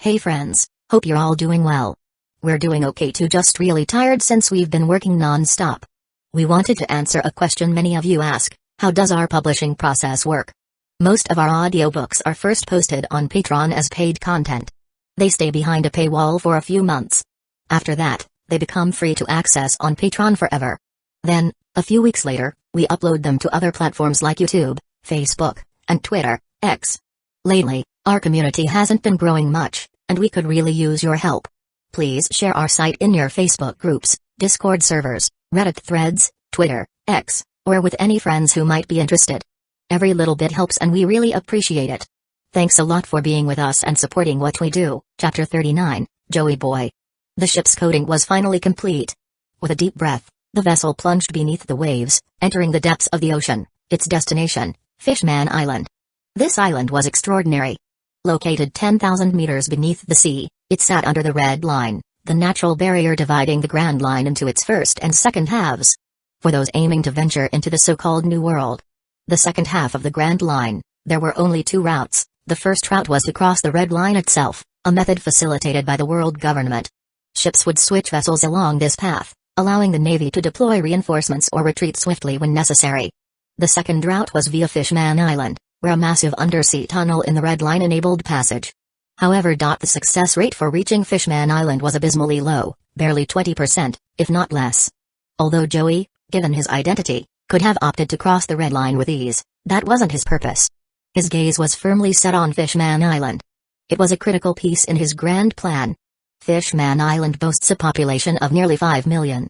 Hey friends, hope you're all doing well. We're doing okay too, just really tired since we've been working non-stop. We wanted to answer a question many of you ask: how does our publishing process work? Most of our audiobooks are first posted on Patreon as paid content. They stay behind a paywall for a few months. After that, they become free to access on Patreon forever. Then, a few weeks later, we upload them to other platforms like YouTube, Facebook, and Twitter, X. Lately, our community hasn't been growing much, and we could really use your help. Please share our site in your Facebook groups, Discord servers, Reddit threads, Twitter, X, or with any friends who might be interested. Every little bit helps and we really appreciate it. Thanks a lot for being with us and supporting what we do. Chapter 39, Joey Boy. The ship's coating was finally complete. With a deep breath, the vessel plunged beneath the waves, entering the depths of the ocean, its destination, Fishman Island. This island was extraordinary. Located 10,000 meters beneath the sea, it sat under the Red Line, the natural barrier dividing the Grand Line into its first and second halves. For those aiming to venture into the so-called New World, the second half of the Grand Line, there were only two routes. The first route was to cross the Red Line itself, a method facilitated by the world government. Ships would switch vessels along this path, allowing the Navy to deploy reinforcements or retreat swiftly when necessary. The second route was via Fishman Island, where a massive undersea tunnel in the Red Line enabled passage. However, the success rate for reaching Fishman Island was abysmally low, barely 20%, if not less. Although Joey, given his identity, could have opted to cross the Red Line with ease, that wasn't his purpose. His gaze was firmly set on Fishman Island. It was a critical piece in his grand plan. Fishman Island boasts a population of nearly 5 million.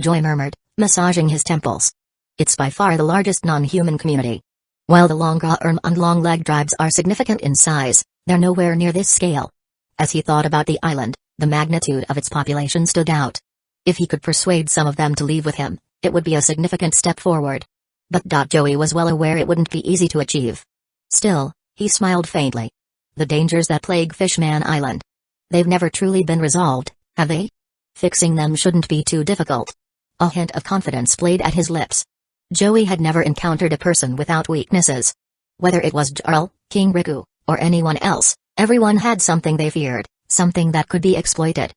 Joey murmured, massaging his temples. It's by far the largest non-human community. While the Longa-Erm and Long-Leg tribes are significant in size, they're nowhere near this scale. As he thought about the island, the magnitude of its population stood out. If he could persuade some of them to leave with him, it would be a significant step forward. But Joey was well aware it wouldn't be easy to achieve. Still, he smiled faintly. The dangers that plague Fishman Island. They've never truly been resolved, have they? Fixing them shouldn't be too difficult. A hint of confidence played at his lips. Joey had never encountered a person without weaknesses. Whether it was Jarl, King Riku, or anyone else, everyone had something they feared, something that could be exploited.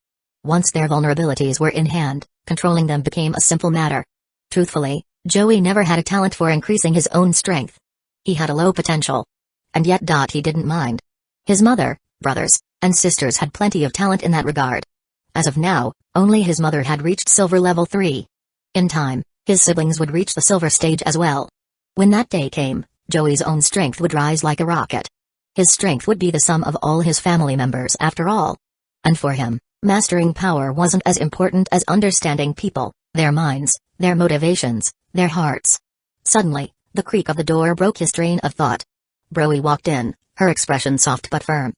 Once their vulnerabilities were in hand, controlling them became a simple matter. Truthfully, Joey never had a talent for increasing his own strength. He had a low potential. And yet he didn't mind. His mother, brothers, and sisters had plenty of talent in that regard. As of now, only his mother had reached Silver Level 3. In time, his siblings would reach the Silver stage as well. When that day came, Joey's own strength would rise like a rocket. His strength would be the sum of all his family members after all. And for him, mastering power wasn't as important as understanding people, their minds, their motivations, their hearts. Suddenly, the creak of the door broke his train of thought. Broey walked in, her expression soft but firm.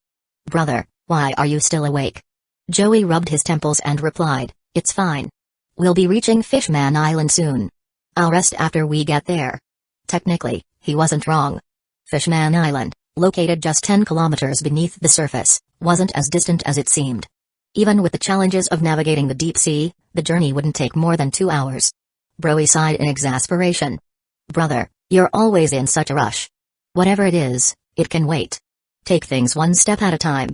Brother, why are you still awake? Joey rubbed his temples and replied, it's fine. We'll be reaching Fishman Island soon. I'll rest after we get there. Technically, he wasn't wrong. Fishman Island, located just 10 kilometers beneath the surface, wasn't as distant as it seemed. Even with the challenges of navigating the deep sea, the journey wouldn't take more than 2 hours. Broey sighed in exasperation. Brother, you're always in such a rush. Whatever it is, it can wait. Take things one step at a time.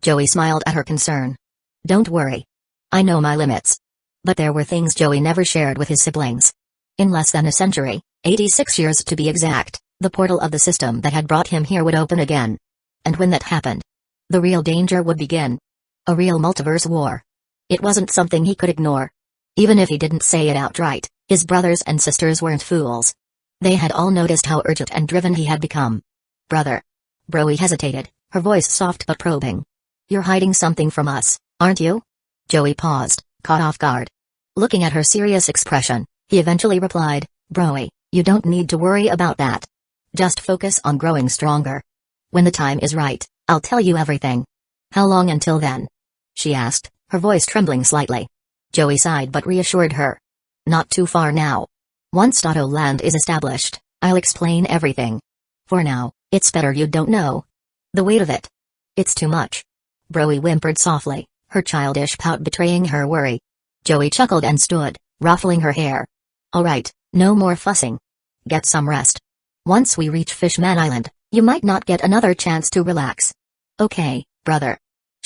Joey smiled at her concern. Don't worry. I know my limits. But there were things Joey never shared with his siblings. In less than a century, 86 years to be exact, the portal of the system that had brought him here would open again. And when that happened, the real danger would begin. A real multiverse war. It wasn't something he could ignore. Even if he didn't say it outright, his brothers and sisters weren't fools. They had all noticed how urgent and driven he had become. Brother. Broey hesitated, her voice soft but probing. You're hiding something from us, aren't you? Joey paused, caught off guard. Looking at her serious expression, he eventually replied, Broey, you don't need to worry about that. Just focus on growing stronger. When the time is right, I'll tell you everything. How long until then? She asked, her voice trembling slightly. Joey sighed but reassured her. Not too far now. Once Land is established, I'll explain everything. For now, it's better you don't know. The weight of it. It's too much. Broey whimpered softly, her childish pout betraying her worry. Joey chuckled and stood, ruffling her hair. All right, no more fussing. Get some rest. Once we reach Fishman Island, you might not get another chance to relax. Okay, brother.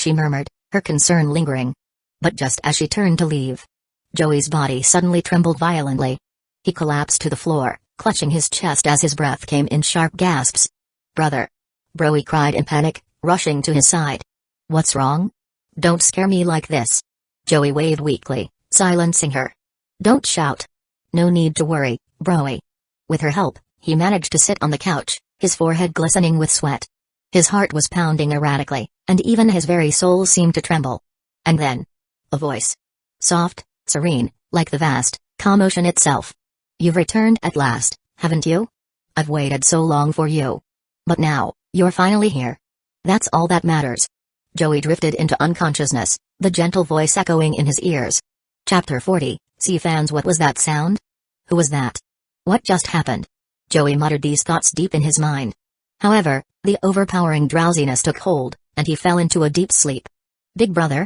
she murmured, her concern lingering. But just as she turned to leave, Joey's body suddenly trembled violently. He collapsed to the floor, clutching his chest as his breath came in sharp gasps. "Brother!" Broly cried in panic, rushing to his side. "What's wrong? Don't scare me like this." Joey waved weakly, silencing her. "Don't shout. No need to worry, Broly." With her help, he managed to sit on the couch, his forehead glistening with sweat. His heart was pounding erratically, and even his very soul seemed to tremble. And then, a voice. Soft, serene, like the vast, calm ocean itself. "You've returned at last, haven't you? I've waited so long for you. But now, you're finally here. That's all that matters." Joey drifted into unconsciousness, the gentle voice echoing in his ears. Chapter 40, See fans, what was that sound? Who was that? What just happened? Joey muttered these thoughts deep in his mind. However, the overpowering drowsiness took hold, and he fell into a deep sleep. "Big brother?"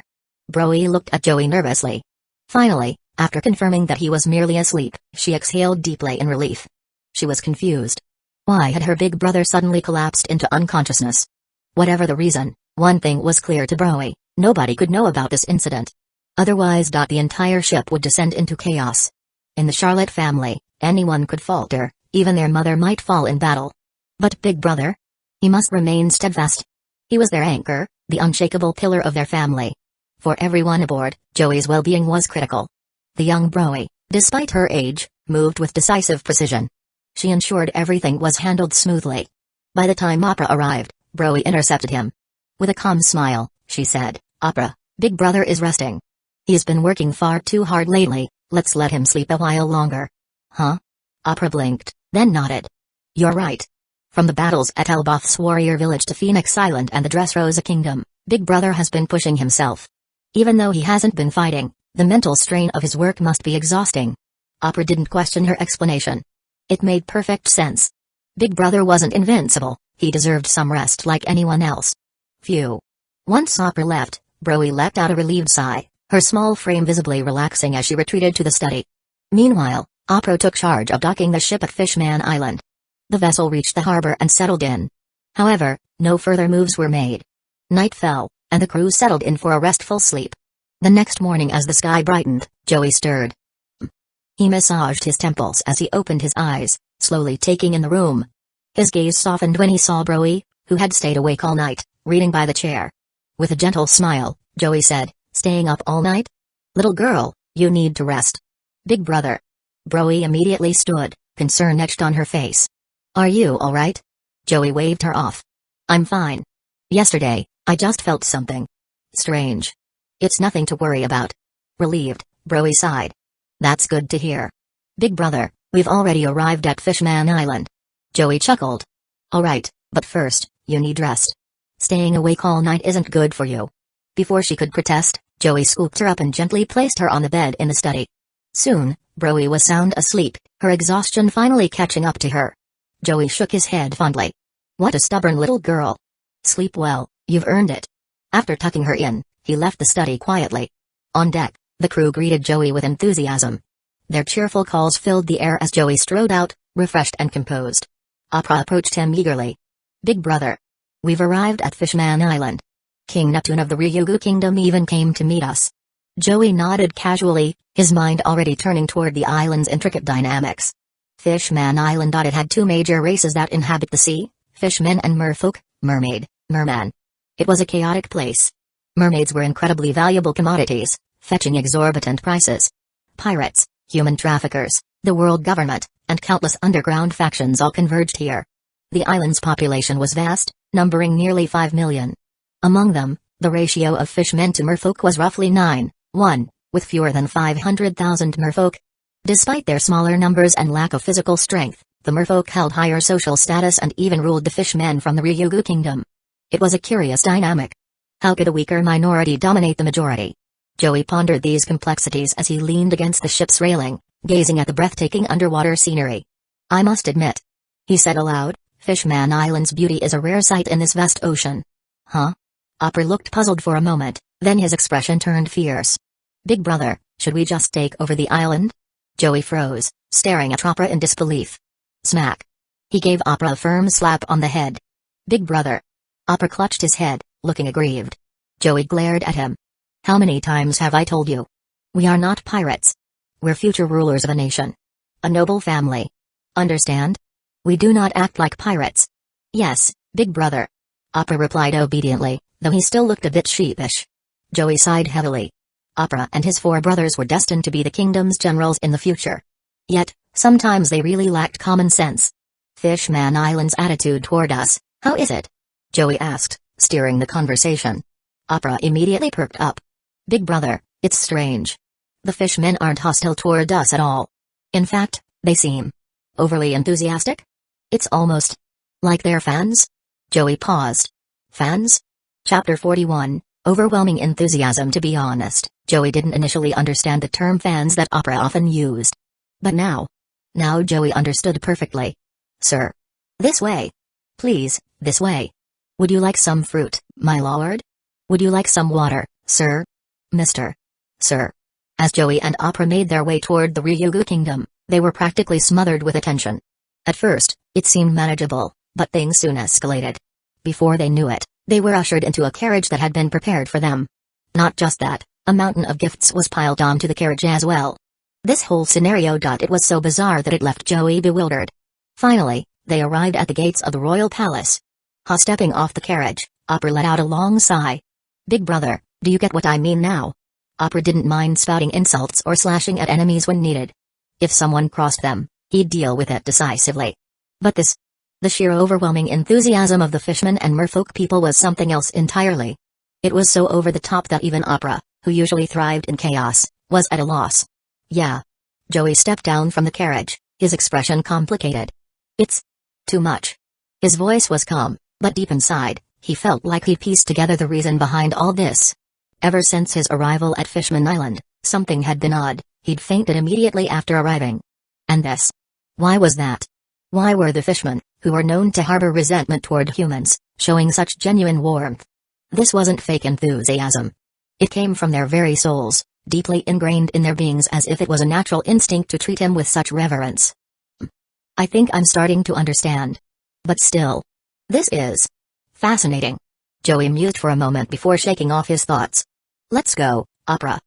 Broly looked at Joey nervously. Finally, after confirming that he was merely asleep, she exhaled deeply in relief. She was confused. Why had her big brother suddenly collapsed into unconsciousness? Whatever the reason, one thing was clear to Broly: nobody could know about this incident. Otherwise, the entire ship would descend into chaos. In the Charlotte family, anyone could falter, even their mother might fall in battle. But Big Brother? He must remain steadfast. He was their anchor, the unshakable pillar of their family. For everyone aboard, Joey's well-being was critical. The young Broly, despite her age, moved with decisive precision. She ensured everything was handled smoothly. By the time Appa arrived, Broly intercepted him. With a calm smile, she said, "Appa, Big Brother is resting. He's been working far too hard lately, let's let him sleep a while longer." "Huh?" Appa blinked, then nodded. "You're right. From the battles at Elbaf's warrior village to Phoenix Island and the Dressrosa Kingdom, Big Brother has been pushing himself. Even though he hasn't been fighting, the mental strain of his work must be exhausting." Appa didn't question her explanation. It made perfect sense. Big Brother wasn't invincible, he deserved some rest like anyone else. Phew. Once Appa left, Broly let out a relieved sigh, her small frame visibly relaxing as she retreated to the study. Meanwhile, Appa took charge of docking the ship at Fishman Island. The vessel reached the harbor and settled in. However, no further moves were made. Night fell, and the crew settled in for a restful sleep. The next morning as the sky brightened, Joey stirred. He massaged his temples as he opened his eyes, slowly taking in the room. His gaze softened when he saw Broly, who had stayed awake all night, reading by the chair. With a gentle smile, Joey said, "Staying up all night? Little girl, you need to rest." "Big Brother." Broly immediately stood, concern etched on her face. "Are you alright?" Joey waved her off. "I'm fine. Yesterday, I just felt something strange. It's nothing to worry about." Relieved, Broly sighed. "That's good to hear. Big Brother, we've already arrived at Fishman Island." Joey chuckled. "Alright, but first, you need rest. Staying awake all night isn't good for you." Before she could protest, Joey scooped her up and gently placed her on the bed in the study. Soon, Broly was sound asleep, her exhaustion finally catching up to her. Joey shook his head fondly. "What a stubborn little girl. Sleep well, you've earned it." After tucking her in, he left the study quietly. On deck, the crew greeted Joey with enthusiasm. Their cheerful calls filled the air as Joey strode out, refreshed and composed. Appa approached him eagerly. "Big Brother. We've arrived at Fishman Island. King Neptune of the Ryugu Kingdom even came to meet us." Joey nodded casually, his mind already turning toward the island's intricate dynamics. Fishman Island. It had two major races that inhabit the sea, fishmen and merfolk, mermaid, merman. It was a chaotic place. Mermaids were incredibly valuable commodities, fetching exorbitant prices. Pirates, human traffickers, the world government, and countless underground factions all converged here. The island's population was vast, numbering nearly 5 million. Among them, the ratio of fishmen to merfolk was roughly 9:1, with fewer than 500,000 merfolk. Despite their smaller numbers and lack of physical strength, the merfolk held higher social status and even ruled the fishmen from the Ryugu Kingdom. It was a curious dynamic. How could a weaker minority dominate the majority? Joey pondered these complexities as he leaned against the ship's railing, gazing at the breathtaking underwater scenery. "I must admit," he said aloud, "Fishman Island's beauty is a rare sight in this vast ocean." "Huh?" Appa looked puzzled for a moment, then his expression turned fierce. "Big Brother, should we just take over the island?" Joey froze, staring at Appa in disbelief. Smack. He gave Appa a firm slap on the head. "Big Brother." Appa clutched his head, looking aggrieved. Joey glared at him. How many times have I told you? We are not pirates. We're future rulers of a nation. A noble family. Understand? We do not act like pirates. Yes, big brother. Appa replied obediently, though he still looked a bit sheepish. Joey sighed heavily. Appa and his 4 brothers were destined to be the kingdom's generals in the future. Yet, sometimes they really lacked common sense. Fishman Island's attitude toward us, how is it? Joey asked, steering the conversation. Appa immediately perked up. Big brother, it's strange. The fishmen aren't hostile toward us at all. In fact, they seem overly enthusiastic? It's almost like they're fans? Joey paused. Fans? Chapter 41, Overwhelming Enthusiasm. To be honest, Joey didn't initially understand the term fans that Appa often used. But now Joey understood perfectly. Sir. This way. Please, this way. Would you like some fruit, my lord? Would you like some water, sir? Mister. Sir. As Joey and Appa made their way toward the Hyuga kingdom, they were practically smothered with attention. At first, it seemed manageable, but things soon escalated. Before they knew it, they were ushered into a carriage that had been prepared for them. Not just that, a mountain of gifts was piled onto the carriage as well. This whole scenario. It was so bizarre that it left Joey bewildered. Finally, they arrived at the gates of the royal palace. Stepping off the carriage, Appa let out a long sigh. Big brother, do you get what I mean now? Appa didn't mind spouting insults or slashing at enemies when needed. If someone crossed them, he'd deal with it decisively. But the sheer overwhelming enthusiasm of the fishmen and merfolk people was something else entirely. It was so over the top that even Appa, who usually thrived in chaos, was at a loss. Yeah. Joey stepped down from the carriage, his expression complicated. It's too much. His voice was calm, but deep inside, he felt like he'd pieced together the reason behind all this. Ever since his arrival at Fishman Island, something had been odd. He'd fainted immediately after arriving. And this? Why was that? Why were the fishmen, who were known to harbor resentment toward humans, showing such genuine warmth? This wasn't fake enthusiasm. It came from their very souls, deeply ingrained in their beings, as if it was a natural instinct to treat him with such reverence. I think I'm starting to understand. But still. This is fascinating. Joey mused for a moment before shaking off his thoughts. Let's go, Appa.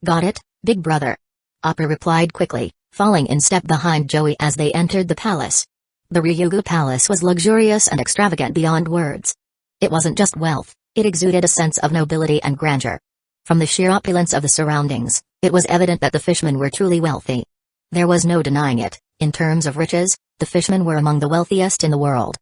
Got it, big brother. Appa replied quickly, falling in step behind Joey as they entered the palace. The Hyuga palace was luxurious and extravagant beyond words. It wasn't just wealth, it exuded a sense of nobility and grandeur. From the sheer opulence of the surroundings, it was evident that the fishmen were truly wealthy. There was no denying it. In terms of riches, the fishmen were among the wealthiest in the world.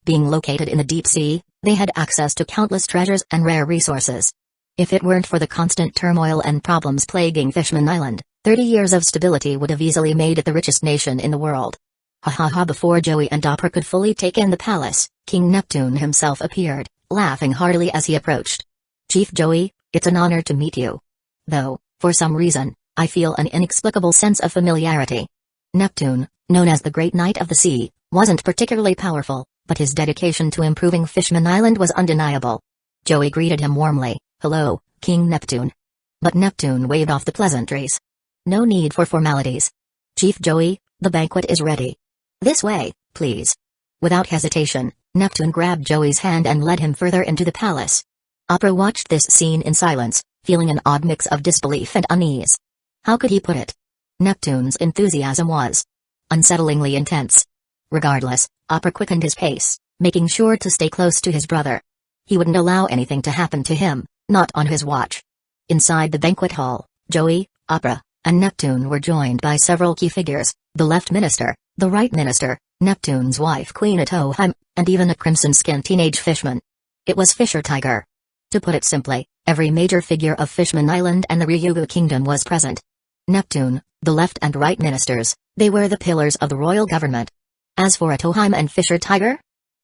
Being located in the deep sea, they had access to countless treasures and rare resources. If it weren't for the constant turmoil and problems plaguing Fishman Island, 30 years of stability would have easily made it the richest nation in the world. Before Joey and Appa could fully take in the palace, King Neptune himself appeared, laughing heartily as he approached. Chief Joey, it's an honor to meet you. Though, for some reason, I feel an inexplicable sense of familiarity. Neptune, known as the Great Knight of the Sea, wasn't particularly powerful, but his dedication to improving Fishman Island was undeniable. Joey greeted him warmly, "Hello, King Neptune." But Neptune waved off the pleasantries. No need for formalities. Chief Joey, the banquet is ready. This way, please. Without hesitation, Neptune grabbed Joey's hand and led him further into the palace. Appa watched this scene in silence, feeling an odd mix of disbelief and unease. How could he put it? Neptune's enthusiasm was unsettlingly intense. Regardless, Appa quickened his pace, making sure to stay close to his brother. He wouldn't allow anything to happen to him, not on his watch. Inside the banquet hall, Joey, Appa, and Neptune were joined by several key figures, the left minister, the right minister, Neptune's wife Queen Atoheim, and even a crimson-skinned teenage fishman. It was Fisher Tiger. To put it simply, every major figure of Fishman Island and the Hyuga kingdom was present. Neptune, the left and right ministers, they were the pillars of the royal government. As for Atoheim and Fisher Tiger,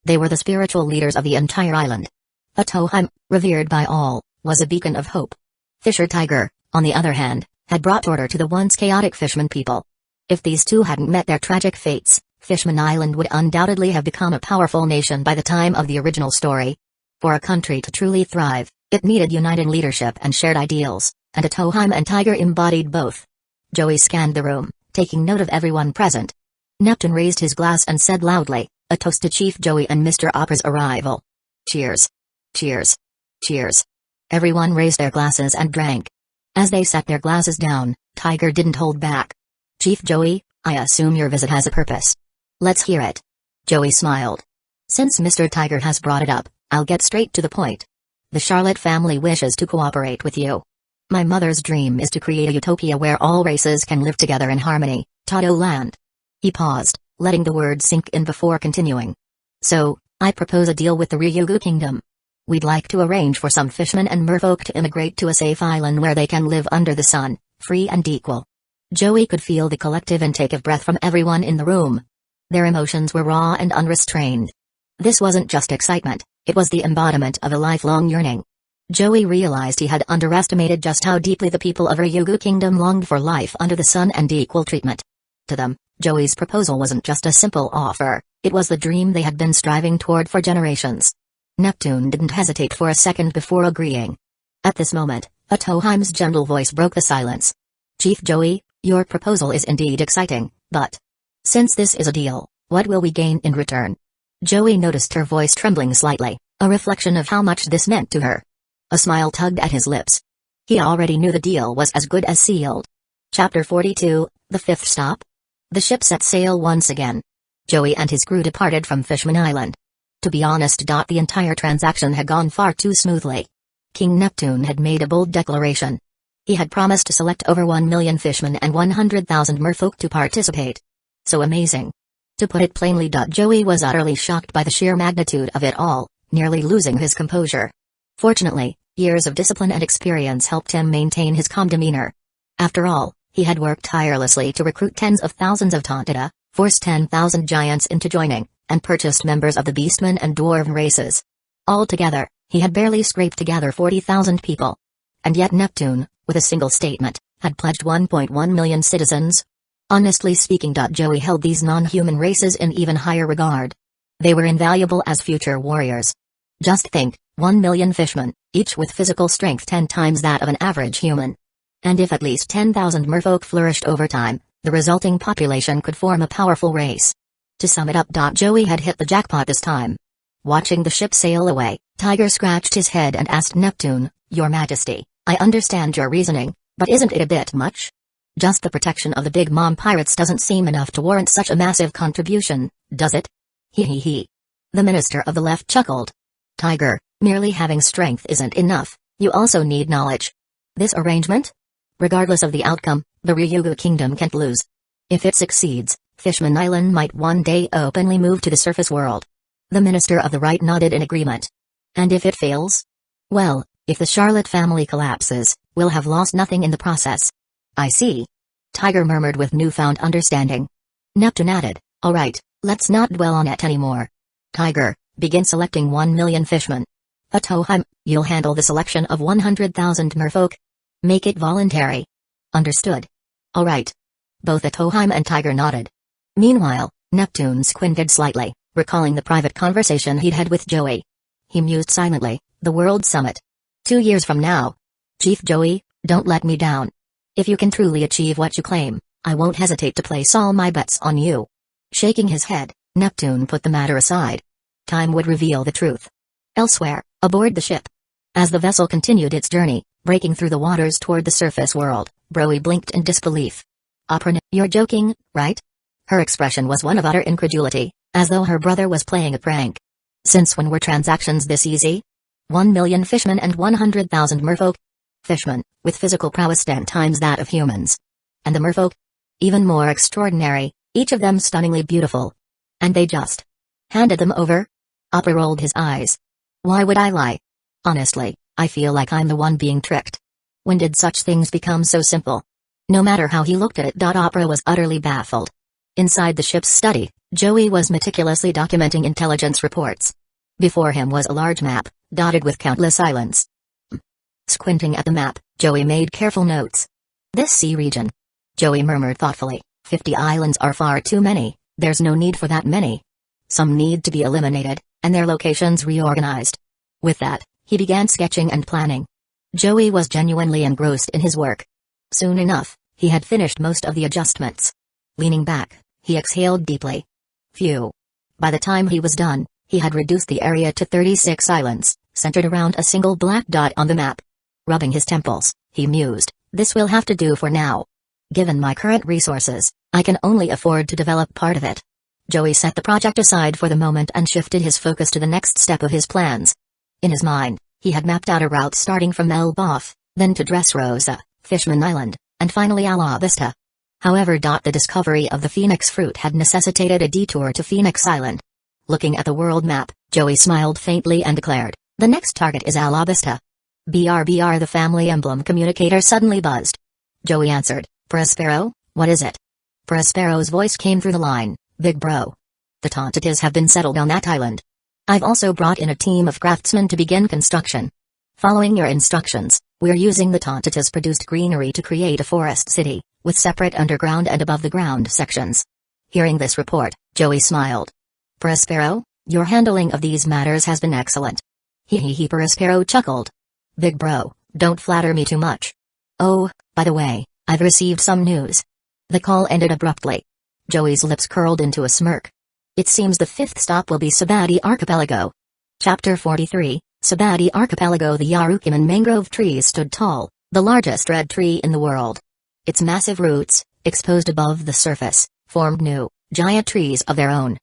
they were the spiritual leaders of the entire island. Atoheim, revered by all, was a beacon of hope. Fisher Tiger, on the other hand, had brought order to the once chaotic Fishman people. If these two hadn't met their tragic fates, Fishman Island would undoubtedly have become a powerful nation by the time of the original story. For a country to truly thrive, it needed united leadership and shared ideals, and Atoheim and Tiger embodied both. Joey scanned the room, taking note of everyone present. Neptune raised his glass and said loudly, "A toast to Chief Joey and Mr. Appa's arrival. Cheers. Cheers. Cheers." Everyone raised their glasses and drank. As they set their glasses down, Tiger didn't hold back. Chief Joey, I assume your visit has a purpose. Let's hear it. Joey smiled. Since Mr. Tiger has brought it up, I'll get straight to the point. The Charlotte family wishes to cooperate with you. My mother's dream is to create a utopia where all races can live together in harmony, Todo Land. He paused, letting the words sink in before continuing. So, I propose a deal with the Ryugu Kingdom. We'd like to arrange for some fishmen and merfolk to immigrate to a safe island where they can live under the sun, free and equal. Joey could feel the collective intake of breath from everyone in the room. Their emotions were raw and unrestrained. This wasn't just excitement, it was the embodiment of a lifelong yearning. Joey realized he had underestimated just how deeply the people of Ryugu Kingdom longed for life under the sun and equal treatment. To them, Joey's proposal wasn't just a simple offer, it was the dream they had been striving toward for generations. Neptune didn't hesitate for a second before agreeing. At this moment, Atoheim's gentle voice broke the silence. Chief Joey, your proposal is indeed exciting, but since this is a deal, what will we gain in return? Joey noticed her voice trembling slightly, a reflection of how much this meant to her. A smile tugged at his lips. He already knew the deal was as good as sealed. Chapter 42, The Fifth Stop? The ship set sail once again. Joey and his crew departed from Fishman Island. To be honest, the entire transaction had gone far too smoothly. King Neptune had made a bold declaration. He had promised to select over 1 million fishmen and 100,000 merfolk to participate. So amazing. To put it plainly, Joey was utterly shocked by the sheer magnitude of it all, nearly losing his composure. Fortunately, years of discipline and experience helped him maintain his calm demeanor. After all, he had worked tirelessly to recruit tens of thousands of Tontida, forced 10,000 giants into joining, and purchased members of the beastmen and dwarven races. Altogether, he had barely scraped together 40,000 people. And yet Neptune, with a single statement, had pledged 1.1 million citizens. Honestly speaking, Joey held these non-human races in even higher regard. They were invaluable as future warriors. Just think, 1 million fishmen, each with physical strength 10 times that of an average human. And if at least 10,000 merfolk flourished over time, the resulting population could form a powerful race. To sum it up, Joey had hit the jackpot this time. Watching the ship sail away, Tiger scratched his head and asked Neptune, Your Majesty, I understand your reasoning, but isn't it a bit much? Just the protection of the Big Mom pirates doesn't seem enough to warrant such a massive contribution, does it? He. The minister of the left chuckled. Tiger, merely having strength isn't enough, you also need knowledge. This arrangement? Regardless of the outcome, the Ryugu Kingdom can't lose. If it succeeds, Fishman Island might one day openly move to the surface world. The minister of the right nodded in agreement. And if it fails? Well, if the Charlotte family collapses, we'll have lost nothing in the process. I see. Tiger murmured with newfound understanding. Neptune added, All right, let's not dwell on it anymore. Tiger, begin selecting 1 million fishmen. Atoheim, you'll handle the selection of 100,000 merfolk. Make it voluntary. Understood. All right. Both Atoheim and Tiger nodded. Meanwhile, Neptune squinted slightly, recalling the private conversation he'd had with Joey. He mused silently, the World Summit. 2 years from now. Chief Joey, don't let me down. If you can truly achieve what you claim, I won't hesitate to place all my bets on you. Shaking his head, Neptune put the matter aside. Time would reveal the truth. Elsewhere, aboard the ship. As the vessel continued its journey, breaking through the waters toward the surface world, Broe blinked in disbelief. Aprana, you're joking, right? Her expression was one of utter incredulity, as though her brother was playing a prank. Since when were transactions this easy? 1 million fishmen and 100,000 merfolk? Fishmen, with physical prowess 10 times that of humans. And the merfolk? Even more extraordinary, each of them stunningly beautiful. And they just handed them over? Appa rolled his eyes. Why would I lie? Honestly, I feel like I'm the one being tricked. When did such things become so simple? No matter how he looked at it, Appa was utterly baffled. Inside the ship's study, Joey was meticulously documenting intelligence reports. Before him was a large map, dotted with countless islands. Squinting at the map, Joey made careful notes. This sea region. Joey murmured thoughtfully, 50 islands are far too many, there's no need for that many. Some need to be eliminated, and their locations reorganized. With that, he began sketching and planning. Joey was genuinely engrossed in his work. Soon enough, he had finished most of the adjustments. Leaning back, he exhaled deeply. Phew. By the time he was done, He had reduced the area to 36 islands, centered around a single black dot on the map. Rubbing his temples, he mused, this will have to do for now. Given my current resources, I can only afford to develop part of it. Joey set the project aside for the moment and shifted his focus to the next step of his plans. In his mind, he had mapped out a route starting from Elbaf, then to Dressrosa, Fishman Island, and finally Ala Vista. However, the discovery of the Phoenix fruit had necessitated a detour to Phoenix Island. Looking at the world map, Joey smiled faintly and declared, the next target is Ala Vista. BRBR. The family emblem communicator suddenly buzzed. Joey answered, Prospero, what is it? Prospero's voice came through the line, big bro. The tentatives have been settled on that island. I've also brought in a team of craftsmen to begin construction. Following your instructions, we're using the tentatives produced greenery to create a forest city, with separate underground and above-the-ground sections. Hearing this report, Joey smiled. Prospero, your handling of these matters has been excellent. Hee. Prospero chuckled. Big bro, don't flatter me too much. Oh, by the way, I've received some news. The call ended abruptly. Joey's lips curled into a smirk. It seems the fifth stop will be Sabati Archipelago. Chapter 43, Sabati Archipelago. The Yarukiman mangrove trees stood tall, the largest red tree in the world. Its massive roots, exposed above the surface, formed new, giant trees of their own.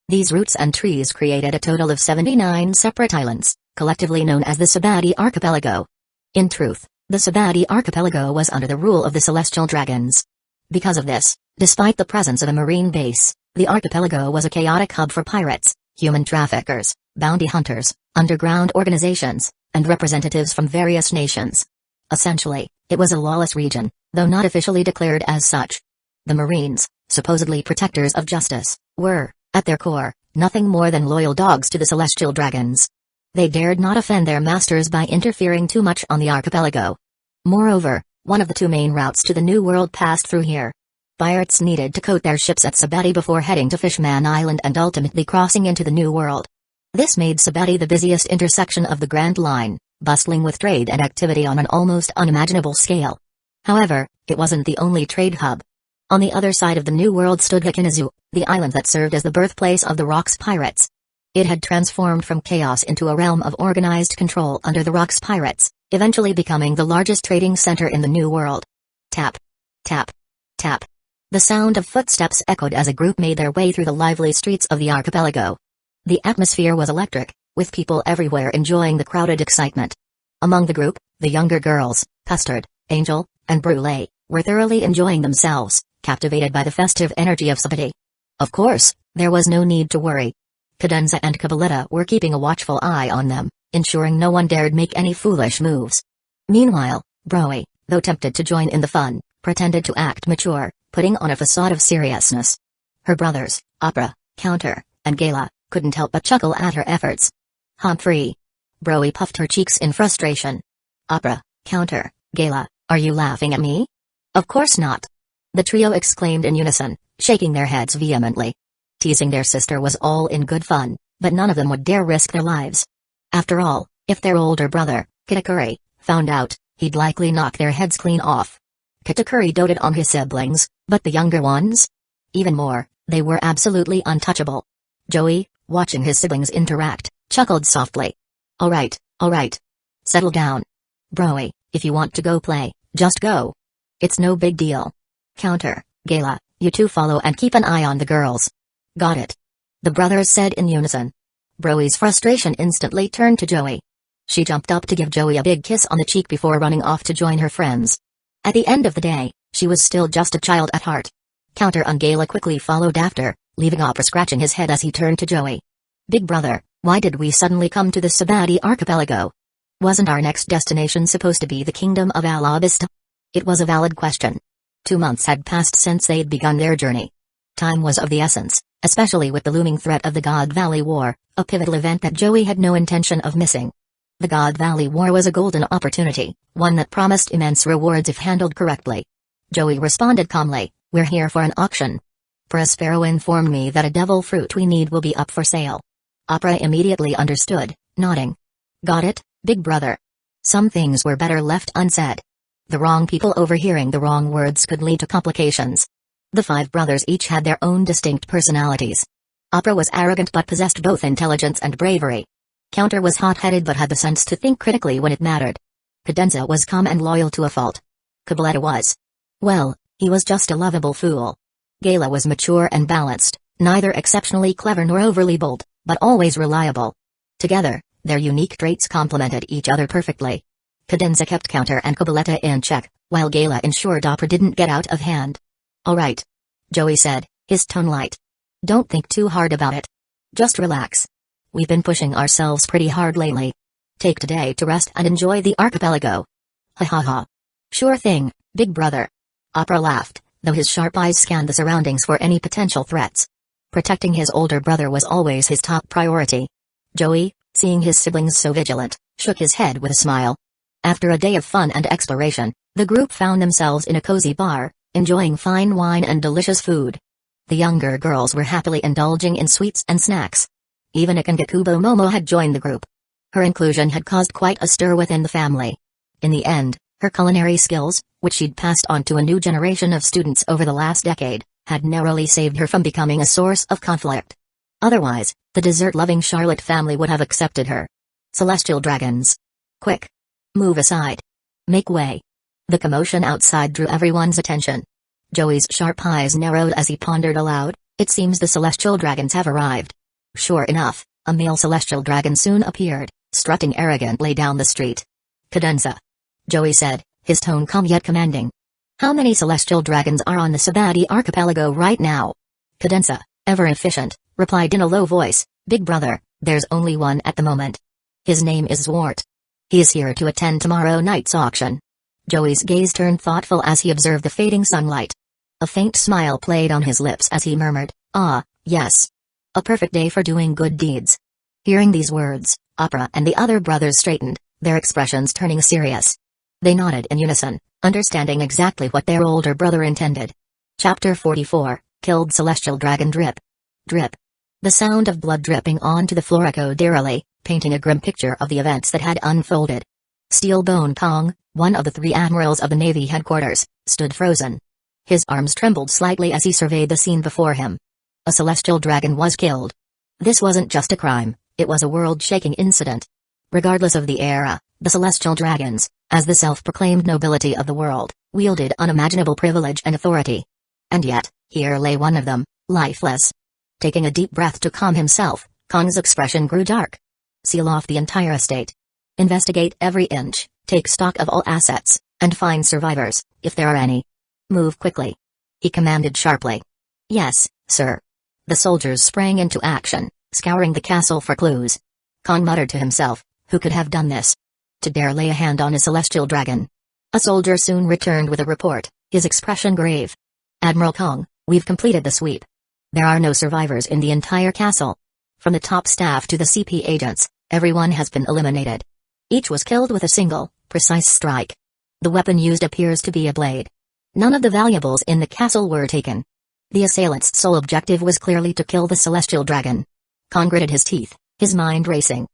These roots and trees created a total of 79 separate islands, collectively known as the Sabati Archipelago. In truth, the Sabati Archipelago was under the rule of the Celestial Dragons. Because of this, despite the presence of a marine base, the archipelago was a chaotic hub for pirates, human traffickers, bounty hunters, underground organizations, and representatives from various nations. Essentially, it was a lawless region, though not officially declared as such. The Marines, supposedly protectors of justice, were, at their core, nothing more than loyal dogs to the Celestial Dragons. They dared not offend their masters by interfering too much on the archipelago. Moreover, one of the two main routes to the New World passed through here. Pirates needed to coat their ships at Sabati before heading to Fishman Island and ultimately crossing into the New World. This made Sabati the busiest intersection of the Grand Line, bustling with trade and activity on an almost unimaginable scale. However, it wasn't the only trade hub. On the other side of the New World stood Hikinazu, the island that served as the birthplace of the Rocks Pirates. It had transformed from chaos into a realm of organized control under the Rocks Pirates, eventually becoming the largest trading center in the New World. Tap. Tap. Tap. The sound of footsteps echoed as a group made their way through the lively streets of the archipelago. The atmosphere was electric, with people everywhere enjoying the crowded excitement. Among the group, the younger girls, Custard, Angel, and Brûlé, were thoroughly enjoying themselves, captivated by the festive energy of Sabati. Of course, there was no need to worry. Cadenza and Cabaletta were keeping a watchful eye on them, ensuring no one dared make any foolish moves. Meanwhile, Broe, though tempted to join in the fun, pretended to act mature, putting on a facade of seriousness. Her brothers, Opera, Counter, and Gala, couldn't help but chuckle at her efforts. Humphrey. Broe puffed her cheeks in frustration. Opera, Counter, Gala, are you laughing at me? Of course not. The trio exclaimed in unison, shaking their heads vehemently. Teasing their sister was all in good fun, but none of them would dare risk their lives. After all, if their older brother, Kitakuri, found out, he'd likely knock their heads clean off. Kitakuri doted on his siblings, but the younger ones? Even more, they were absolutely untouchable. Joey, watching his siblings interact, chuckled softly. Alright. Settle down. Broe, if you want to go play, just go. It's no big deal. Counter, Gala, you two follow and keep an eye on the girls. Got it. The brothers said in unison. Broe's frustration instantly turned to Joey. She jumped up to give Joey a big kiss on the cheek before running off to join her friends. At the end of the day, she was still just a child at heart. Counter and Gala quickly followed after, leaving Opera scratching his head as he turned to Joey. Big brother, why did we suddenly come to the Sabati Archipelago? Wasn't our next destination supposed to be the kingdom of Alabasta? It was a valid question. 2 months had passed since they'd begun their journey. Time was of the essence, especially with the looming threat of the God Valley War, a pivotal event that Joey had no intention of missing. The God Valley War was a golden opportunity, one that promised immense rewards if handled correctly. Joey responded calmly, we're here for an auction. Prospero informed me that a devil fruit we need will be up for sale. Opera immediately understood, nodding. Got it, big brother. Some things were better left unsaid. The wrong people overhearing the wrong words could lead to complications. The 5 brothers each had their own distinct personalities. Opera was arrogant but possessed both intelligence and bravery. Counter was hot-headed but had the sense to think critically when it mattered. Cadenza was calm and loyal to a fault. Cabaletta was. Well, he was just a lovable fool. Gala was mature and balanced, neither exceptionally clever nor overly bold, but always reliable. Together, their unique traits complemented each other perfectly. Cadenza kept Counter and Cabaletta in check, while Gala ensured Opera didn't get out of hand. "All right," Joey said, his tone light. "Don't think too hard about it. Just relax. We've been pushing ourselves pretty hard lately. Take today to rest and enjoy the archipelago." "Ha ha ha. Sure thing, big brother." Opera laughed, though his sharp eyes scanned the surroundings for any potential threats. Protecting his older brother was always his top priority. Joey, seeing his siblings so vigilant, shook his head with a smile. After a day of fun and exploration, the group found themselves in a cozy bar, enjoying fine wine and delicious food. The younger girls were happily indulging in sweets and snacks. Even Ikengakubo Momo had joined the group. Her inclusion had caused quite a stir within the family. In the end, her culinary skills, which she'd passed on to a new generation of students over the last decade, had narrowly saved her from becoming a source of conflict. Otherwise, the dessert-loving Charlotte family would have accepted her. Celestial dragons. Quick. Move aside. Make way. The commotion outside drew everyone's attention. Joey's sharp eyes narrowed as he pondered aloud, "It seems the celestial dragons have arrived." Sure enough, a male celestial dragon soon appeared, strutting arrogantly down the street. "Cadenza," Joey said, his tone calm yet commanding. "How many celestial dragons are on the Sabati archipelago right now?" Cadenza, ever efficient, replied in a low voice, "Big brother, there's only one at the moment. His name is Zwart. He is here to attend tomorrow night's auction." Joey's gaze turned thoughtful as he observed the fading sunlight. A faint smile played on his lips as he murmured, "Ah, yes. A perfect day for doing good deeds." Hearing these words, Opera and the other brothers straightened, their expressions turning serious. They nodded in unison, understanding exactly what their older brother intended. Chapter 44, Killed Celestial Dragon. Drip. Drip. The sound of blood dripping onto the floor echoed eerily, painting a grim picture of the events that had unfolded. Steelbone Kong, one of the 3 admirals of the Navy headquarters, stood frozen. His arms trembled slightly as he surveyed the scene before him. A celestial dragon was killed. This wasn't just a crime, it was a world-shaking incident. Regardless of the era, the celestial dragons, as the self-proclaimed nobility of the world, wielded unimaginable privilege and authority. And yet, here lay one of them, lifeless. Taking a deep breath to calm himself, Kong's expression grew dark. "Seal off the entire estate. Investigate every inch, take stock of all assets, and find survivors, if there are any. Move quickly," he commanded sharply. "Yes, sir." The soldiers sprang into action, scouring the castle for clues. Kong muttered to himself, who could have done this? To dare lay a hand on a celestial dragon. A soldier soon returned with a report, his expression grave. "Admiral Kong, we've completed the sweep. There are no survivors in the entire castle. From the top staff to the CP agents, everyone has been eliminated. Each was killed with a single, precise strike. The weapon used appears to be a blade. None of the valuables in the castle were taken. The assailant's sole objective was clearly to kill the celestial dragon." Kong gritted his teeth, his mind racing.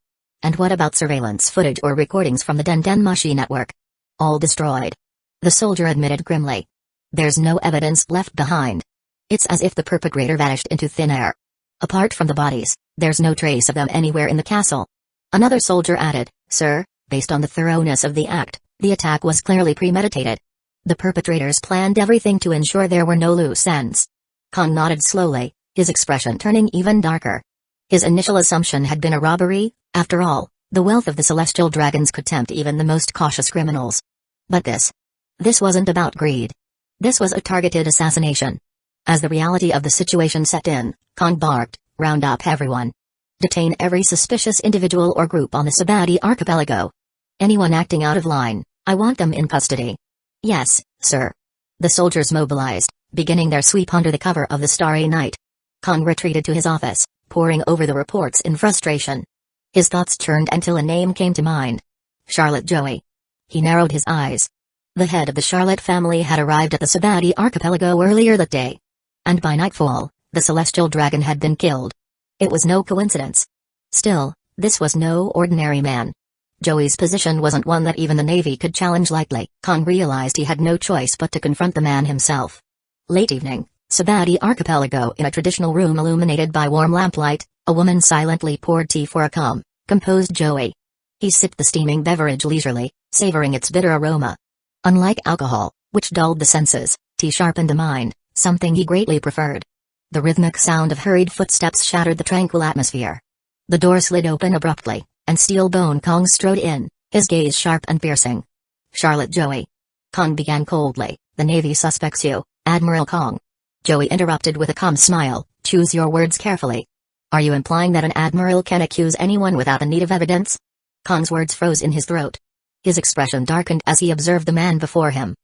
"And what about surveillance footage or recordings from the Dendenmashi network?" "All destroyed," the soldier admitted grimly. "There's no evidence left behind. It's as if the perpetrator vanished into thin air. Apart from the bodies, there's no trace of them anywhere in the castle." Another soldier added, "Sir, based on the thoroughness of the act, the attack was clearly premeditated. The perpetrators planned everything to ensure there were no loose ends." Kong nodded slowly, his expression turning even darker. His initial assumption had been a robbery. After all, the wealth of the celestial dragons could tempt even the most cautious criminals. But this wasn't about greed. This was a targeted assassination. As the reality of the situation set in, Kong barked, "Round up everyone. Detain every suspicious individual or group on the Sabati archipelago. Anyone acting out of line, I want them in custody." "Yes, sir." The soldiers mobilized, beginning their sweep under the cover of the starry night. Kong retreated to his office, poring over the reports in frustration. His thoughts churned until a name came to mind. Charlotte Joey. He narrowed his eyes. The head of the Charlotte family had arrived at the Sabati archipelago earlier that day. And by nightfall, the celestial dragon had been killed. It was no coincidence. Still, this was no ordinary man. Joey's position wasn't one that even the Navy could challenge lightly. Kong realized he had no choice but to confront the man himself. Late evening, Sabati Archipelago. In a traditional room illuminated by warm lamplight, a woman silently poured tea for a calm, composed Joey. He sipped the steaming beverage leisurely, savoring its bitter aroma. Unlike alcohol, which dulled the senses, tea sharpened the mind, something he greatly preferred. The rhythmic sound of hurried footsteps shattered the tranquil atmosphere. The door slid open abruptly, and Steelbone Kong strode in, his gaze sharp and piercing. "Charlotte Joey." Kong began coldly, "The Navy suspects you, Admiral Kong." Joey interrupted with a calm smile, "Choose your words carefully. Are you implying that an admiral can accuse anyone without a need of evidence?" Kong's words froze in his throat. His expression darkened as he observed the man before him.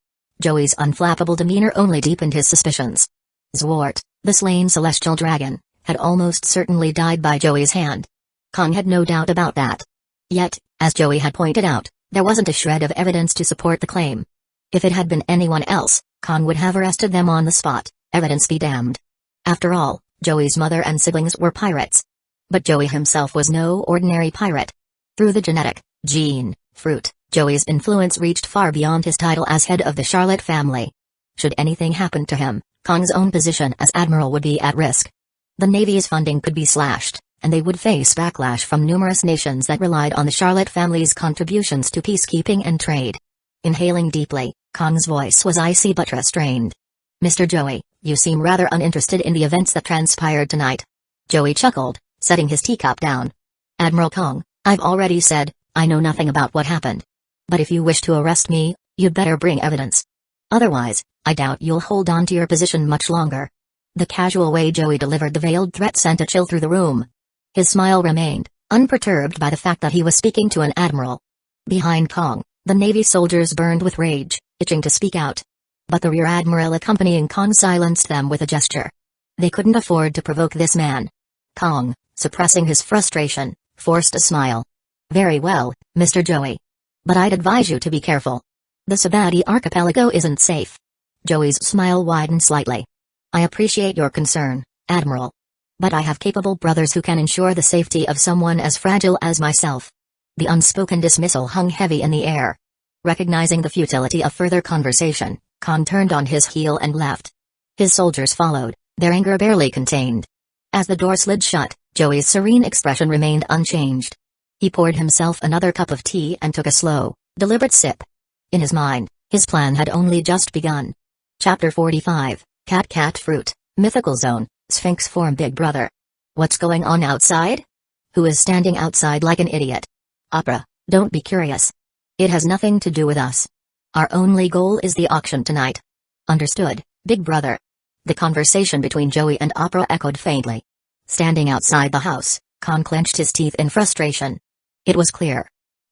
Joey's unflappable demeanor only deepened his suspicions. Zwart, the slain celestial dragon, had almost certainly died by Joey's hand. Kong had no doubt about that. Yet, as Joey had pointed out, there wasn't a shred of evidence to support the claim. If it had been anyone else, Kong would have arrested them on the spot, evidence be damned. After all, Joey's mother and siblings were pirates. But Joey himself was no ordinary pirate. Through the genetic, gene, fruit, Joey's influence reached far beyond his title as head of the Charlotte family. Should anything happen to him, Kong's own position as admiral would be at risk. The Navy's funding could be slashed, and they would face backlash from numerous nations that relied on the Charlotte family's contributions to peacekeeping and trade. Inhaling deeply, Kong's voice was icy but restrained. "Mr. Joey, you seem rather uninterested in the events that transpired tonight." Joey chuckled, setting his teacup down. "Admiral Kong, I've already said, I know nothing about what happened. But if you wish to arrest me, you'd better bring evidence. Otherwise, I doubt you'll hold on to your position much longer." The casual way Joey delivered the veiled threat sent a chill through the room. His smile remained, unperturbed by the fact that he was speaking to an admiral. Behind Kong, the Navy soldiers burned with rage, itching to speak out. But the rear admiral accompanying Kong silenced them with a gesture. They couldn't afford to provoke this man. Kong, suppressing his frustration, forced a smile. "Very well, Mr. Joey. But I'd advise you to be careful. The Sabati Archipelago isn't safe." Joey's smile widened slightly. "I appreciate your concern, Admiral. But I have capable brothers who can ensure the safety of someone as fragile as myself." The unspoken dismissal hung heavy in the air. Recognizing the futility of further conversation, Kong turned on his heel and left. His soldiers followed, their anger barely contained. As the door slid shut, Joey's serene expression remained unchanged. He poured himself another cup of tea and took a slow, deliberate sip. In his mind, his plan had only just begun. Chapter 45, Cat Fruit, Mythical Zone, Sphinx Form. Big Brother. What's going on outside? Who is standing outside like an idiot? Opera, don't be curious. It has nothing to do with us. Our only goal is the auction tonight. Understood, Big Brother. The conversation between Joey and Opera echoed faintly. Standing outside the house, Kong clenched his teeth in frustration. It was clear.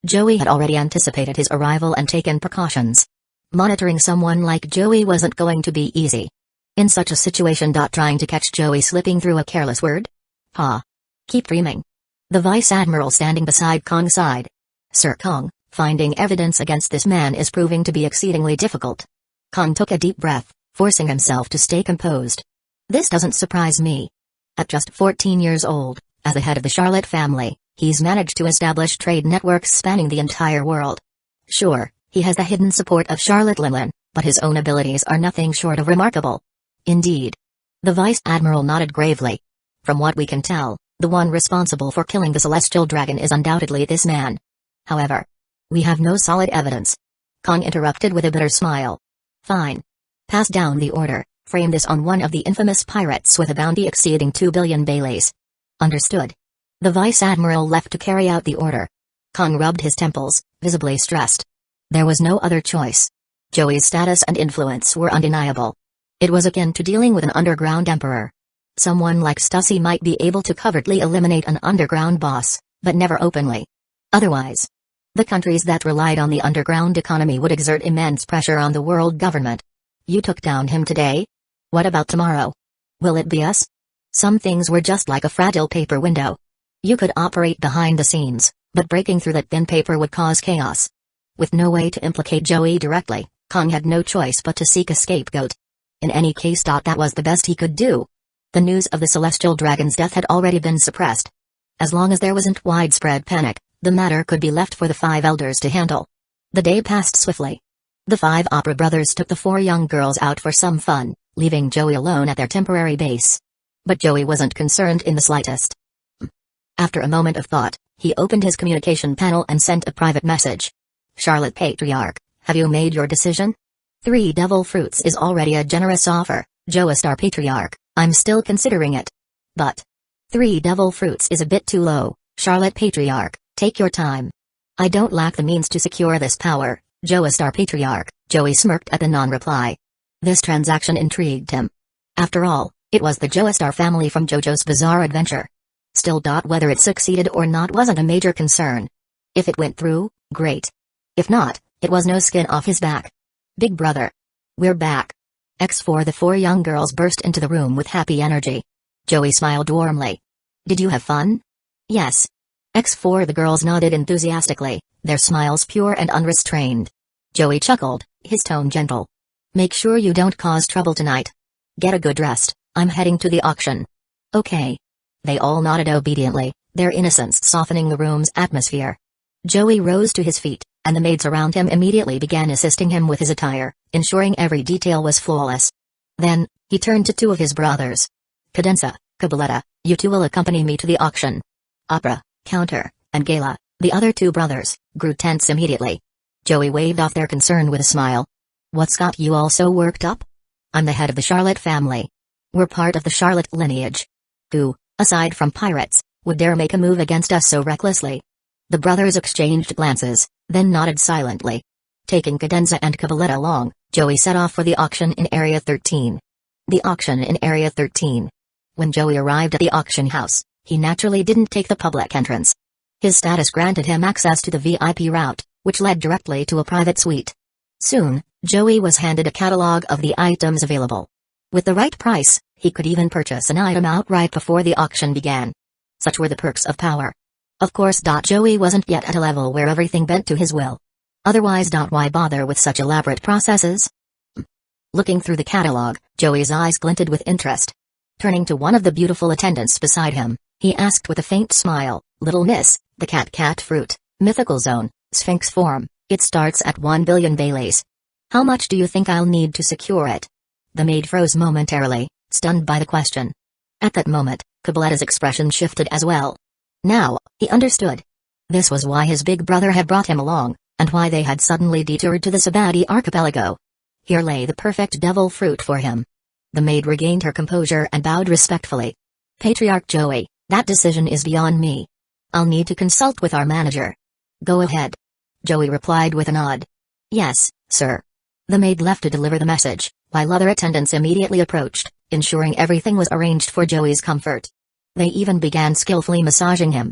Joey had already anticipated his arrival and taken precautions. Monitoring someone like Joey wasn't going to be easy. In such a situation. Trying to catch Joey slipping through a careless word? Ha! Keep dreaming. The Vice Admiral standing beside Kong sighed. "Sir Kong, finding evidence against this man is proving to be exceedingly difficult." Kong took a deep breath, forcing himself to stay composed. "This doesn't surprise me. At just 14 years old, as the head of the Charlotte family, he's managed to establish trade networks spanning the entire world. Sure, he has the hidden support of Charlotte Limlin, but his own abilities are nothing short of remarkable." "Indeed." The Vice Admiral nodded gravely. "From what we can tell, the one responsible for killing the Celestial Dragon is undoubtedly this man. However, we have no solid evidence." Kong interrupted with a bitter smile. "Fine. Pass down the order, frame this on one of the infamous pirates with a bounty exceeding 2 billion Baileys." "Understood." The Vice Admiral left to carry out the order. Kong rubbed his temples, visibly stressed. There was no other choice. Joey's status and influence were undeniable. It was akin to dealing with an underground emperor. Someone like Stussy might be able to covertly eliminate an underground boss, but never openly. Otherwise, the countries that relied on the underground economy would exert immense pressure on the world government. "You took down him today? What about tomorrow? Will it be us?" Some things were just like a fragile paper window. You could operate behind the scenes, but breaking through that thin paper would cause chaos. With no way to implicate Joey directly, Kong had no choice but to seek a scapegoat. In any case, that was the best he could do. The news of the Celestial Dragon's death had already been suppressed. As long as there wasn't widespread panic, the matter could be left for the 5 elders to handle. The day passed swiftly. The 5 opera brothers took the 4 young girls out for some fun, leaving Joey alone at their temporary base. But Joey wasn't concerned in the slightest. After a moment of thought, he opened his communication panel and sent a private message. Charlotte Patriarch, have you made your decision? 3 devil fruits is already a generous offer, Joestar Patriarch, I'm still considering it. But 3 devil fruits is a bit too low, Charlotte Patriarch, take your time. I don't lack the means to secure this power, Joestar Patriarch, Joey smirked at the non-reply. This transaction intrigued him. After all, it was the Joestar family from JoJo's Bizarre Adventure. Still, whether it succeeded or not wasn't a major concern. If it went through, great. If not, it was no skin off his back. Big brother. We're back. X4 The 4 young girls burst into the room with happy energy. Joey smiled warmly. Did you have fun? Yes. X4 The girls nodded enthusiastically, their smiles pure and unrestrained. Joey chuckled, his tone gentle. Make sure you don't cause trouble tonight. Get a good rest, I'm heading to the auction. Okay. They all nodded obediently, their innocence softening the room's atmosphere. Joey rose to his feet, and the maids around him immediately began assisting him with his attire, ensuring every detail was flawless. Then, he turned to 2 of his brothers. Cadenza, Cabaletta, you 2 will accompany me to the auction. Opera, Counter, and Gala, the other 2 brothers, grew tense immediately. Joey waved off their concern with a smile. What's got you all so worked up? I'm the head of the Charlotte family. We're part of the Charlotte lineage. Who, aside from pirates, would dare make a move against us so recklessly? The brothers exchanged glances, then nodded silently. Taking Cadenza and Cabaletta along, Joey set off for the auction in Area 13. The auction in Area 13. When Joey arrived at the auction house, he naturally didn't take the public entrance. His status granted him access to the VIP route, which led directly to a private suite. Soon, Joey was handed a catalog of the items available. With the right price, he could even purchase an item outright before the auction began. Such were the perks of power. Of course, Joey wasn't yet at a level where everything bent to his will. Otherwise, why bother with such elaborate processes? Looking through the catalog, Joey's eyes glinted with interest. Turning to one of the beautiful attendants beside him, he asked with a faint smile, Little miss, the cat fruit, mythical zone, Sphinx form, it starts at 1 billion Baileys. How much do you think I'll need to secure it? The maid froze momentarily, stunned by the question. At that moment, Cabaletta's expression shifted as well. Now, he understood. This was why his big brother had brought him along, and why they had suddenly detoured to the Sabati archipelago. Here lay the perfect devil fruit for him. The maid regained her composure and bowed respectfully. Patriarch Joey, that decision is beyond me. I'll need to consult with our manager. Go ahead. Joey replied with a nod. Yes, sir. The maid left to deliver the message, while other attendants immediately approached, ensuring everything was arranged for Joey's comfort. They even began skillfully massaging him.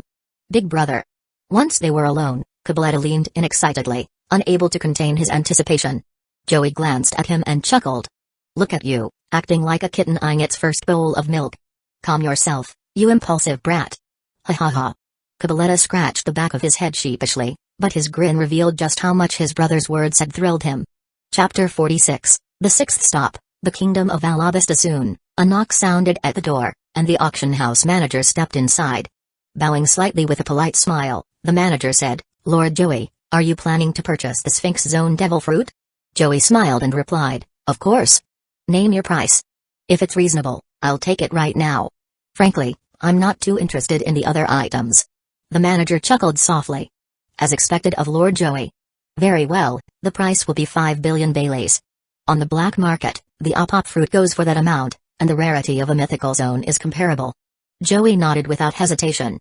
Big brother. Once they were alone, Cabaletta leaned in excitedly, unable to contain his anticipation. Joey glanced at him and chuckled. Look at you, acting like a kitten eyeing its first bowl of milk. Calm yourself, you impulsive brat. Ha ha ha. Cabaletta scratched the back of his head sheepishly, but his grin revealed just how much his brother's words had thrilled him. Chapter 46, The Sixth Stop, The Kingdom of Alabasta. Soon, a knock sounded at the door, and the auction house manager stepped inside. Bowing slightly with a polite smile, the manager said, Lord Joey, are you planning to purchase the Sphinx Zone Devil Fruit? Joey smiled and replied, of course. Name your price. If it's reasonable, I'll take it right now. Frankly, I'm not too interested in the other items. The manager chuckled softly. As expected of Lord Joey. Very well, the price will be 5 billion Baileys. On the black market, the Opop fruit goes for that amount, and the rarity of a mythical zone is comparable. Joey nodded without hesitation.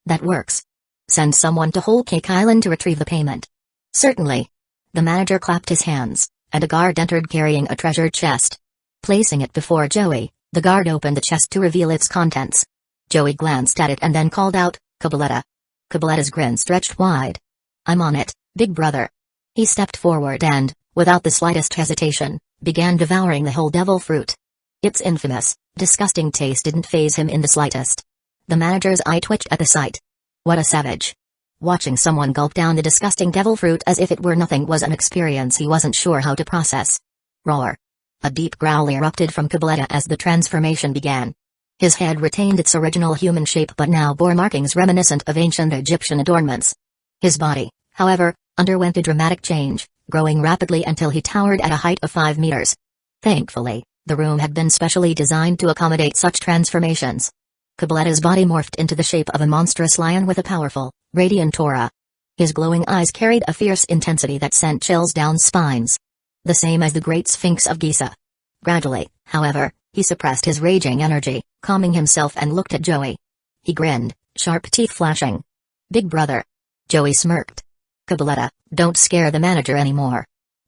That works. Send someone to Whole Cake Island to retrieve the payment. Certainly. The manager clapped his hands, and a guard entered carrying a treasure chest. Placing it before Joey, the guard opened the chest to reveal its contents. Joey glanced at it and then called out, Cabaletta. Cabaletta's grin stretched wide. I'm on it, big brother. He stepped forward and, without the slightest hesitation, began devouring the whole devil fruit. Its infamous, disgusting taste didn't faze him in the slightest. The manager's eye twitched at the sight. What a savage. Watching someone gulp down the disgusting devil fruit as if it were nothing was an experience he wasn't sure how to process. Roar. A deep growl erupted from Cabaletta as the transformation began. His head retained its original human shape but now bore markings reminiscent of ancient Egyptian adornments. His body, however, underwent a dramatic change, growing rapidly until he towered at a height of 5 meters. Thankfully, The room had been specially designed to accommodate such transformations. Cabaletta's body morphed into the shape of a monstrous lion with a powerful, radiant aura. His glowing eyes carried a fierce intensity that sent chills down spines. The same as the Great Sphinx of Giza. Gradually, however, he suppressed his raging energy, calming himself and looked at Joey. He grinned, sharp teeth flashing. "Big brother." Joey smirked. "Cabaletta, don't scare the manager anymore."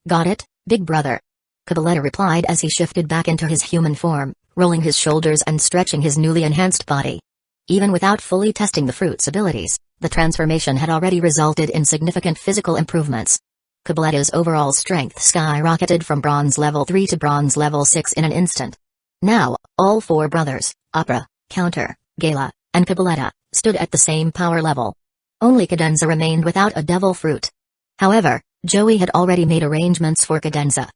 "Got it, big brother." Cabaletta replied as he shifted back into his human form, rolling his shoulders and stretching his newly enhanced body. Even without fully testing the fruit's abilities, the transformation had already resulted in significant physical improvements. Cabaletta's overall strength skyrocketed from bronze level 3 to bronze level 6 in an instant. Now, all four brothers, Opera, Counter, Gala, and Cabaletta, stood at the same power level. Only Cadenza remained without a devil fruit. However, Joey had already made arrangements for Cadenza.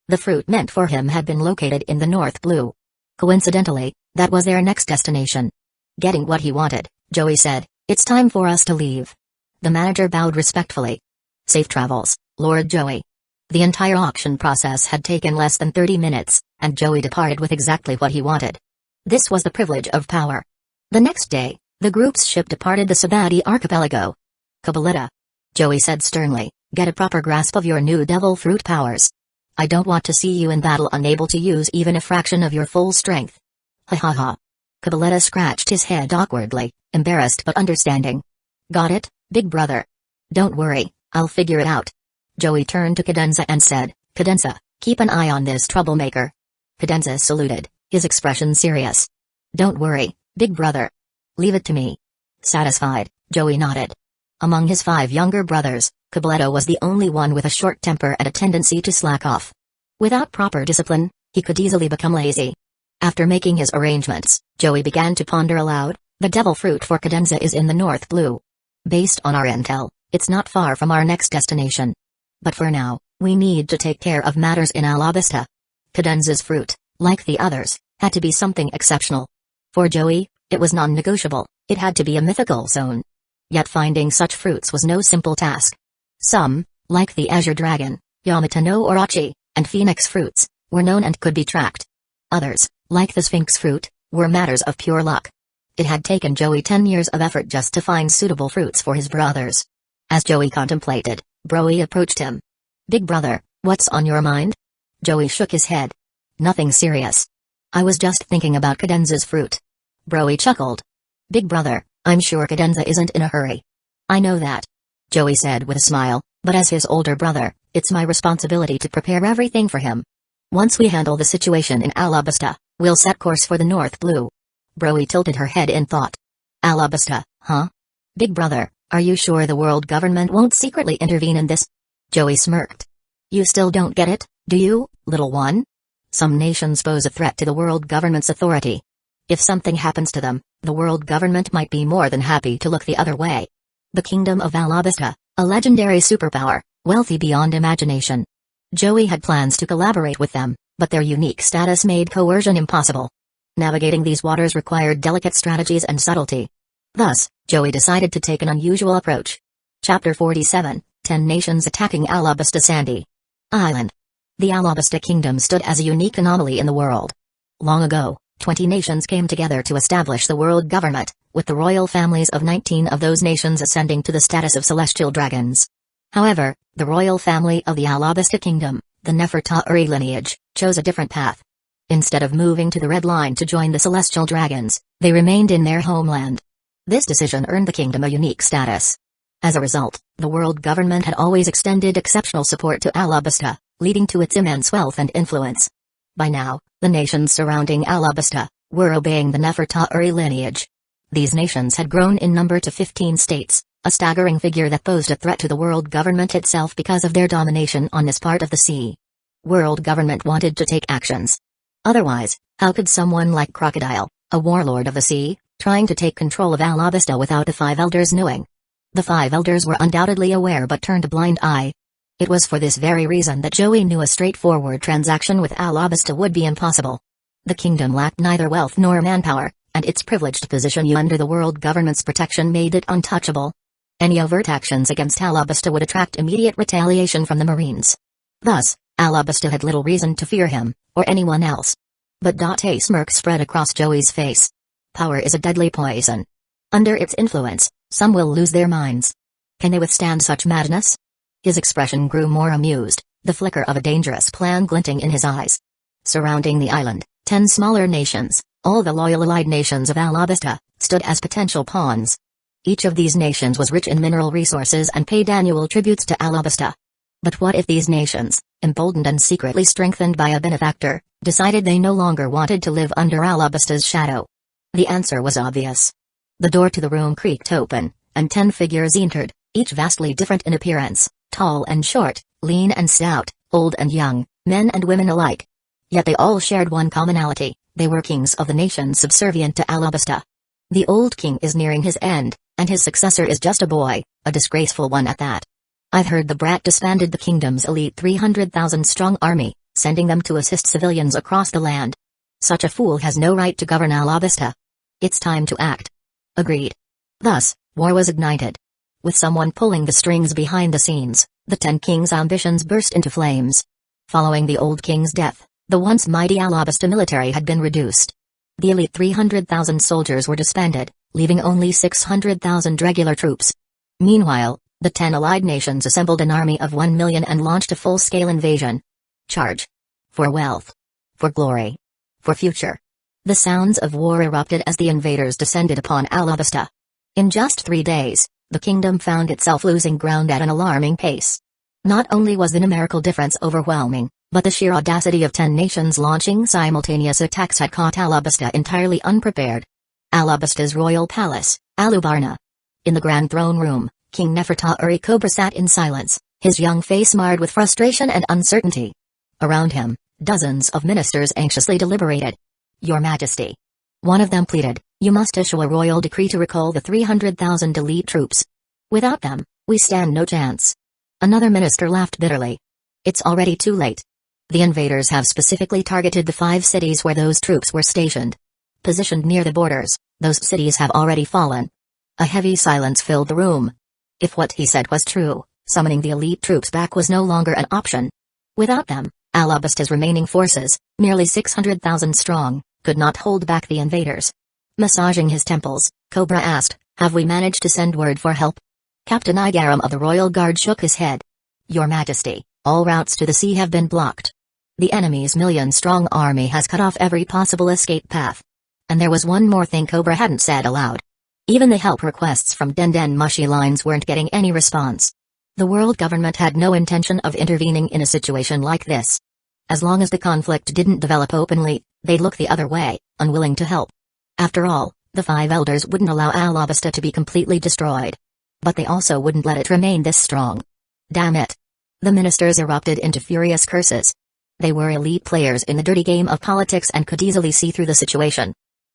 The fruit meant for him had been located in the North Blue. Coincidentally, that was their next destination. Getting what he wanted, Joey said, "It's time for us to leave." The manager bowed respectfully. "Safe travels, Lord Joey." The entire auction process had taken less than 30 minutes, and Joey departed with exactly what he wanted. This was the privilege of power. The next day, the group's ship departed the Sabati archipelago. "Cabaletta," Joey said sternly, "get a proper grasp of your new devil fruit powers. I don't want to see you in battle unable to use even a fraction of your full strength." "Ha ha ha." Cabaletta scratched his head awkwardly, embarrassed but understanding. "Got it, big brother. Don't worry, I'll figure it out." Joey turned to Cadenza and said, "Cadenza, keep an eye on this troublemaker." Cadenza saluted, his expression serious. "Don't worry, big brother. Leave it to me." Satisfied, Joey nodded. Among his 5 younger brothers, Cabaletta was the only one with a short temper and a tendency to slack off. Without proper discipline, he could easily become lazy. After making his arrangements, Joey began to ponder aloud. "The devil fruit for Cadenza is in the North Blue. Based on our intel, it's not far from our next destination. But for now, we need to take care of matters in Alabasta." Cadenza's fruit, like the others, had to be something exceptional. For Joey, it was non-negotiable, it had to be a mythical zone. Yet finding such fruits was no simple task. Some, like the Azure Dragon, Yamata no Orochi, and Phoenix fruits, were known and could be tracked. Others, like the Sphinx fruit, were matters of pure luck. It had taken Joey 10 years of effort just to find suitable fruits for his brothers. As Joey contemplated, Broly approached him. "Big brother, what's on your mind?" Joey shook his head. "Nothing serious. I was just thinking about Cadenza's fruit." Broly chuckled. "Big brother, I'm sure Cadenza isn't in a hurry." "I know that," Joey said with a smile, "but as his older brother, it's my responsibility to prepare everything for him. Once we handle the situation in Alabasta, we'll set course for the North Blue." Broly tilted her head in thought. "Alabasta, huh? Big brother, are you sure the world government won't secretly intervene in this?" Joey smirked. "You still don't get it, do you, little one? Some nations pose a threat to the world government's authority. If something happens to them, the world government might be more than happy to look the other way. The Kingdom of Alabasta, a legendary superpower, wealthy beyond imagination. Joey had plans to collaborate with them, but their unique status made coercion impossible. Navigating these waters required delicate strategies and subtlety. Thus, Joey decided to take an unusual approach. Chapter 47, 10 Nations Attacking Alabasta Sandy Island. The Alabasta Kingdom stood as a unique anomaly in the world. Long ago, 20 nations came together to establish the world government, with the royal families of 19 of those nations ascending to the status of celestial dragons. However, the royal family of the Alabasta Kingdom, the Nefertari lineage, chose a different path. Instead of moving to the Red Line to join the celestial dragons, they remained in their homeland. This decision earned the kingdom a unique status. As a result, the world government had always extended exceptional support to Alabasta, leading to its immense wealth and influence. By now, the nations surrounding Alabasta were obeying the Nefertari lineage. These nations had grown in number to 15 states, a staggering figure that posed a threat to the world government itself because of their domination on this part of the sea. World government wanted to take actions. Otherwise, how could someone like Crocodile, a warlord of the sea, trying to take control of Alabasta without the 5 elders knowing? The 5 elders were undoubtedly aware but turned a blind eye. It was for this very reason that Joey knew a straightforward transaction with Alabasta would be impossible. The kingdom lacked neither wealth nor manpower, and its privileged position under the world government's protection made it untouchable. Any overt actions against Alabasta would attract immediate retaliation from the Marines. Thus, Alabasta had little reason to fear him, or anyone else. But a smirk spread across Joey's face. Power is a deadly poison. Under its influence, some will lose their minds. Can they withstand such madness? His expression grew more amused, the flicker of a dangerous plan glinting in his eyes. Surrounding the island, 10 smaller nations, all the loyal allied nations of Alabasta, stood as potential pawns. Each of these nations was rich in mineral resources and paid annual tributes to Alabasta. But what if these nations, emboldened and secretly strengthened by a benefactor, decided they no longer wanted to live under Alabasta's shadow? The answer was obvious. The door to the room creaked open, and 10 figures entered, each vastly different in appearance, tall and short, lean and stout, old and young, men and women alike. Yet they all shared one commonality: they were kings of the nation subservient to Alabasta. The old king is nearing his end, and his successor is just a boy, a disgraceful one at that. I've heard the brat disbanded the kingdom's elite 300,000-strong army, sending them to assist civilians across the land. Such a fool has no right to govern Alabasta. It's time to act. Agreed. Thus, war was ignited. With someone pulling the strings behind the scenes, the 10 kings' ambitions burst into flames. Following the old king's death, the once mighty Alabasta military had been reduced. The elite 300,000 soldiers were disbanded, leaving only 600,000 regular troops. Meanwhile, the 10 allied nations assembled an army of 1 million and launched a full-scale invasion. Charge. For wealth. For glory. For future. The sounds of war erupted as the invaders descended upon Alabasta. In just 3 days, the kingdom found itself losing ground at an alarming pace. Not only was the numerical difference overwhelming, but the sheer audacity of 10 nations launching simultaneous attacks had caught Alabasta entirely unprepared. Alabasta's royal palace, Alubarna. In the grand throne room, King Nefertari Cobra sat in silence, his young face marred with frustration and uncertainty. Around him, dozens of ministers anxiously deliberated. Your Majesty. One of them pleaded, you must issue a royal decree to recall the 300,000 elite troops. Without them, we stand no chance. Another minister laughed bitterly. It's already too late. The invaders have specifically targeted the 5 cities where those troops were stationed. Positioned near the borders, those cities have already fallen. A heavy silence filled the room. If what he said was true, summoning the elite troops back was no longer an option. Without them, Alabasta's remaining forces, nearly 600,000 strong, could not hold back the invaders. Massaging his temples, Cobra asked, have we managed to send word for help? Captain Igaram of the Royal Guard shook his head. Your Majesty, all routes to the sea have been blocked. The enemy's million-strong army has cut off every possible escape path. And there was one more thing Cobra hadn't said aloud. Even the help requests from Den Mushi lines weren't getting any response. The world government had no intention of intervening in a situation like this. As long as the conflict didn't develop openly, they'd look the other way, unwilling to help. After all, the 5 elders wouldn't allow Alabasta to be completely destroyed. But they also wouldn't let it remain this strong. Damn it. The ministers erupted into furious curses. They were elite players in the dirty game of politics and could easily see through the situation.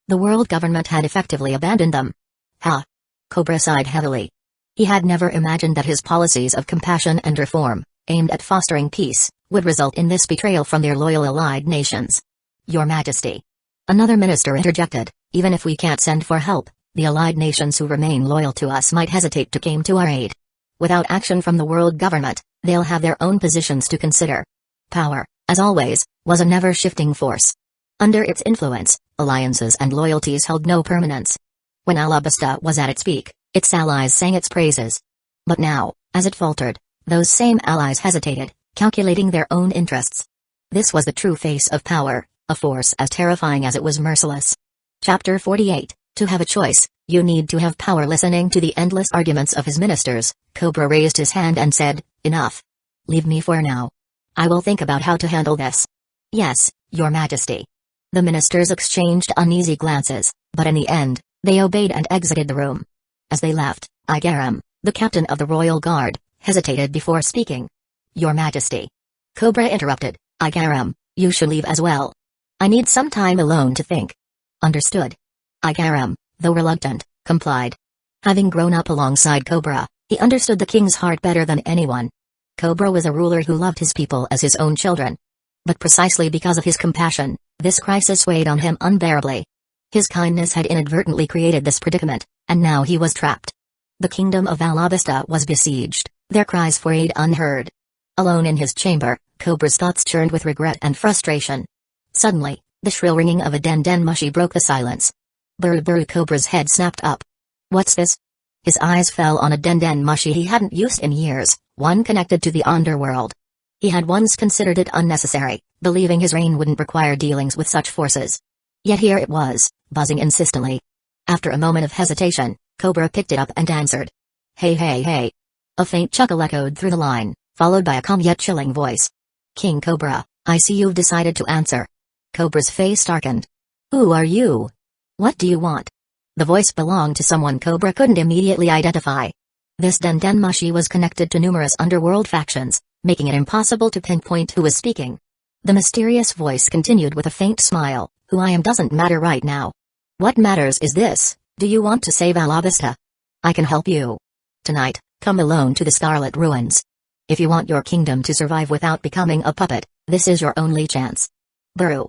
The world government had effectively abandoned them. Ha! Cobra sighed heavily. He had never imagined that his policies of compassion and reform, aimed at fostering peace, would result in this betrayal from their loyal allied nations. Your Majesty. Another minister interjected, even if we can't send for help, the allied nations who remain loyal to us might hesitate to come to our aid. Without action from the world government, they'll have their own positions to consider. Power, as always, was a never-shifting force. Under its influence, alliances and loyalties held no permanence. When Alabasta was at its peak, its allies sang its praises. But now, as it faltered, those same allies hesitated, calculating their own interests. This was the true face of power, a force as terrifying as it was merciless. Chapter 48, To have a choice, you need to have power. Listening to the endless arguments of his ministers, Cobra raised his hand and said, enough. Leave me for now. I will think about how to handle this. Yes, Your Majesty. The ministers exchanged uneasy glances, but in the end, they obeyed and exited the room. As they left, Igaram, the captain of the Royal Guard, hesitated before speaking. Your Majesty. Cobra interrupted, Igaram, you should leave as well. I need some time alone to think. Understood. Igaram, though reluctant, complied. Having grown up alongside Cobra, he understood the king's heart better than anyone. Cobra was a ruler who loved his people as his own children. But precisely because of his compassion, this crisis weighed on him unbearably. His kindness had inadvertently created this predicament, and now he was trapped. The kingdom of Alabasta was besieged, their cries for aid unheard. Alone in his chamber, Cobra's thoughts churned with regret and frustration. Suddenly, The shrill ringing of a den mushi broke the silence. Buru Cobra's head snapped up. What's this? His eyes fell on a den mushi he hadn't used in years, one connected to the underworld. He had once considered it unnecessary, believing his reign wouldn't require dealings with such forces. Yet here it was, buzzing insistently. After a moment of hesitation, Cobra picked it up and answered. Hey hey hey. A faint chuckle echoed through the line, followed by a calm yet chilling voice. King Cobra, I see you've decided to answer. Cobra's face darkened. Who are you? What do you want? The voice belonged to someone Cobra couldn't immediately identify. This den mushi was connected to numerous underworld factions, making it impossible to pinpoint who was speaking. The mysterious voice continued with a faint smile, who I am doesn't matter right now. What matters is this, do you want to save Alabasta? I can help you. Tonight, come alone to the Scarlet Ruins. If you want your kingdom to survive without becoming a puppet, this is your only chance. Buru.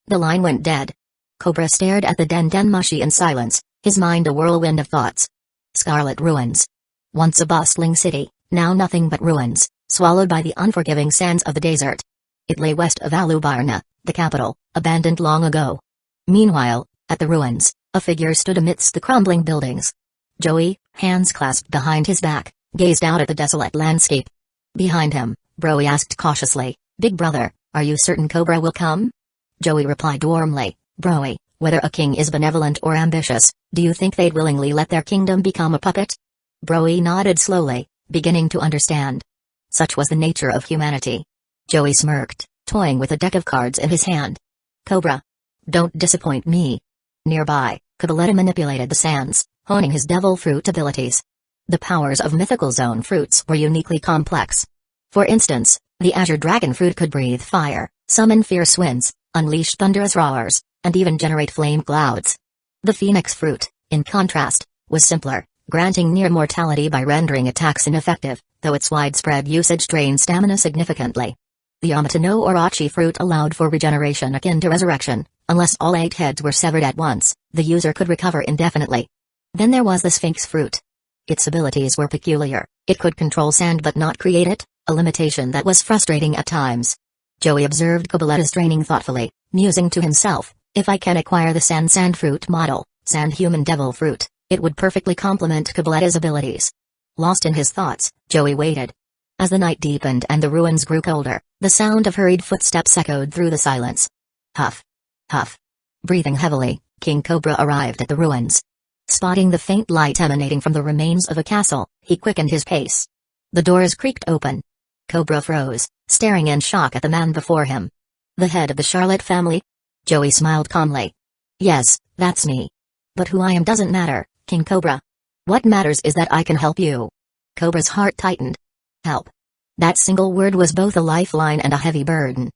The line went dead. Cobra stared at the den mushi in silence, his mind a whirlwind of thoughts. Scarlet Ruins. Once a bustling city, now nothing but ruins, swallowed by the unforgiving sands of the desert. It lay west of Alubarna, the capital, abandoned long ago. Meanwhile, at the ruins, a figure stood amidst the crumbling buildings. Joey, hands clasped behind his back, gazed out at the desolate landscape. Behind him, Broly asked cautiously, Big brother, are you certain Cobra will come? Joey replied warmly, Broly, whether a king is benevolent or ambitious, do you think they'd willingly let their kingdom become a puppet? Broly nodded slowly, beginning to understand. Such was the nature of humanity. Joey smirked, toying with a deck of cards in his hand. Cobra. Don't disappoint me. Nearby, Cabaletta manipulated the sands, honing his devil fruit abilities. The powers of mythical zone fruits were uniquely complex. For instance, the azure dragon fruit could breathe fire, summon fierce winds, unleash thunderous roars, and even generate flame clouds. The phoenix fruit, in contrast, was simpler, granting near mortality by rendering attacks ineffective, though its widespread usage drained stamina significantly. The Yamato no Orochi fruit allowed for regeneration akin to resurrection. Unless all 8 heads were severed at once, the user could recover indefinitely. Then there was the Sphinx fruit. Its abilities were peculiar, it could control sand but not create it, a limitation that was frustrating at times. Joey observed Cabaletta's training thoughtfully, musing to himself, if I can acquire the sand fruit model, sand human devil fruit, it would perfectly complement Cabaletta's abilities. Lost in his thoughts, Joey waited. As the night deepened and the ruins grew colder, the sound of hurried footsteps echoed through the silence. Huff. Huff. Breathing heavily, King Cobra arrived at the ruins. Spotting the faint light emanating from the remains of a castle, he quickened his pace. The doors creaked open. Cobra froze, staring in shock at the man before him. The head of the Charlotte family? Joey smiled calmly. Yes, that's me. But who I am doesn't matter, King Cobra. What matters is that I can help you. Cobra's heart tightened. Help. That single word was both a lifeline and a heavy burden.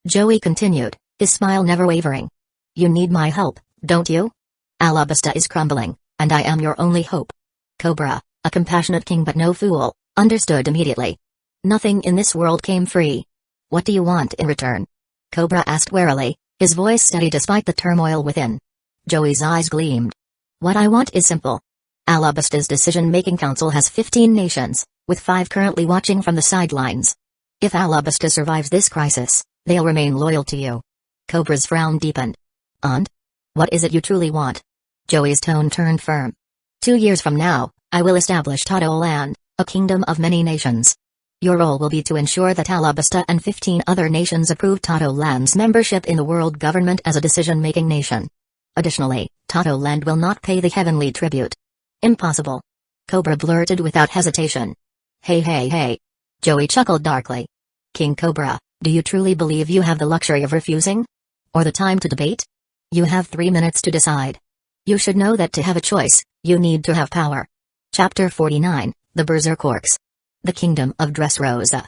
Joey continued, his smile never wavering. You need my help, don't you? Alabasta is crumbling, and I am your only hope. Cobra, a compassionate king but no fool, understood immediately. Nothing in this world came free. What do you want in return? Cobra asked warily, his voice steady despite the turmoil within. Joey's eyes gleamed. What I want is simple. Alabasta's decision-making council has 15 nations, with 5 currently watching from the sidelines. If Alabasta survives this crisis, they'll remain loyal to you. Cobra's frown deepened. And? What is it you truly want? Joey's tone turned firm. 2 years from now, I will establish Tato Land, a kingdom of many nations. Your role will be to ensure that Alabasta and 15 other nations approve Tato Land's membership in the world government as a decision-making nation. Additionally, Tato Land will not pay the heavenly tribute. Impossible. Cobra blurted without hesitation. Hey hey hey. Joey chuckled darkly. King Cobra, do you truly believe you have the luxury of refusing? Or the time to debate? You have 3 minutes to decide. You should know that to have a choice, you need to have power. Chapter 49, The Berserkorks. The Kingdom of Dressrosa.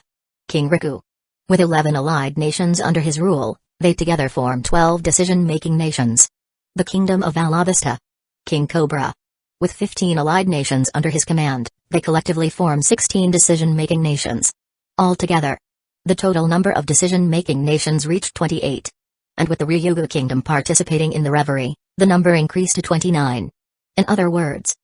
King Riku. With 11 allied nations under his rule, they together form 12 decision-making nations. The Kingdom of Alabasta. King Cobra. With 15 allied nations under his command, they collectively form 16 decision-making nations. Altogether, the total number of decision-making nations reached 28. And with the Hyuga kingdom participating in the reverie, the number increased to 29. In other words,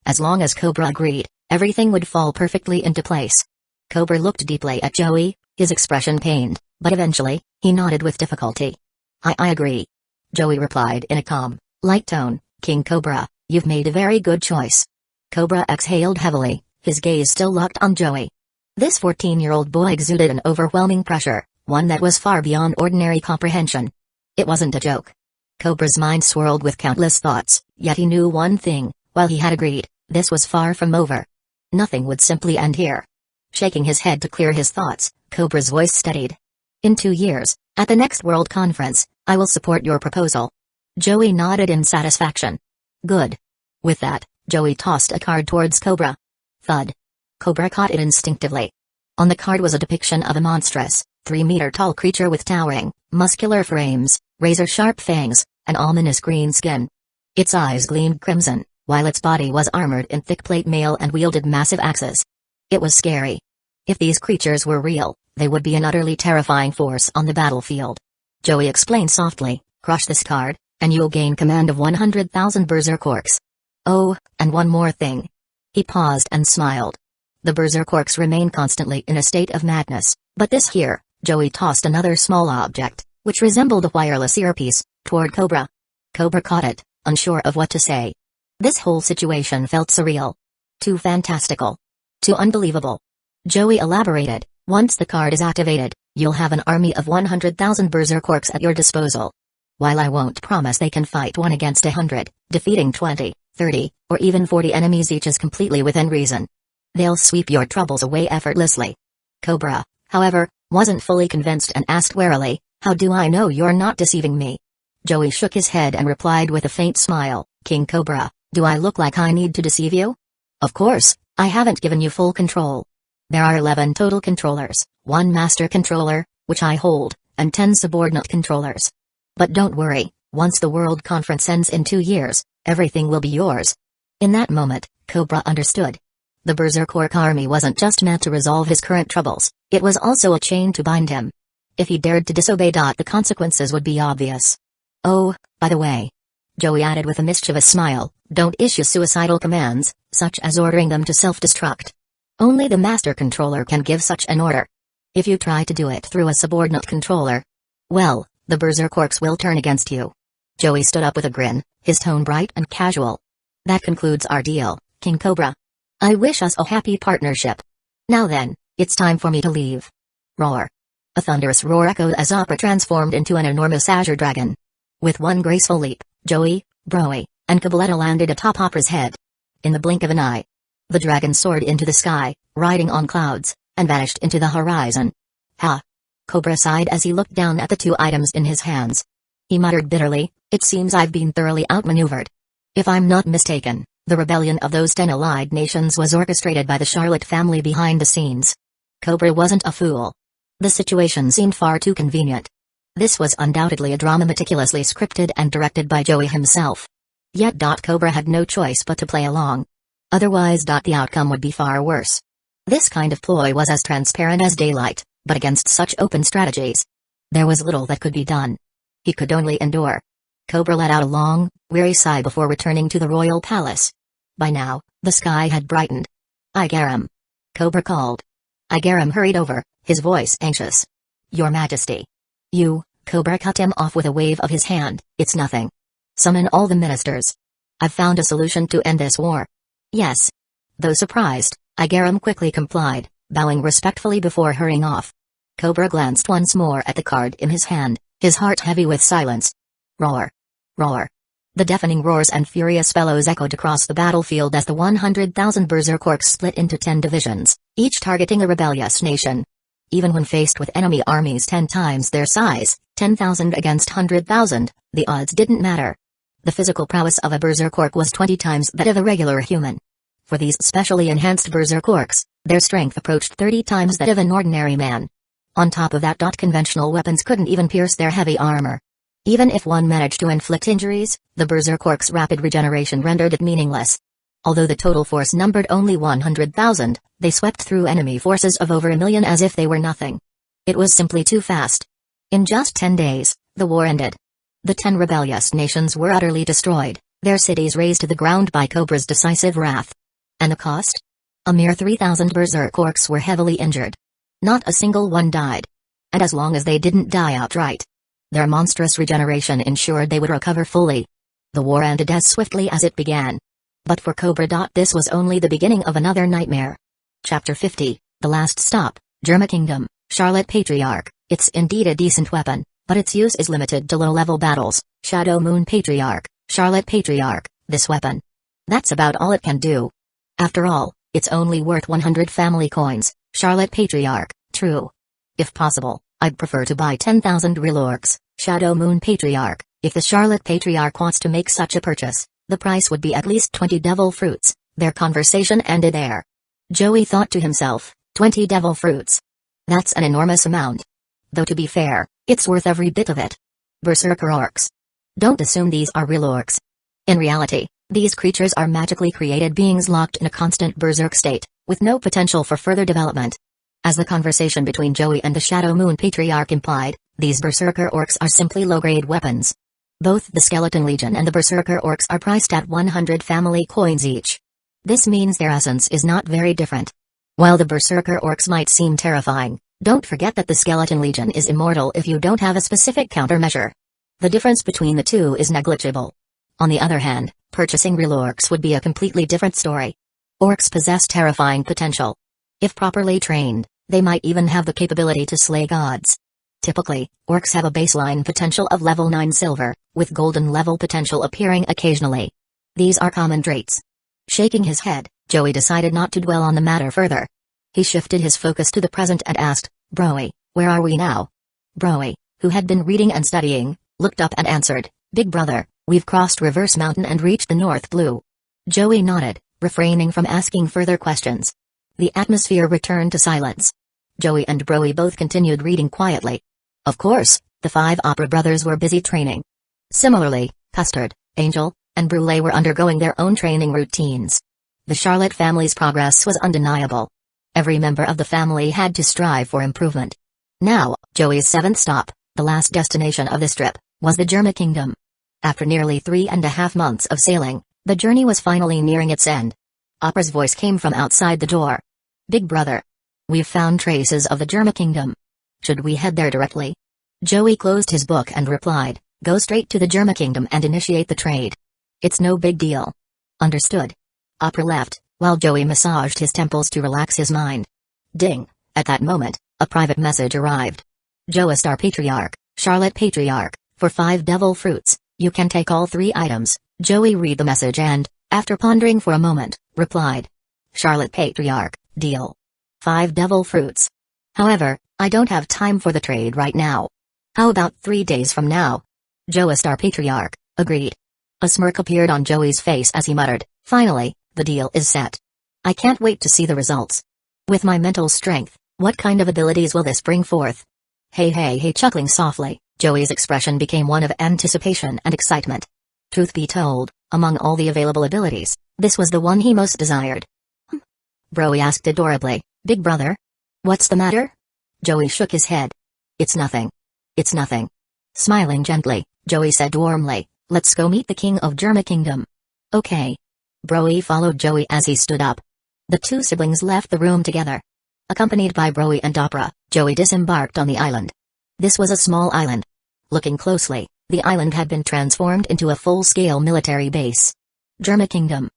as long as Cobra agreed, everything would fall perfectly into place. Cobra looked deeply at Joey, his expression pained, but eventually, he nodded with difficulty. I agree. Joey replied in a calm, light tone, King Cobra, you've made a very good choice. Cobra exhaled heavily, his gaze still locked on Joey. This 14-year-old boy exuded an overwhelming pressure, one that was far beyond ordinary comprehension. It wasn't a joke. Cobra's mind swirled with countless thoughts, yet he knew one thing: while he had agreed, this was far from over. Nothing would simply end here. Shaking his head to clear his thoughts, Cobra's voice steadied. In 2 years, at the next World Conference, I will support your proposal. Joey nodded in satisfaction. Good. With that, Joey tossed a card towards Cobra. Thud. Cobra caught it instinctively. On the card was a depiction of a monstrous, 3-meter-tall creature with towering, muscular frames, razor-sharp fangs, and ominous green skin. Its eyes gleamed crimson, while its body was armored in thick plate mail and wielded massive axes. It was scary. If these creatures were real, they would be an utterly terrifying force on the battlefield. Joey explained softly, crush this card, and you'll gain command of 100,000 berserk-orcs. Oh, and one more thing. He paused and smiled. The berserk-orcs remain constantly in a state of madness, but this here, Joey tossed another small object, which resembled a wireless earpiece, toward Cobra. Cobra caught it, unsure of what to say. This whole situation felt surreal. Too fantastical. Too unbelievable. Joey elaborated, once the card is activated, you'll have an army of 100,000 berserk-orcs at your disposal. While I won't promise they can fight 1 against 100, defeating 20, 30, or even 40 enemies each is completely within reason. They'll sweep your troubles away effortlessly. Cobra, however, wasn't fully convinced and asked warily, how do I know you're not deceiving me? Joey shook his head and replied with a faint smile, King Cobra, do I look like I need to deceive you? Of course, I haven't given you full control. There are 11 total controllers, 1 master controller, which I hold, and 10 subordinate controllers. But don't worry, once the World Conference ends in 2 years, everything will be yours. In that moment, Cobra understood. The Berserk-orc army wasn't just meant to resolve his current troubles, it was also a chain to bind him. If he dared to disobey, the consequences would be obvious. Oh, by the way, Joey added with a mischievous smile, don't issue suicidal commands, such as ordering them to self-destruct. Only the master controller can give such an order. If you try to do it through a subordinate controller, well, the berserk-orcs will turn against you. Joey stood up with a grin, his tone bright and casual. That concludes our deal, King Cobra. I wish us a happy partnership. Now then, it's time for me to leave. Roar. A thunderous roar echoed as Opera transformed into an enormous azure dragon. With one graceful leap, Joey, Broly, and Cabaletta landed atop Opera's head. In the blink of an eye, the dragon soared into the sky, riding on clouds, and vanished into the horizon. Ha! Cobra sighed as he looked down at the 2 items in his hands. He muttered bitterly, it seems I've been thoroughly outmaneuvered. If I'm not mistaken, the rebellion of those 10 allied nations was orchestrated by the Charlotte family behind the scenes. Cobra wasn't a fool. The situation seemed far too convenient. This was undoubtedly a drama meticulously scripted and directed by Joey himself. Yet Cobra had no choice but to play along. Otherwise the outcome would be far worse. This kind of ploy was as transparent as daylight, but against such open strategies, there was little that could be done. He could only endure. Cobra let out a long, weary sigh before returning to the royal palace. By now, the sky had brightened. Igaram. Cobra called. Igaram hurried over, his voice anxious. Your Majesty. You, Cobra cut him off with a wave of his hand, it's nothing. Summon all the ministers. I've found a solution to end this war. Yes. Though surprised, Igaram quickly complied, bowing respectfully before hurrying off. Cobra glanced once more at the card in his hand, his heart heavy with silence. Roar. Roar. The deafening roars and furious bellows echoed across the battlefield as the 100,000 berserk-orcs split into 10 divisions, each targeting a rebellious nation. Even when faced with enemy armies 10 times their size, 10,000 against 100,000, the odds didn't matter. The physical prowess of a berserk-orc was 20 times that of a regular human. For these specially enhanced berserk-orcs, their strength approached 30 times that of an ordinary man. On top of that, conventional weapons couldn't even pierce their heavy armor. Even if one managed to inflict injuries, the berserk-orc's rapid regeneration rendered it meaningless. Although the total force numbered only 100,000, they swept through enemy forces of over 1,000,000 as if they were nothing. It was simply too fast. In just 10 days, the war ended. The 10 rebellious nations were utterly destroyed, their cities razed to the ground by Cobra's decisive wrath. And the cost? A mere 3,000 berserk-orcs were heavily injured. Not a single one died. And as long as they didn't die outright, Their monstrous regeneration ensured they would recover fully. The war ended as swiftly as it began. But for Cobra. This was only the beginning of another nightmare. Chapter 50, The Last Stop, Germa Kingdom, Charlotte Patriarch. It's indeed a decent weapon, but its use is limited to low-level battles. Shadow Moon Patriarch, Charlotte Patriarch, this weapon. That's about all it can do. After all, it's only worth 100 family coins, Charlotte Patriarch, true. If possible, I'd prefer to buy 10,000 real orcs, Shadow Moon Patriarch. If the Charlotte Patriarch wants to make such a purchase, the price would be at least 20 devil fruits. Their conversation ended there. Joey thought to himself, 20 devil fruits. That's an enormous amount. Though to be fair, it's worth every bit of it. Berserker orcs. Don't assume these are real orcs. In reality, these creatures are magically created beings locked in a constant berserk state, with no potential for further development. As the conversation between Joey and the Shadow Moon Patriarch implied, these berserker orcs are simply low-grade weapons. Both the Skeleton Legion and the berserker orcs are priced at 100 family coins each. This means their essence is not very different. While the berserker orcs might seem terrifying, don't forget that the Skeleton Legion is immortal if you don't have a specific countermeasure. The difference between the two is negligible. On the other hand, purchasing real orcs would be a completely different story. Orcs possess terrifying potential. If properly trained, they might even have the capability to slay gods. Typically, orcs have a baseline potential of level 9 silver, with golden level potential appearing occasionally. These are common traits. Shaking his head, Joey decided not to dwell on the matter further. He shifted his focus to the present and asked, Broey, where are we now? Broey, who had been reading and studying, looked up and answered, Big brother, we've crossed Reverse Mountain and reached the North Blue. Joey nodded, refraining from asking further questions. The atmosphere returned to silence. Joey and Broey both continued reading quietly. Of course, the 5 opera brothers were busy training. Similarly, Custard, Angel, and Brûlé were undergoing their own training routines. The Charlotte family's progress was undeniable. Every member of the family had to strive for improvement. Now, Joey's 7th stop, the last destination of this trip, was the Germa Kingdom. After nearly 3.5 months of sailing, the journey was finally nearing its end. Opera's voice came from outside the door. Big brother. We've found traces of the Germa Kingdom. Should we head there directly? Joey closed his book and replied, Go straight to the Germa Kingdom and initiate the trade. It's no big deal. Understood. Opera left, while Joey massaged his temples to relax his mind. Ding! At that moment, a private message arrived. Joestar Patriarch, Charlotte Patriarch, for 5 devil fruits, you can take all 3 items. Joey read the message and, after pondering for a moment, replied. Charlotte Patriarch, deal. 5 devil fruits. However, I don't have time for the trade right now. How about 3 days from now? Joestar Patriarch, agreed. A smirk appeared on Joey's face as he muttered, Finally, the deal is set. I can't wait to see the results. With my mental strength, what kind of abilities will this bring forth? Hey, chuckling softly, Joey's expression became one of anticipation and excitement. Truth be told, among all the available abilities, this was the one he most desired. Broey asked adorably, Big brother? What's the matter? Joey shook his head. It's nothing. It's nothing. Smiling gently, Joey said warmly, Let's go meet the king of Germa Kingdom. Okay. Broey followed Joey as he stood up. The 2 siblings left the room together. Accompanied by Broey and Opera, Joey disembarked on the island. This was a small island. Looking closely, the island had been transformed into a full-scale military base. Germa Kingdom.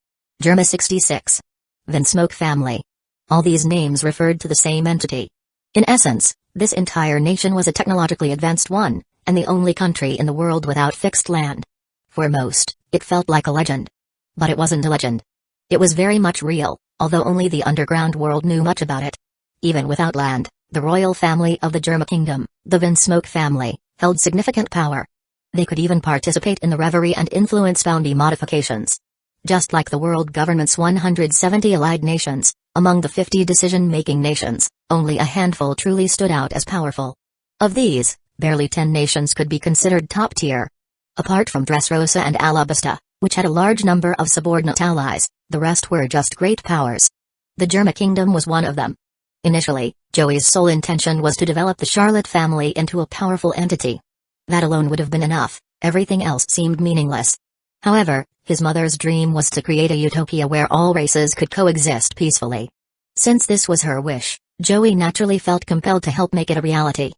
Germa 66. Vinsmoke family. All these names referred to the same entity. In essence, this entire nation was a technologically advanced one, and the only country in the world without fixed land. For most, it felt like a legend. But it wasn't a legend. It was very much real, although only the underground world knew much about it. Even without land, the royal family of the Germa Kingdom, the Vinsmoke family, held significant power. They could even participate in the reverie and influence bounty modifications. Just like the world government's 170 allied nations, among the 50 decision-making nations, only a handful truly stood out as powerful. Of these, barely 10 nations could be considered top-tier. Apart from Dressrosa and Alabasta, which had a large number of subordinate allies, the rest were just great powers. The Germa Kingdom was one of them. Initially, Joey's sole intention was to develop the Charlotte family into a powerful entity. That alone would have been enough, everything else seemed meaningless. However, his mother's dream was to create a utopia where all races could coexist peacefully. Since this was her wish, Joey naturally felt compelled to help make it a reality.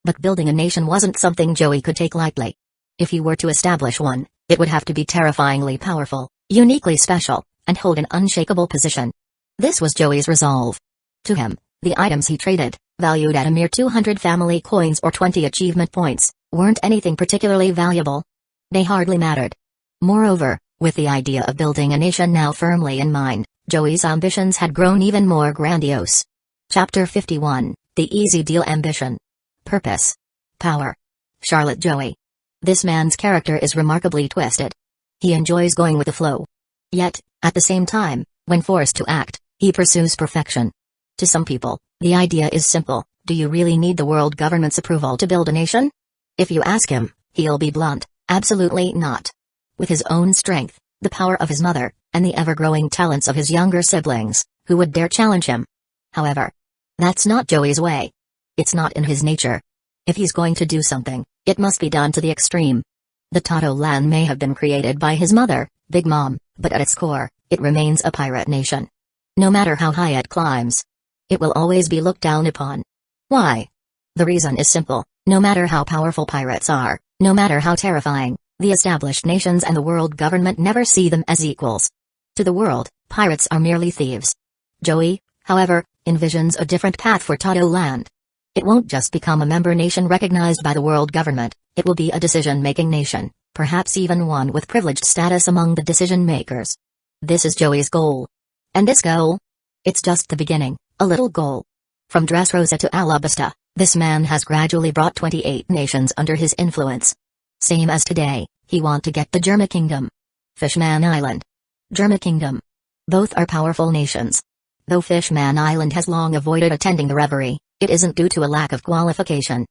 But building a nation wasn't something Joey could take lightly. If he were to establish one, it would have to be terrifyingly powerful, uniquely special, and hold an unshakable position. This was Joey's resolve. To him, the items he traded, valued at a mere 200 family coins or 20 achievement points, weren't anything particularly valuable. They hardly mattered. Moreover, with the idea of building a nation now firmly in mind, Joey's ambitions had grown even more grandiose. Chapter 51, The Easy Deal Ambition. Purpose. Power. Charlotte Joey. This man's character is remarkably twisted. He enjoys going with the flow. Yet, at the same time, when forced to act, he pursues perfection. To some people, the idea is simple: do you really need the world government's approval to build a nation? If you ask him, he'll be blunt: absolutely not. With his own strength, the power of his mother, and the ever-growing talents of his younger siblings, who would dare challenge him? However, that's not Joey's way. It's not in his nature. If he's going to do something, it must be done to the extreme. The Tato land may have been created by his mother, Big Mom, but at its core, it remains a pirate nation. No matter how high it climbs, it will always be looked down upon. Why? The reason is simple: no matter how powerful pirates are, no matter how terrifying, the established nations and the world government never see them as equals. To the world, pirates are merely thieves. Joey, however, envisions a different path for Tato land. It won't just become a member nation recognized by the world government, it will be a decision-making nation, perhaps even one with privileged status among the decision-makers. This is Joey's goal. And this goal? It's just the beginning, a little goal. From Dressrosa to Alabasta, this man has gradually brought 28 nations under his influence. Same as today, he want to get the Germa Kingdom. Fishman Island. Germa Kingdom. Both are powerful nations. Though Fishman Island has long avoided attending the reverie, it isn't due to a lack of qualification.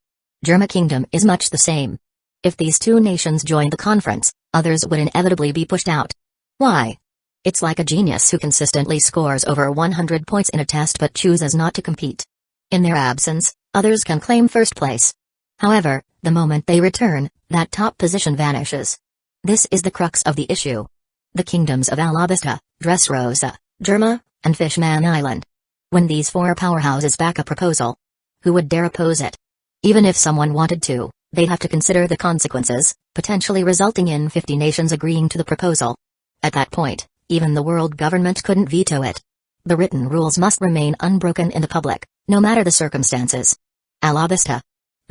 Germa Kingdom is much the same. If these two nations join the conference, others would inevitably be pushed out. Why? It's like a genius who consistently scores over 100 points in a test but chooses not to compete. In their absence, others can claim first place. However, the moment they return, that top position vanishes. This is the crux of the issue. The kingdoms of Alabasta, Dressrosa, Germa, and Fishman Island. When these four powerhouses back a proposal, who would dare oppose it? Even if someone wanted to, they'd have to consider the consequences, potentially resulting in 50 nations agreeing to the proposal. At that point, even the world government couldn't veto it. The written rules must remain unbroken in the public, no matter the circumstances. Alabasta.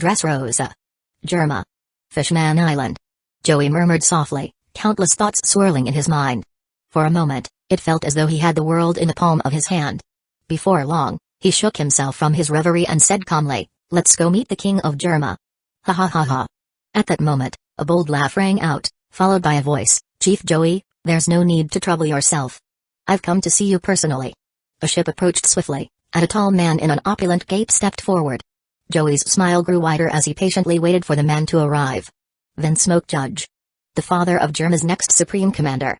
Dressrosa. Germa. Fishman Island. Joey murmured softly, countless thoughts swirling in his mind. For a moment, it felt as though he had the world in the palm of his hand. Before long, he shook himself from his reverie and said calmly, "Let's go meet the king of Germa." Ha ha ha ha. At that moment, a bold laugh rang out, followed by a voice: "Chief Joey, there's no need to trouble yourself. I've come to see you personally." A ship approached swiftly, and a tall man in an opulent cape stepped forward. Joey's smile grew wider as he patiently waited for the man to arrive. Vinsmoke Judge. The father of Germa's next supreme commander.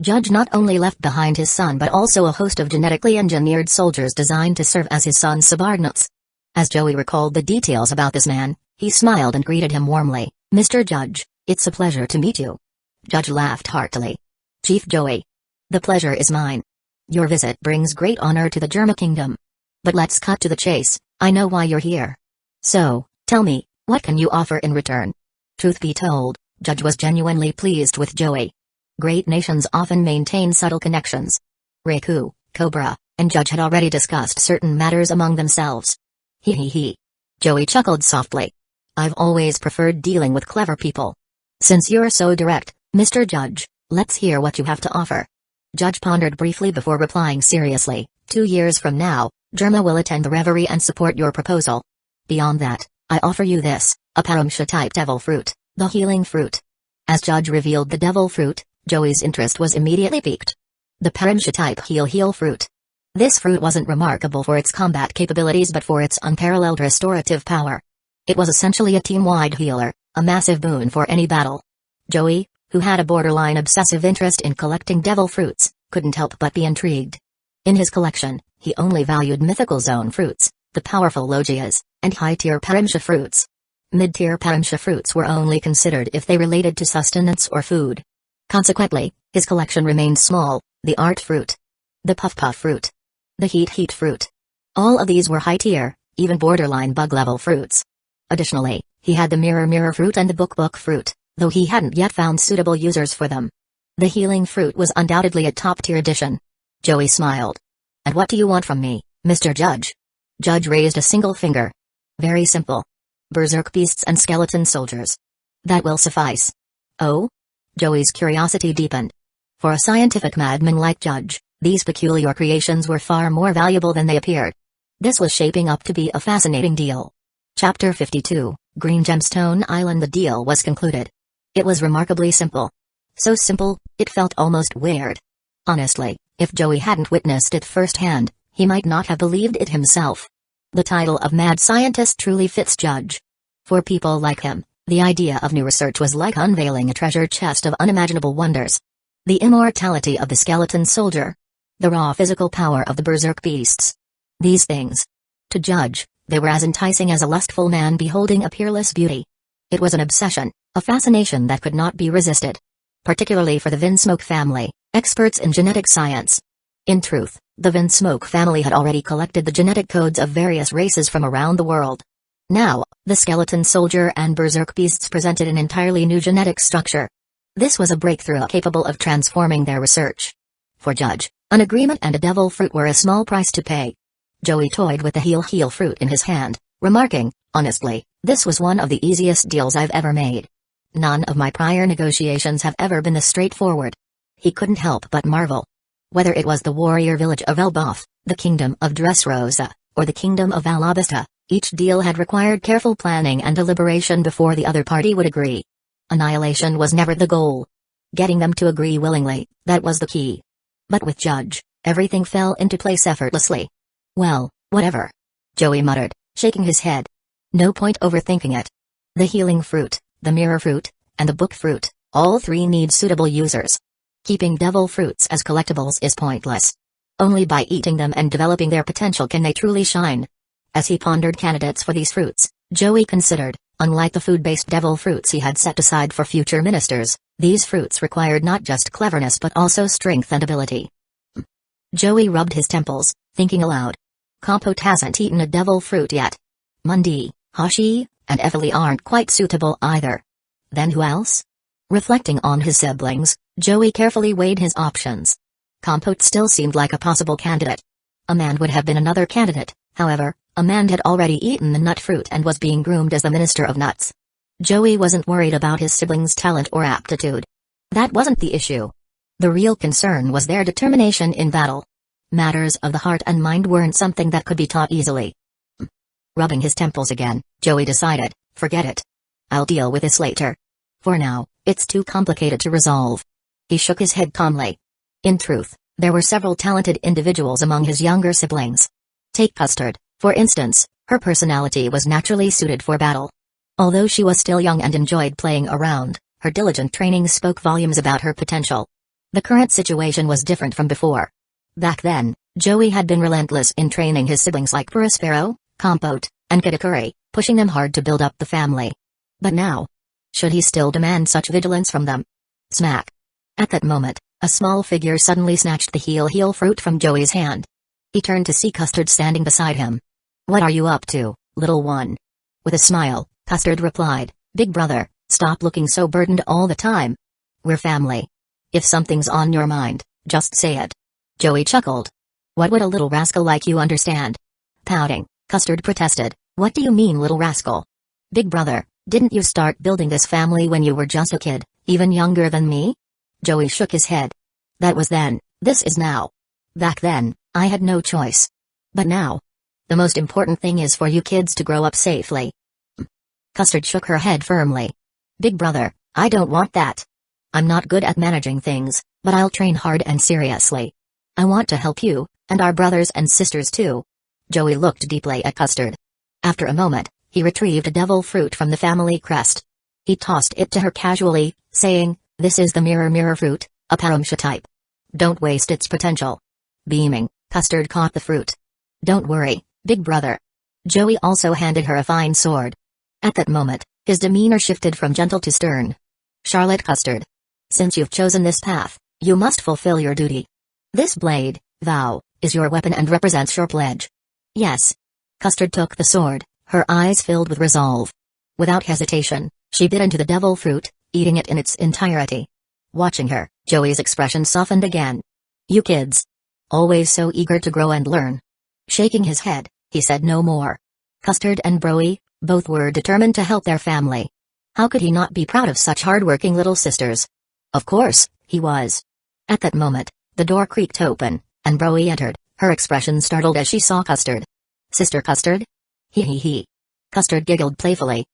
Judge not only left behind his son but also a host of genetically engineered soldiers designed to serve as his son's subordinates. As Joey recalled the details about this man, he smiled and greeted him warmly. "Mr. Judge, it's a pleasure to meet you." Judge laughed heartily. "Chief Joey. The pleasure is mine. Your visit brings great honor to the Germa Kingdom. But let's cut to the chase. I know why you're here. So, tell me, what can you offer in return?" Truth be told, Judge was genuinely pleased with Joey. Great nations often maintain subtle connections. Hueco, Cobra, and Judge had already discussed certain matters among themselves. He. Joey chuckled softly. "I've always preferred dealing with clever people. Since you're so direct, Mr. Judge, let's hear what you have to offer." Judge pondered briefly before replying seriously, 2 years from now, Germa will attend the reverie and support your proposal. Beyond that, I offer you this, a Paramsha-type devil fruit, the healing fruit. As Judge revealed the devil fruit, Joey's interest was immediately piqued. The Paramsha-type heal fruit. This fruit wasn't remarkable for its combat capabilities but for its unparalleled restorative power. It was essentially a team-wide healer, a massive boon for any battle. Joey, who had a borderline obsessive interest in collecting devil fruits, couldn't help but be intrigued. In his collection, he only valued mythical zone fruits, the powerful Logias, and high-tier Paramsha fruits. Mid-tier Paramsha fruits were only considered if they related to sustenance or food. Consequently, his collection remained small: the art fruit, the puff fruit, the heat fruit. All of these were high-tier, even borderline bug-level fruits. Additionally, he had the mirror fruit and the book fruit, though he hadn't yet found suitable users for them. The healing fruit was undoubtedly a top-tier addition. Joey smiled. "And what do you want from me, Mr. Judge?" Judge raised a single finger. "Very simple. Berserk beasts and skeleton soldiers. That will suffice." "Oh?" Joey's curiosity deepened. For a scientific madman like Judge, these peculiar creations were far more valuable than they appeared. This was shaping up to be a fascinating deal. Chapter 52, Green Gemstone Island. The deal was concluded. It was remarkably simple. So simple, it felt almost weird. Honestly, if Joey hadn't witnessed it firsthand, he might not have believed it himself. The title of mad scientist truly fits Judge. For people like him, the idea of new research was like unveiling a treasure chest of unimaginable wonders. The immortality of the skeleton soldier. The raw physical power of the berserk beasts. These things. To Judge, they were as enticing as a lustful man beholding a peerless beauty. It was an obsession, a fascination that could not be resisted. Particularly for the Vinsmoke family, experts in genetic science. In truth, the Vinsmoke family had already collected the genetic codes of various races from around the world. Now, the skeleton soldier and berserk beasts presented an entirely new genetic structure. This was a breakthrough capable of transforming their research. For Judge, an agreement and a devil fruit were a small price to pay. Joey toyed with the heal fruit in his hand, remarking, "Honestly, this was one of the easiest deals I've ever made. None of my prior negotiations have ever been this straightforward." He couldn't help but marvel. Whether it was the warrior village of Elbaf, the kingdom of Dressrosa, or the kingdom of Alabasta, each deal had required careful planning and deliberation before the other party would agree. Annihilation was never the goal. Getting them to agree willingly, that was the key. But with Judge, everything fell into place effortlessly. "Well, whatever," Joey muttered, shaking his head. "No point overthinking it. The healing fruit, the mirror fruit, and the book fruit, all three need suitable users. Keeping devil fruits as collectibles is pointless. Only by eating them and developing their potential can they truly shine." As he pondered candidates for these fruits, Joey considered, unlike the food-based devil fruits he had set aside for future ministers, these fruits required not just cleverness but also strength and ability. Joey rubbed his temples, thinking aloud. Compote hasn't eaten a devil fruit yet. Mundi, Hashi, and Evely aren't quite suitable either. Then who else? Reflecting on his siblings, Joey carefully weighed his options. Compote still seemed like a possible candidate. Amand would have been another candidate, however. Amand had already eaten the nut fruit and was being groomed as the Minister of Nuts. Joey wasn't worried about his siblings' talent or aptitude. That wasn't the issue. The real concern was their determination in battle. Matters of the heart and mind weren't something that could be taught easily. Rubbing his temples again, Joey decided, forget it. I'll deal with this later. For now, it's too complicated to resolve. He shook his head calmly. In truth, there were several talented individuals among his younger siblings. Take Custard, for instance. Her personality was naturally suited for battle. Although she was still young and enjoyed playing around, her diligent training spoke volumes about her potential. The current situation was different from before. Back then, Joey had been relentless in training his siblings like Prospero, Compote, and Kitakuri, pushing them hard to build up the family. But now, should he still demand such vigilance from them? Smack. At that moment, a small figure suddenly snatched the heal fruit from Joey's hand. He turned to see Custard standing beside him. "What are you up to, little one?" With a smile, Custard replied, "Big brother, stop looking so burdened all the time. We're family. If something's on your mind, just say it." Joey chuckled. "What would a little rascal like you understand?" Pouting, Custard protested, "What do you mean, little rascal? Big brother, didn't you start building this family when you were just a kid, even younger than me?" Joey shook his head. "That was then, this is now. Back then, I had no choice. But now, the most important thing is for you kids to grow up safely." Custard shook her head firmly. "Big brother, I don't want that. I'm not good at managing things, but I'll train hard and seriously. I want to help you, and our brothers and sisters too." Joey looked deeply at Custard. After a moment, he retrieved a devil fruit from the family crest. He tossed it to her casually, saying, "This is the mirror fruit, a Paramsha type. Don't waste its potential." Beaming, Custard caught the fruit. "Don't worry, big brother." Joey also handed her a fine sword. At that moment, his demeanor shifted from gentle to stern. "Charlotte Custard. Since you've chosen this path, you must fulfill your duty. This blade, thou, is your weapon and represents your pledge." "Yes." Custard took the sword, her eyes filled with resolve. Without hesitation, she bit into the devil fruit, eating it in its entirety. Watching her, Joey's expression softened again. You kids. Always so eager to grow and learn. Shaking his head, he said no more. Custard and Broey, both were determined to help their family. How could he not be proud of such hard-working little sisters? Of course, he was. At that moment, the door creaked open, and Broey entered, her expression startled as she saw Custard. Sister Custard? He. Custard giggled playfully.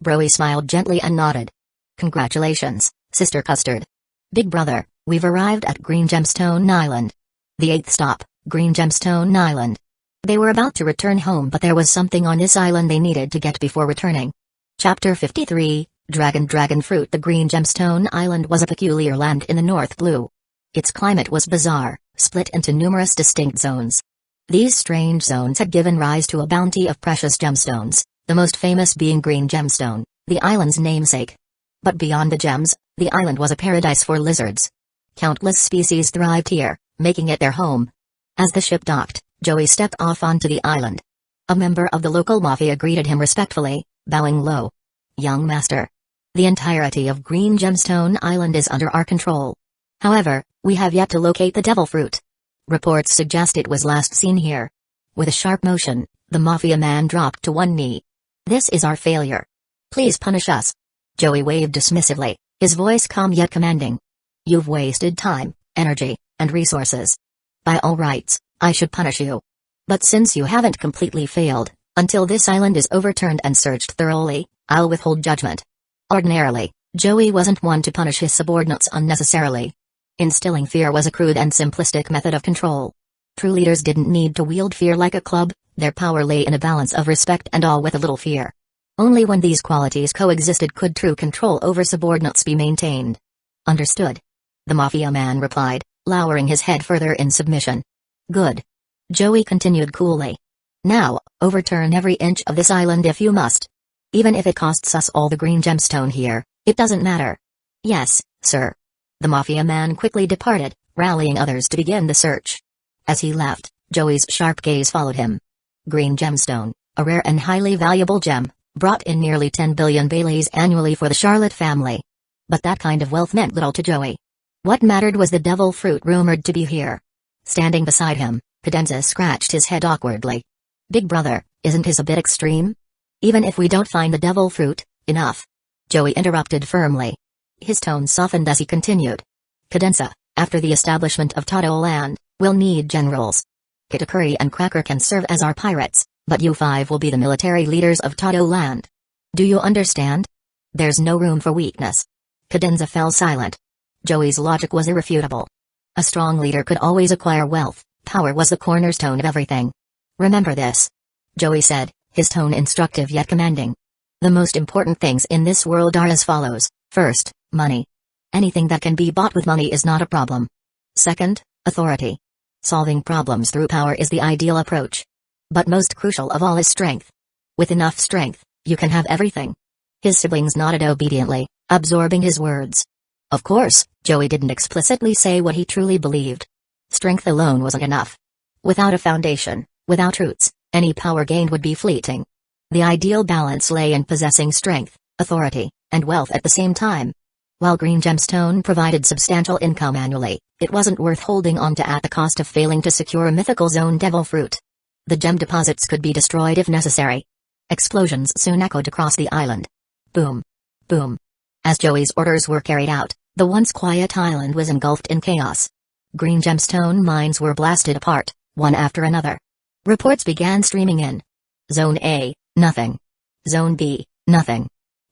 Broey smiled gently and nodded. Congratulations, Sister Custard. Big brother, we've arrived at Green Gemstone Island. The 8th stop, Green Gemstone Island. They were about to return home, but there was something on this island they needed to get before returning. Chapter 53, Dragon Fruit. The Green Gemstone Island was a peculiar land in the North Blue. Its climate was bizarre, split into numerous distinct zones. These strange zones had given rise to a bounty of precious gemstones, the most famous being Green Gemstone, the island's namesake. But beyond the gems, the island was a paradise for lizards. Countless species thrived here, making it their home. As the ship docked, Joey stepped off onto the island. A member of the local mafia greeted him respectfully, bowing low. Young master. The entirety of Green Gemstone Island is under our control. However, we have yet to locate the devil fruit. Reports suggest it was last seen here. With a sharp motion, the mafia man dropped to one knee. This is our failure. Please punish us. Joey waved dismissively, his voice calm yet commanding. You've wasted time, energy, and resources. By all rights, I should punish you. But since you haven't completely failed, until this island is overturned and searched thoroughly, I'll withhold judgment. Ordinarily, Joey wasn't one to punish his subordinates unnecessarily. Instilling fear was a crude and simplistic method of control. True leaders didn't need to wield fear like a club, their power lay in a balance of respect and awe with a little fear. Only when these qualities coexisted could true control over subordinates be maintained. Understood. The mafia man replied, lowering his head further in submission. Good. Joey continued coolly. Now, overturn every inch of this island if you must. Even if it costs us all the green gemstone here, it doesn't matter. Yes, sir. The mafia man quickly departed, rallying others to begin the search. As he left, Joey's sharp gaze followed him. Green gemstone, a rare and highly valuable gem, brought in nearly 10 billion Baileys annually for the Charlotte family. But that kind of wealth meant little to Joey. What mattered was the devil fruit rumored to be here. Standing beside him, Cadenza scratched his head awkwardly. Big brother, isn't this a bit extreme? Even if we don't find the devil fruit, enough. Joey interrupted firmly. His tone softened as he continued. Cadenza, after the establishment of Todo Land, we'll need generals. Kitakuri and Cracker can serve as our pirates, but you five will be the military leaders of Todo Land. Do you understand? There's no room for weakness. Cadenza fell silent. Joey's logic was irrefutable. A strong leader could always acquire wealth, power was the cornerstone of everything. Remember this. Joey said, his tone instructive yet commanding. The most important things in this world are as follows. First, money. Anything that can be bought with money is not a problem. Second, authority. Solving problems through power is the ideal approach. But most crucial of all is strength. With enough strength, you can have everything. His siblings nodded obediently, absorbing his words. Of course, Joey didn't explicitly say what he truly believed. Strength alone wasn't enough. Without a foundation, without roots, any power gained would be fleeting. The ideal balance lay in possessing strength, authority, and wealth at the same time. While Green Gemstone provided substantial income annually, it wasn't worth holding on to at the cost of failing to secure a mythical zone devil fruit. The gem deposits could be destroyed if necessary. Explosions soon echoed across the island. Boom. Boom. As Joey's orders were carried out, the once quiet island was engulfed in chaos. Green gemstone mines were blasted apart, one after another. Reports began streaming in. Zone A, nothing. Zone B, nothing.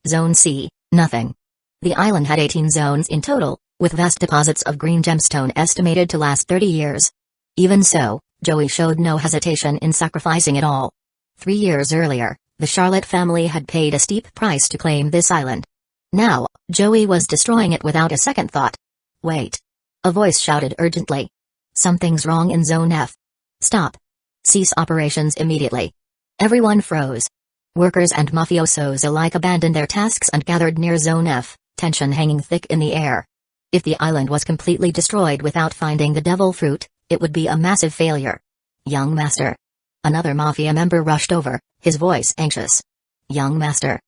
Zone C, nothing. The island had 18 zones in total, with vast deposits of green gemstone estimated to last 30 years. Even so, Joey showed no hesitation in sacrificing it all. 3 years earlier, the Charlotte family had paid a steep price to claim this island. Now, Joey was destroying it without a second thought. Wait. A voice shouted urgently. Something's wrong in Zone F. Stop. Cease operations immediately. Everyone froze. Workers and mafiosos alike abandoned their tasks and gathered near Zone F, tension hanging thick in the air. If the island was completely destroyed without finding the devil fruit, it would be a massive failure. Young master. Another mafia member rushed over, his voice anxious. Young master.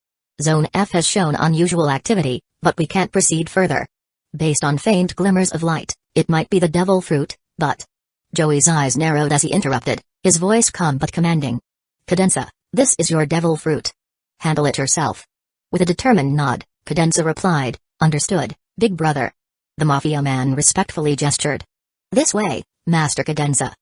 Zone F has shown unusual activity, but we can't proceed further. Based on faint glimmers of light, it might be the devil fruit, but... Joey's eyes narrowed as he interrupted, his voice calm but commanding. Cadenza, this is your devil fruit. Handle it yourself. With a determined nod, Cadenza replied, understood, big brother. The mafia man respectfully gestured. This way, Master Cadenza.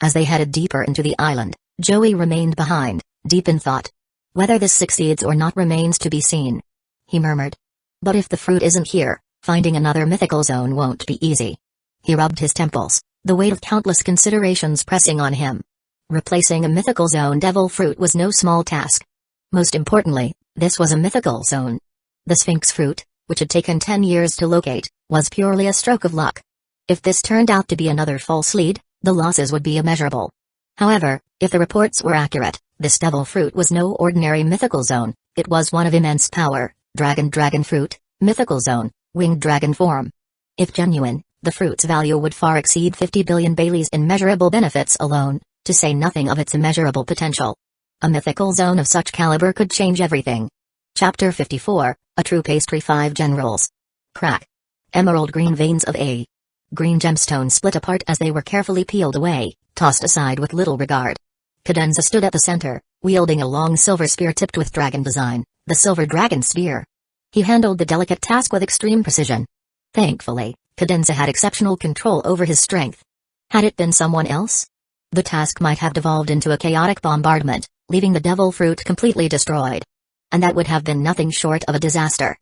As they headed deeper into the island, Joey remained behind, deep in thought. Whether this succeeds or not remains to be seen. He murmured. But if the fruit isn't here, finding another mythical zone won't be easy. He rubbed his temples, the weight of countless considerations pressing on him. Replacing a mythical zone devil fruit was no small task. Most importantly, this was a mythical zone. The Sphinx fruit, which had taken 10 years to locate, was purely a stroke of luck. If this turned out to be another false lead, the losses would be immeasurable. However, if the reports were accurate, this devil fruit was no ordinary mythical zone, it was one of immense power, dragon fruit, mythical zone, winged dragon form. If genuine, the fruit's value would far exceed 50 billion Baileys in measurable benefits alone, to say nothing of its immeasurable potential. A mythical zone of such caliber could change everything. Chapter 54, A True Pastry 5 Generals. Crack. Emerald green veins of a green gemstone split apart as they were carefully peeled away, tossed aside with little regard. Cadenza stood at the center, wielding a long silver spear tipped with dragon design, the silver dragon spear. He handled the delicate task with extreme precision. Thankfully, Cadenza had exceptional control over his strength. Had it been someone else? The task might have devolved into a chaotic bombardment, leaving the devil fruit completely destroyed. And that would have been nothing short of a disaster.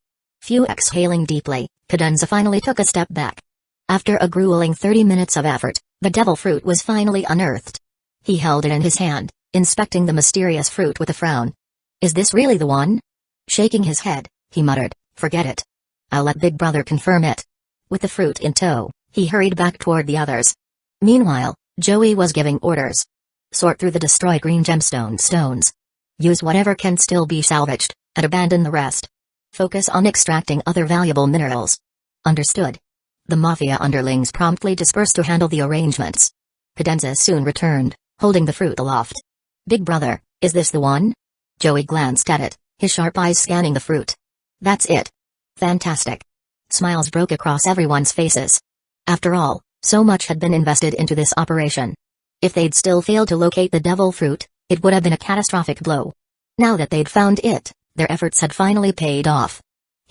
Exhaling deeply, Cadenza finally took a step back. After a grueling 30 minutes of effort, the devil fruit was finally unearthed. He held it in his hand, inspecting the mysterious fruit with a frown. Is this really the one? Shaking his head, he muttered, forget it. I'll let Big Brother confirm it. With the fruit in tow, he hurried back toward the others. Meanwhile, Joey was giving orders. Sort through the destroyed green gemstone stones. Use whatever can still be salvaged, and abandon the rest. Focus on extracting other valuable minerals. Understood. The mafia underlings promptly dispersed to handle the arrangements. Cadenza soon returned, holding the fruit aloft. Big brother, is this the one? Joey glanced at it, his sharp eyes scanning the fruit. That's it. Fantastic. Smiles broke across everyone's faces. After all, so much had been invested into this operation. If they'd still failed to locate the devil fruit, it would have been a catastrophic blow. Now that they'd found it, their efforts had finally paid off.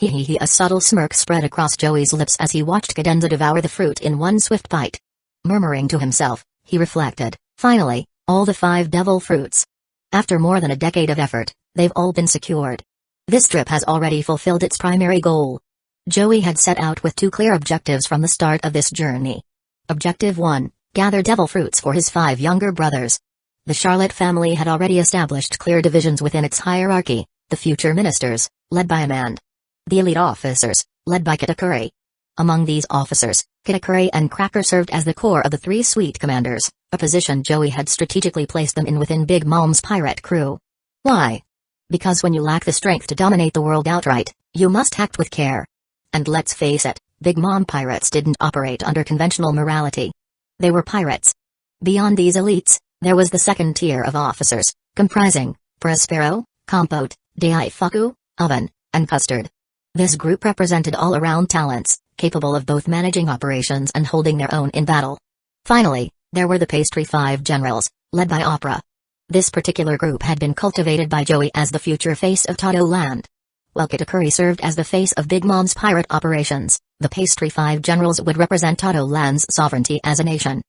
A subtle smirk spread across Joey's lips as he watched Cadenza devour the fruit in one swift bite. Murmuring to himself, he reflected, finally, all the 5 devil fruits. After more than a decade of effort, they've all been secured. This trip has already fulfilled its primary goal. Joey had set out with 2 clear objectives from the start of this journey. Objective 1, gather devil fruits for his 5 younger brothers. The Charlotte family had already established clear divisions within its hierarchy, the future ministers, led by Amand. The elite officers, led by Katakuri. Among these officers, Katakuri and Cracker served as the core of the 3 Sweet Commanders, a position Joey had strategically placed them in within Big Mom's pirate crew. Why? Because when you lack the strength to dominate the world outright, you must act with care. And let's face it, Big Mom pirates didn't operate under conventional morality. They were pirates. Beyond these elites, there was the second tier of officers, comprising Prospero, Compote, Daifuku, Oven, and Custard. This group represented all-around talents, capable of both managing operations and holding their own in battle. Finally, there were the Pastry 5 Generals, led by Opera. This particular group had been cultivated by Joey as the future face of Todo Land. While Katakuri served as the face of Big Mom's pirate operations, the Pastry 5 Generals would represent Todo Land's sovereignty as a nation.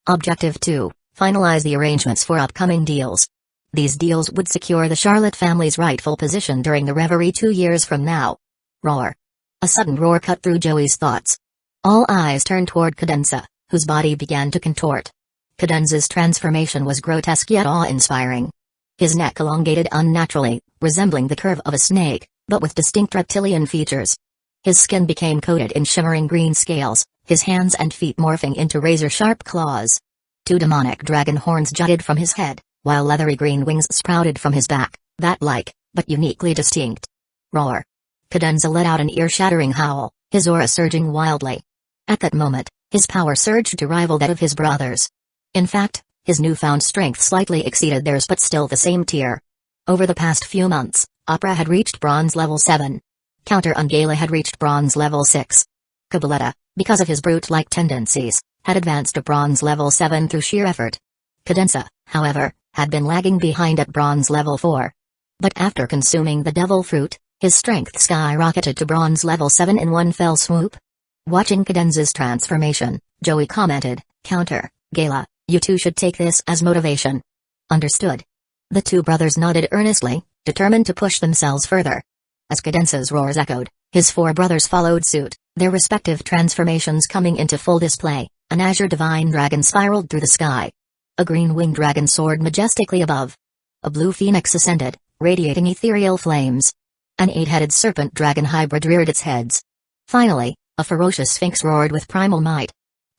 Objective 2, finalize the arrangements for upcoming deals. These deals would secure the Charlotte family's rightful position during the Reverie 2 years from now. Roar. A sudden roar cut through Joey's thoughts. All eyes turned toward Cadenza, whose body began to contort. Cadenza's transformation was grotesque yet awe-inspiring. His neck elongated unnaturally, resembling the curve of a snake, but with distinct reptilian features. His skin became coated in shimmering green scales, his hands and feet morphing into razor-sharp claws. 2 demonic dragon horns jutted from his head, while leathery green wings sprouted from his back, bat-like, but uniquely distinct. Roar. Cadenza let out an ear-shattering howl, his aura surging wildly. At that moment, his power surged to rival that of his brothers. In fact, his newfound strength slightly exceeded theirs but still the same tier. Over the past few months, Opera had reached bronze level 7. Counter Ungala had reached bronze level 6. Cabaletta, because of his brute-like tendencies, had advanced to bronze level 7 through sheer effort. Cadenza, however, had been lagging behind at bronze level 4. But after consuming the devil fruit, his strength skyrocketed to bronze level 7 in one fell swoop. Watching Cadenza's transformation, Joey commented, "Counter, Gala, you two should take this as motivation." Understood. The two brothers nodded earnestly, determined to push themselves further. As Cadenza's roars echoed, his four brothers followed suit, their respective transformations coming into full display. An azure divine dragon spiraled through the sky. A green-winged dragon soared majestically above. A blue phoenix ascended, radiating ethereal flames. An 8-headed serpent dragon hybrid reared its heads. Finally, a ferocious sphinx roared with primal might.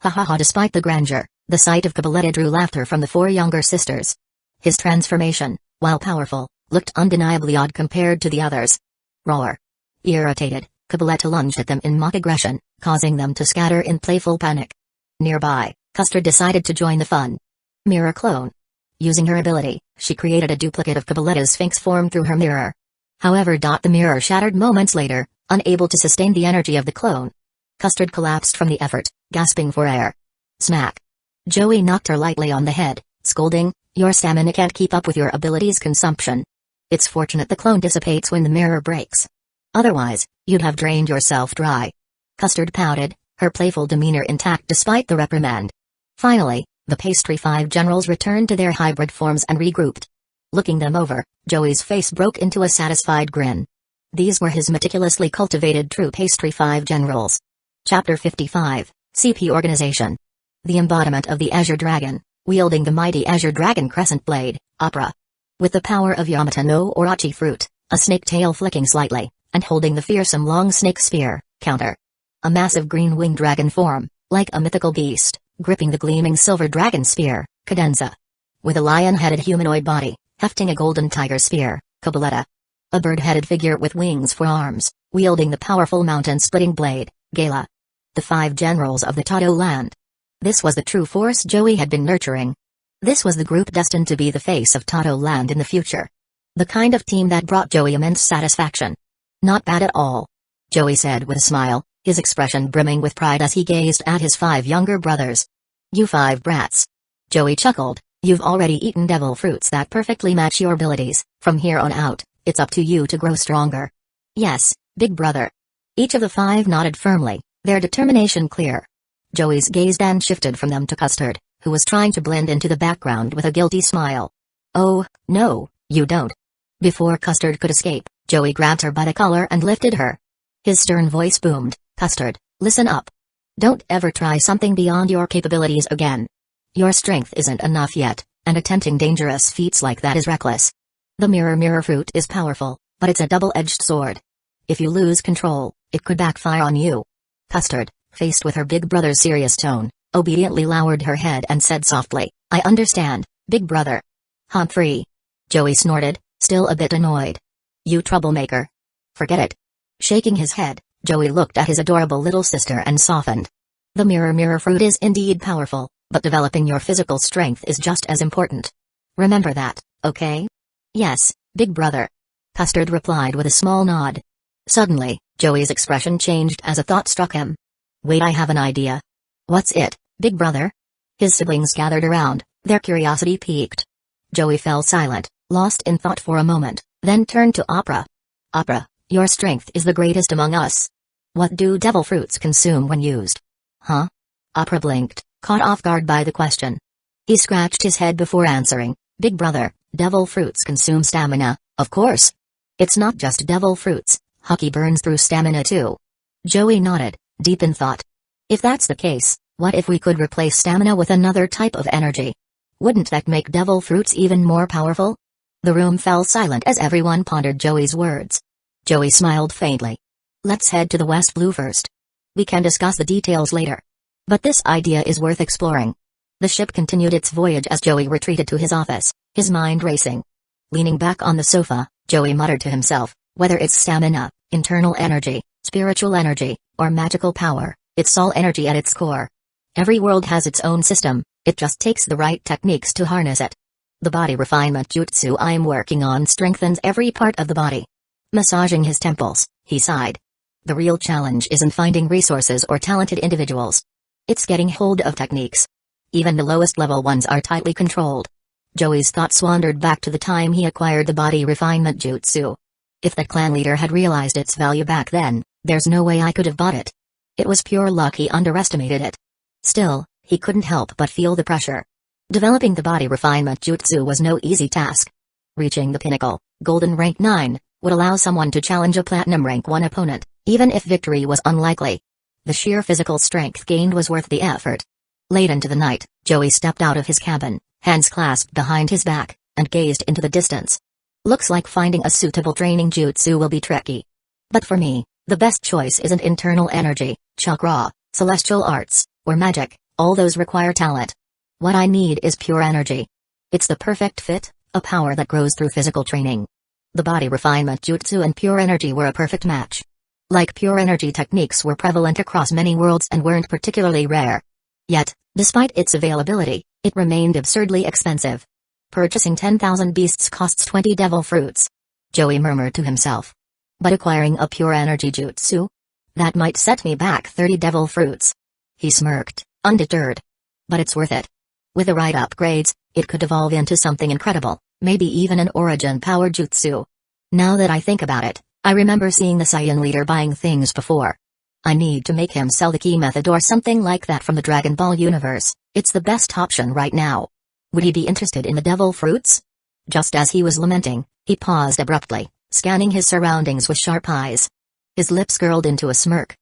Ha ha ha! Despite the grandeur, the sight of Cabaletta drew laughter from the four younger sisters. His transformation, while powerful, looked undeniably odd compared to the others. Roar! Irritated, Cabaletta lunged at them in mock aggression, causing them to scatter in playful panic. Nearby, Custard decided to join the fun. Mirror clone. Using her ability, she created a duplicate of Cabaletta's sphinx form through her mirror. However, the mirror shattered moments later, unable to sustain the energy of the clone. Custard collapsed from the effort, gasping for air. Smack! Joey knocked her lightly on the head, scolding, "Your stamina can't keep up with your ability's consumption. It's fortunate the clone dissipates when the mirror breaks. Otherwise, you'd have drained yourself dry." Custard pouted, her playful demeanor intact despite the reprimand. Finally, the Pastry 5 generals returned to their hybrid forms and regrouped. Looking them over, Joey's face broke into a satisfied grin. These were his meticulously cultivated true Pastry 5 generals. Chapter 55, CP Organization. The embodiment of the Azure Dragon, wielding the mighty Azure Dragon Crescent Blade, Opera. With the power of Yamata no Orochi fruit, a snake tail flicking slightly, and holding the fearsome long snake spear, Counter. A massive green-winged dragon form, like a mythical beast, gripping the gleaming silver dragon spear, Cadenza. With a lion-headed humanoid body, hefting a golden tiger spear, Cabaletta. A bird-headed figure with wings for arms, wielding the powerful mountain-splitting blade, Gala. The 5 generals of the Tato land. This was the true force Joey had been nurturing. This was the group destined to be the face of Tato land in the future. The kind of team that brought Joey immense satisfaction. Not bad at all, Joey said with a smile, his expression brimming with pride as he gazed at his 5 younger brothers. "You 5 brats." Joey chuckled, "You've already eaten devil fruits that perfectly match your abilities. From here on out, it's up to you to grow stronger." "Yes, big brother." Each of the 5 nodded firmly, their determination clear. Joey's gaze then shifted from them to Custard, who was trying to blend into the background with a guilty smile. "Oh, no, you don't." Before Custard could escape, Joey grabbed her by the collar and lifted her. His stern voice boomed, "Custard, listen up. Don't ever try something beyond your capabilities again. Your strength isn't enough yet, and attempting dangerous feats like that is reckless. The mirror fruit is powerful, but it's a double-edged sword. If you lose control, it could backfire on you." Custard, faced with her big brother's serious tone, obediently lowered her head and said softly, "I understand, big brother." "Humphrey." Joey snorted, still a bit annoyed. "You troublemaker." "Forget it." Shaking his head, Joey looked at his adorable little sister and softened. "The mirror fruit is indeed powerful, but developing your physical strength is just as important. Remember that, okay?" "Yes, big brother." Custard replied with a small nod. Suddenly, Joey's expression changed as a thought struck him. "Wait, I have an idea." "What's it, big brother?" His siblings gathered around, their curiosity piqued. Joey fell silent, lost in thought for a moment, then turned to Opera. "Opera, your strength is the greatest among us. What do devil fruits consume when used?" "Huh?" Opera blinked, caught off guard by the question. He scratched his head before answering, "Big brother, devil fruits consume stamina, of course. It's not just devil fruits, hockey burns through stamina too." Joey nodded, deep in thought. "If that's the case, what if we could replace stamina with another type of energy? Wouldn't that make devil fruits even more powerful?" The room fell silent as everyone pondered Joey's words. Joey smiled faintly. "Let's head to the West Blue first. We can discuss the details later. But this idea is worth exploring." The ship continued its voyage as Joey retreated to his office, his mind racing. Leaning back on the sofa, Joey muttered to himself, whether it's stamina, internal energy, spiritual energy, or magical power, it's all energy at its core. Every world has its own system, it just takes the right techniques to harness it. The body refinement jutsu I'm working on strengthens every part of the body. Massaging his temples, he sighed. The real challenge isn't finding resources or talented individuals. It's getting hold of techniques. Even the lowest level ones are tightly controlled. Joey's thoughts wandered back to the time he acquired the body refinement jutsu. If the clan leader had realized its value back then, there's no way I could have bought it. It was pure luck he underestimated it. Still, he couldn't help but feel the pressure. Developing the body refinement jutsu was no easy task. Reaching the pinnacle, golden rank 9, would allow someone to challenge a platinum rank 1 opponent, even if victory was unlikely. The sheer physical strength gained was worth the effort. Late into the night, Joey stepped out of his cabin, hands clasped behind his back, and gazed into the distance. Looks like finding a suitable training jutsu will be tricky. But for me, the best choice isn't internal energy, chakra, celestial arts, or magic. All those require talent. What I need is pure energy. It's the perfect fit, a power that grows through physical training. The body refinement jutsu and pure energy were a perfect match. Like pure energy techniques were prevalent across many worlds and weren't particularly rare. Yet, despite its availability, it remained absurdly expensive. Purchasing 10,000 beasts costs 20 devil fruits. Joey murmured to himself. But acquiring a pure energy jutsu? That might set me back 30 devil fruits. He smirked, undeterred. But it's worth it. With the right upgrades, it could evolve into something incredible, maybe even an origin power jutsu. Now that I think about it, I remember seeing the Saiyan leader buying things before. I need to make him sell the key method or something like that from the Dragon Ball universe. It's the best option right now. Would he be interested in the devil fruits? Just as he was lamenting, he paused abruptly, scanning his surroundings with sharp eyes. His lips curled into a smirk.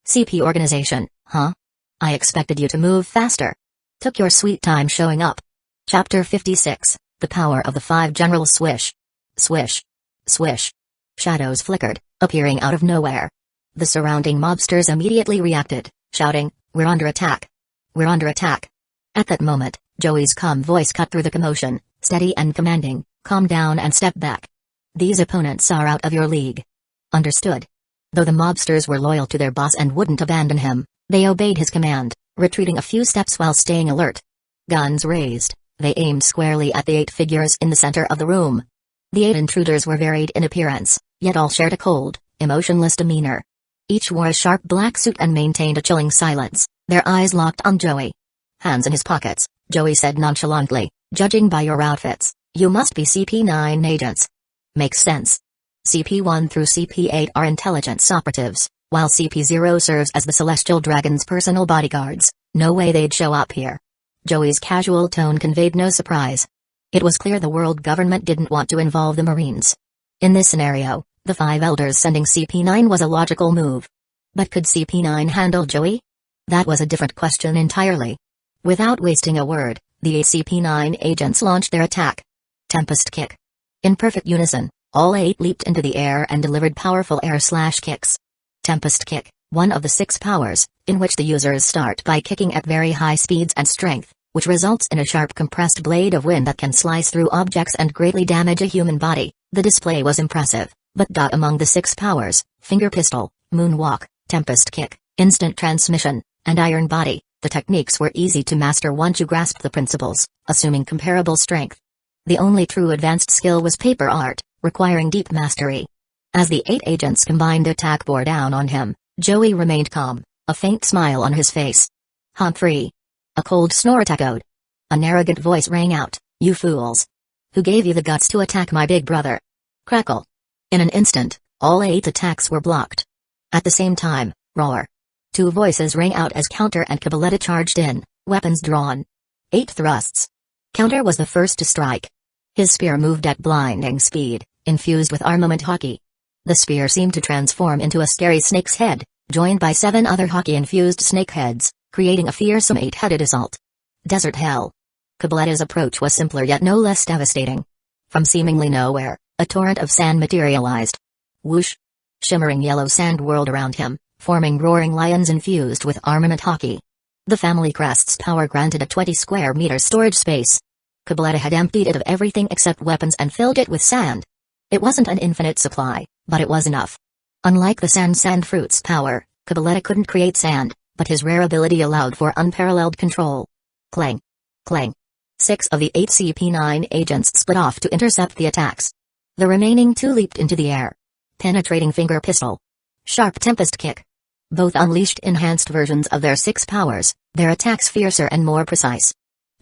CP organization, huh? I expected you to move faster. Took your sweet time showing up. Chapter 56, The Power of the Five Generals. Swish. Swish. Swish. Shadows flickered, appearing out of nowhere. The surrounding mobsters immediately reacted, shouting, "We're under attack! We're under attack!" At that moment, Joey's calm voice cut through the commotion, steady and commanding, "Calm down and step back. These opponents are out of your league." Understood. Though the mobsters were loyal to their boss and wouldn't abandon him, they obeyed his command, retreating a few steps while staying alert. Guns raised, they aimed squarely at the 8 figures in the center of the room. The 8 intruders were varied in appearance, yet all shared a cold, emotionless demeanor. Each wore a sharp black suit and maintained a chilling silence, their eyes locked on Joey. "Hands in his pockets," Joey said nonchalantly, "judging by your outfits, you must be CP9 agents." "Makes sense. CP1 through CP8 are intelligence operatives, while CP0 serves as the Celestial Dragon's personal bodyguards. No way they'd show up here." Joey's casual tone conveyed no surprise. It was clear the world government didn't want to involve the Marines. In this scenario, the 5 elders sending CP9 was a logical move. But could CP9 handle Joey? That was a different question entirely. Without wasting a word, the 8 CP9 agents launched their attack. Tempest Kick. In perfect unison, all 8 leaped into the air and delivered powerful air/kicks. Tempest Kick, one of the 6 powers, in which the users start by kicking at very high speeds and strength, which results in a sharp compressed blade of wind that can slice through objects and greatly damage a human body. The display was impressive, but among the 6 powers, Finger Pistol, Moonwalk, Tempest Kick, Instant Transmission, and Iron Body, the techniques were easy to master once you grasped the principles, assuming comparable strength. The only true advanced skill was paper art, requiring deep mastery. As the 8 agents' combined attack bore down on him, Joey remained calm, a faint smile on his face. "Humphrey." A cold snort echoed. An arrogant voice rang out, "You fools! Who gave you the guts to attack my big brother?" Crackle. In an instant, all 8 attacks were blocked. At the same time, roar. 2 voices rang out as Counter and Cabaletta charged in, weapons drawn. 8 thrusts. Counter was the first to strike. His spear moved at blinding speed, infused with armament hockey. The spear seemed to transform into a scary snake's head, joined by 7 other hockey-infused snake heads, creating a fearsome 8-headed assault. Desert hell. Cabaletta's approach was simpler yet no less devastating. From seemingly nowhere, a torrent of sand materialized. Whoosh! Shimmering yellow sand whirled around him, forming roaring lions infused with armament hockey. The family crest's power granted a 20 square meter storage space. Cabaletta had emptied it of everything except weapons and filled it with sand. It wasn't an infinite supply, but it was enough. Unlike the sand fruit's power, Cabaletta couldn't create sand, but his rare ability allowed for unparalleled control. Clang! Clang! 6 of the 8 CP9 agents split off to intercept the attacks. The remaining 2 leaped into the air. Penetrating finger pistol. Sharp tempest kick. Both unleashed enhanced versions of their 6 powers, their attacks fiercer and more precise.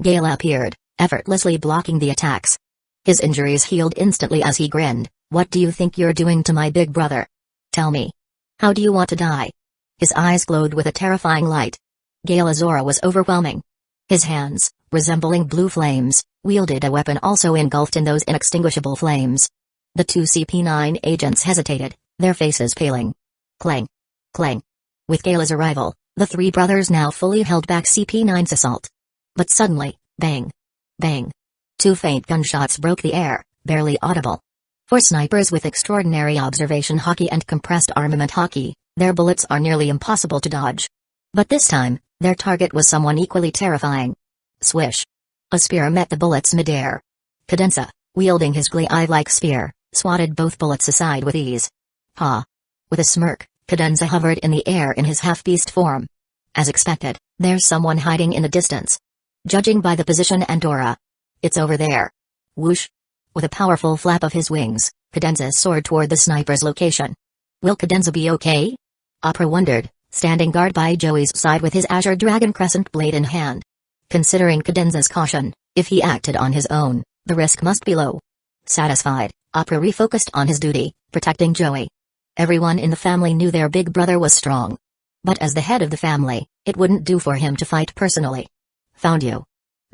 Gale appeared, effortlessly blocking the attacks. His injuries healed instantly as he grinned. What do you think you're doing to my big brother? Tell me. How do you want to die? His eyes glowed with a terrifying light. Gale's aura was overwhelming. His hands, resembling blue flames, wielded a weapon also engulfed in those inextinguishable flames. The 2 CP9 agents hesitated, their faces paling. Clang. Clang. With Gale's arrival, the 3 brothers now fully held back CP9's assault. But suddenly, bang. Bang. 2 faint gunshots broke the air, barely audible. For snipers with extraordinary observation hockey and compressed armament hockey, their bullets are nearly impossible to dodge. But this time, their target was someone equally terrifying. Swish. A spear met the bullets midair. Cadenza, wielding his glaive-like spear, swatted both bullets aside with ease. Ha! With a smirk, Cadenza hovered in the air in his half-beast form. As expected, there's someone hiding in the distance. Judging by the position and aura. It's over there. Whoosh! With a powerful flap of his wings, Cadenza soared toward the sniper's location. Will Cadenza be okay? Opera wondered, standing guard by Joey's side with his Azure Dragon Crescent blade in hand. Considering Cadenza's caution, if he acted on his own, the risk must be low. Satisfied, Opera refocused on his duty, protecting Joey. Everyone in the family knew their big brother was strong. But as the head of the family, it wouldn't do for him to fight personally. Found you.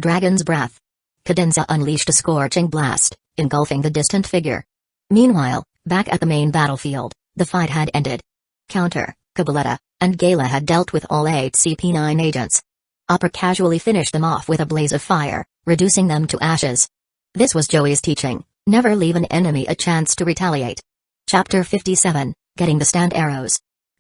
Dragon's breath. Cadenza unleashed a scorching blast, engulfing the distant figure. Meanwhile, back at the main battlefield, the fight had ended. Counter, Cabaletta, and Gala had dealt with all 8 CP9 agents. Opera casually finished them off with a blaze of fire, reducing them to ashes. This was Joey's teaching, never leave an enemy a chance to retaliate. Chapter 57, Getting the Stand Arrows.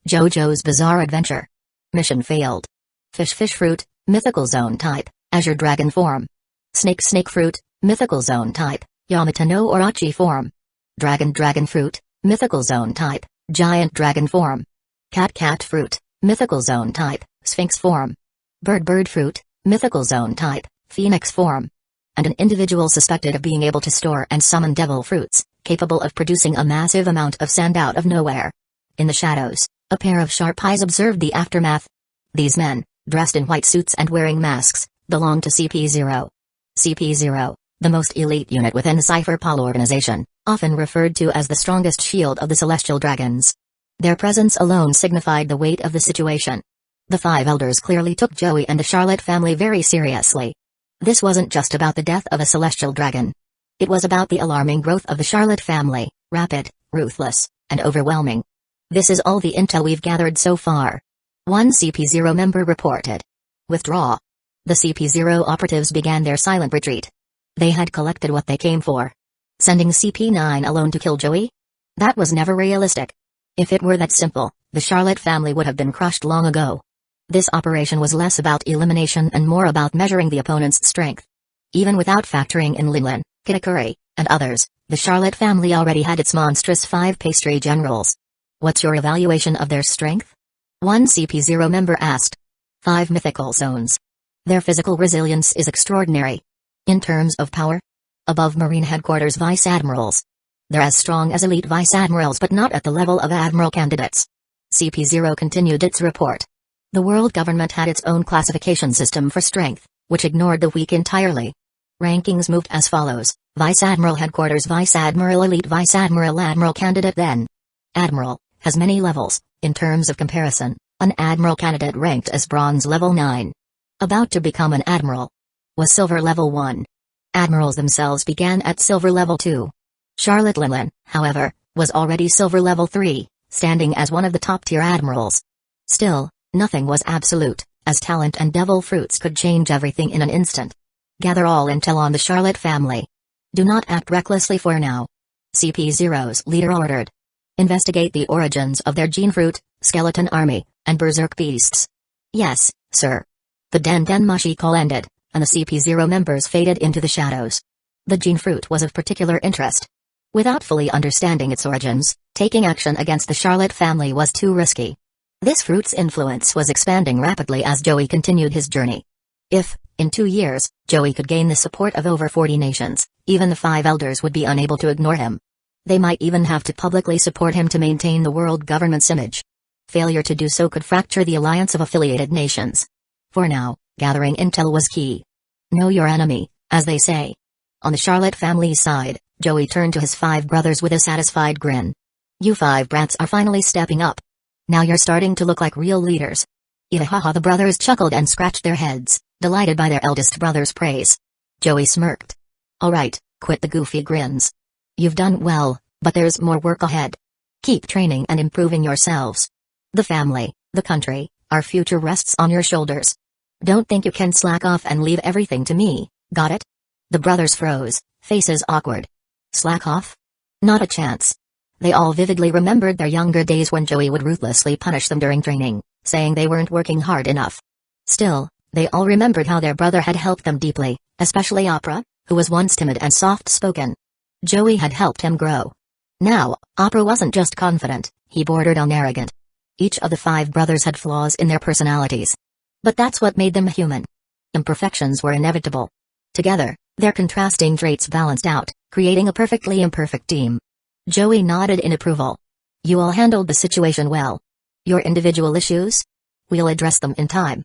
JoJo's Bizarre Adventure. Mission failed. Fish fruit, mythical zone type, Azure Dragon form. Snake fruit, mythical zone type, Yamata no Orochi form. Dragon fruit, mythical zone type, Giant Dragon form. Cat fruit, mythical zone type, Sphinx form. Bird fruit, mythical zone type, Phoenix form. And an individual suspected of being able to store and summon devil fruits, capable of producing a massive amount of sand out of nowhere. In the shadows, a pair of sharp eyes observed the aftermath. These men, dressed in white suits and wearing masks, belonged to CP0. CP0, the most elite unit within the Cypher Pol organization, often referred to as the strongest shield of the celestial dragons. Their presence alone signified the weight of the situation. The 5 elders clearly took Joey and the Charlotte family very seriously. This wasn't just about the death of a celestial dragon. It was about the alarming growth of the Charlotte family, rapid, ruthless, and overwhelming. This is all the intel we've gathered so far. One CP0 member reported. Withdraw. The CP0 operatives began their silent retreat. They had collected what they came for. Sending CP9 alone to kill Joey? That was never realistic. If it were that simple, the Charlotte family would have been crushed long ago. This operation was less about elimination and more about measuring the opponent's strength. Even without factoring in Linlin, Kitakuri, and others, the Charlotte family already had its monstrous 5 pastry generals. What's your evaluation of their strength? One CP0 member asked. 5 mythical zones. Their physical resilience is extraordinary. In terms of power? Above Marine Headquarters Vice Admirals. They're as strong as elite Vice Admirals but not at the level of Admiral candidates. CP0 continued its report. The world government had its own classification system for strength, which ignored the weak entirely. Rankings moved as follows: Vice Admiral Headquarters Vice Admiral Elite Vice Admiral Admiral Candidate then. Admiral has many levels. In terms of comparison, an Admiral candidate ranked as Bronze Level 9. About to become an Admiral was Silver Level 1. Admirals themselves began at Silver Level 2. Charlotte Linlin, however, was already Silver Level 3, standing as one of the top-tier Admirals. Still, nothing was absolute, as talent and devil fruits could change everything in an instant. Gather all intel on the Charlotte family. Do not act recklessly for now. CP0's leader ordered. Investigate the origins of their gene fruit, skeleton army, and berserk beasts. Yes, sir. The Den call ended, and the CP0 members faded into the shadows. The gene fruit was of particular interest. Without fully understanding its origins, taking action against the Charlotte family was too risky. This fruit's influence was expanding rapidly as Joey continued his journey. If, in 2 years, Joey could gain the support of over 40 nations, even the 5 elders would be unable to ignore him. They might even have to publicly support him to maintain the world government's image. Failure to do so could fracture the alliance of affiliated nations. For now, gathering intel was key. Know your enemy, as they say. On the Charlotte family's side, Joey turned to his 5 brothers with a satisfied grin. You 5 brats are finally stepping up. Now you're starting to look like real leaders. Ihahaha, the brothers chuckled and scratched their heads, delighted by their eldest brother's praise. Joey smirked. Alright, quit the goofy grins. You've done well, but there's more work ahead. Keep training and improving yourselves. The family, the country, our future rests on your shoulders. Don't think you can slack off and leave everything to me, got it? The brothers froze, faces awkward. Slack off? Not a chance. They all vividly remembered their younger days when Joey would ruthlessly punish them during training, saying they weren't working hard enough. Still, they all remembered how their brother had helped them deeply, especially Opera, who was once timid and soft-spoken. Joey had helped him grow. Now, Opera wasn't just confident, he bordered on arrogant. Each of the 5 brothers had flaws in their personalities. But that's what made them human. Imperfections were inevitable. Together, their contrasting traits balanced out, creating a perfectly imperfect team. Joey nodded in approval. You all handled the situation well. Your individual issues? We'll address them in time.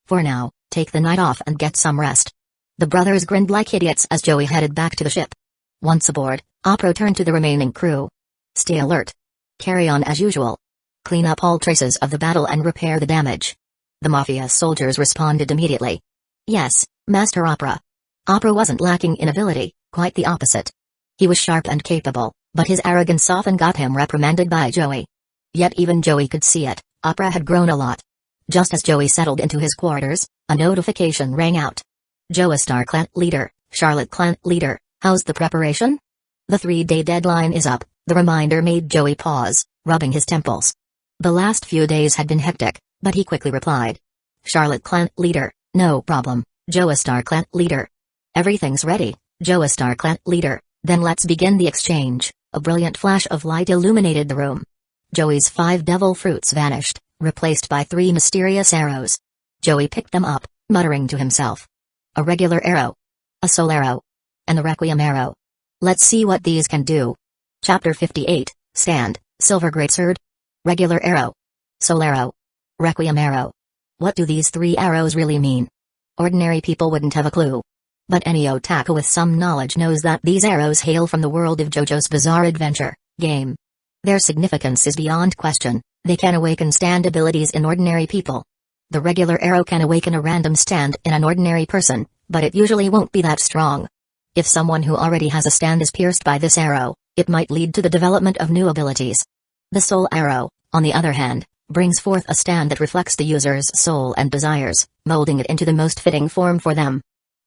For now, take the night off and get some rest. The brothers grinned like idiots as Joey headed back to the ship. Once aboard, Opera turned to the remaining crew. Stay alert. Carry on as usual. Clean up all traces of the battle and repair the damage. The Mafia soldiers responded immediately. Yes, Master Opera. Opera wasn't lacking in ability, quite the opposite. He was sharp and capable, but his arrogance often got him reprimanded by Joey. Yet even Joey could see it, Opera had grown a lot. Just as Joey settled into his quarters, a notification rang out. Joestar Clan Leader, Charlotte Clan Leader, how's the preparation? The 3-day deadline is up, the reminder made Joey pause, rubbing his temples. The last few days had been hectic, but he quickly replied. Charlotte Clan Leader, no problem, Joestar Clan Leader. Everything's ready, Joestar Clan Leader, then let's begin the exchange. A brilliant flash of light illuminated the room. Joey's 5 devil fruits vanished, replaced by 3 mysterious arrows. Joey picked them up, muttering to himself. A regular arrow. A soul arrow. And the requiem arrow. Let's see what these can do. Chapter 58, Stand, Silver Greatsword. Regular arrow. Soul arrow. Requiem arrow. What do these 3 arrows really mean? Ordinary people wouldn't have a clue. But any otaku with some knowledge knows that these arrows hail from the world of JoJo's Bizarre Adventure game. Their significance is beyond question. They can awaken stand abilities in ordinary people. The regular arrow can awaken a random stand in an ordinary person, but it usually won't be that strong. If someone who already has a stand is pierced by this arrow, it might lead to the development of new abilities. The soul arrow, on the other hand, brings forth a stand that reflects the user's soul and desires, molding it into the most fitting form for them.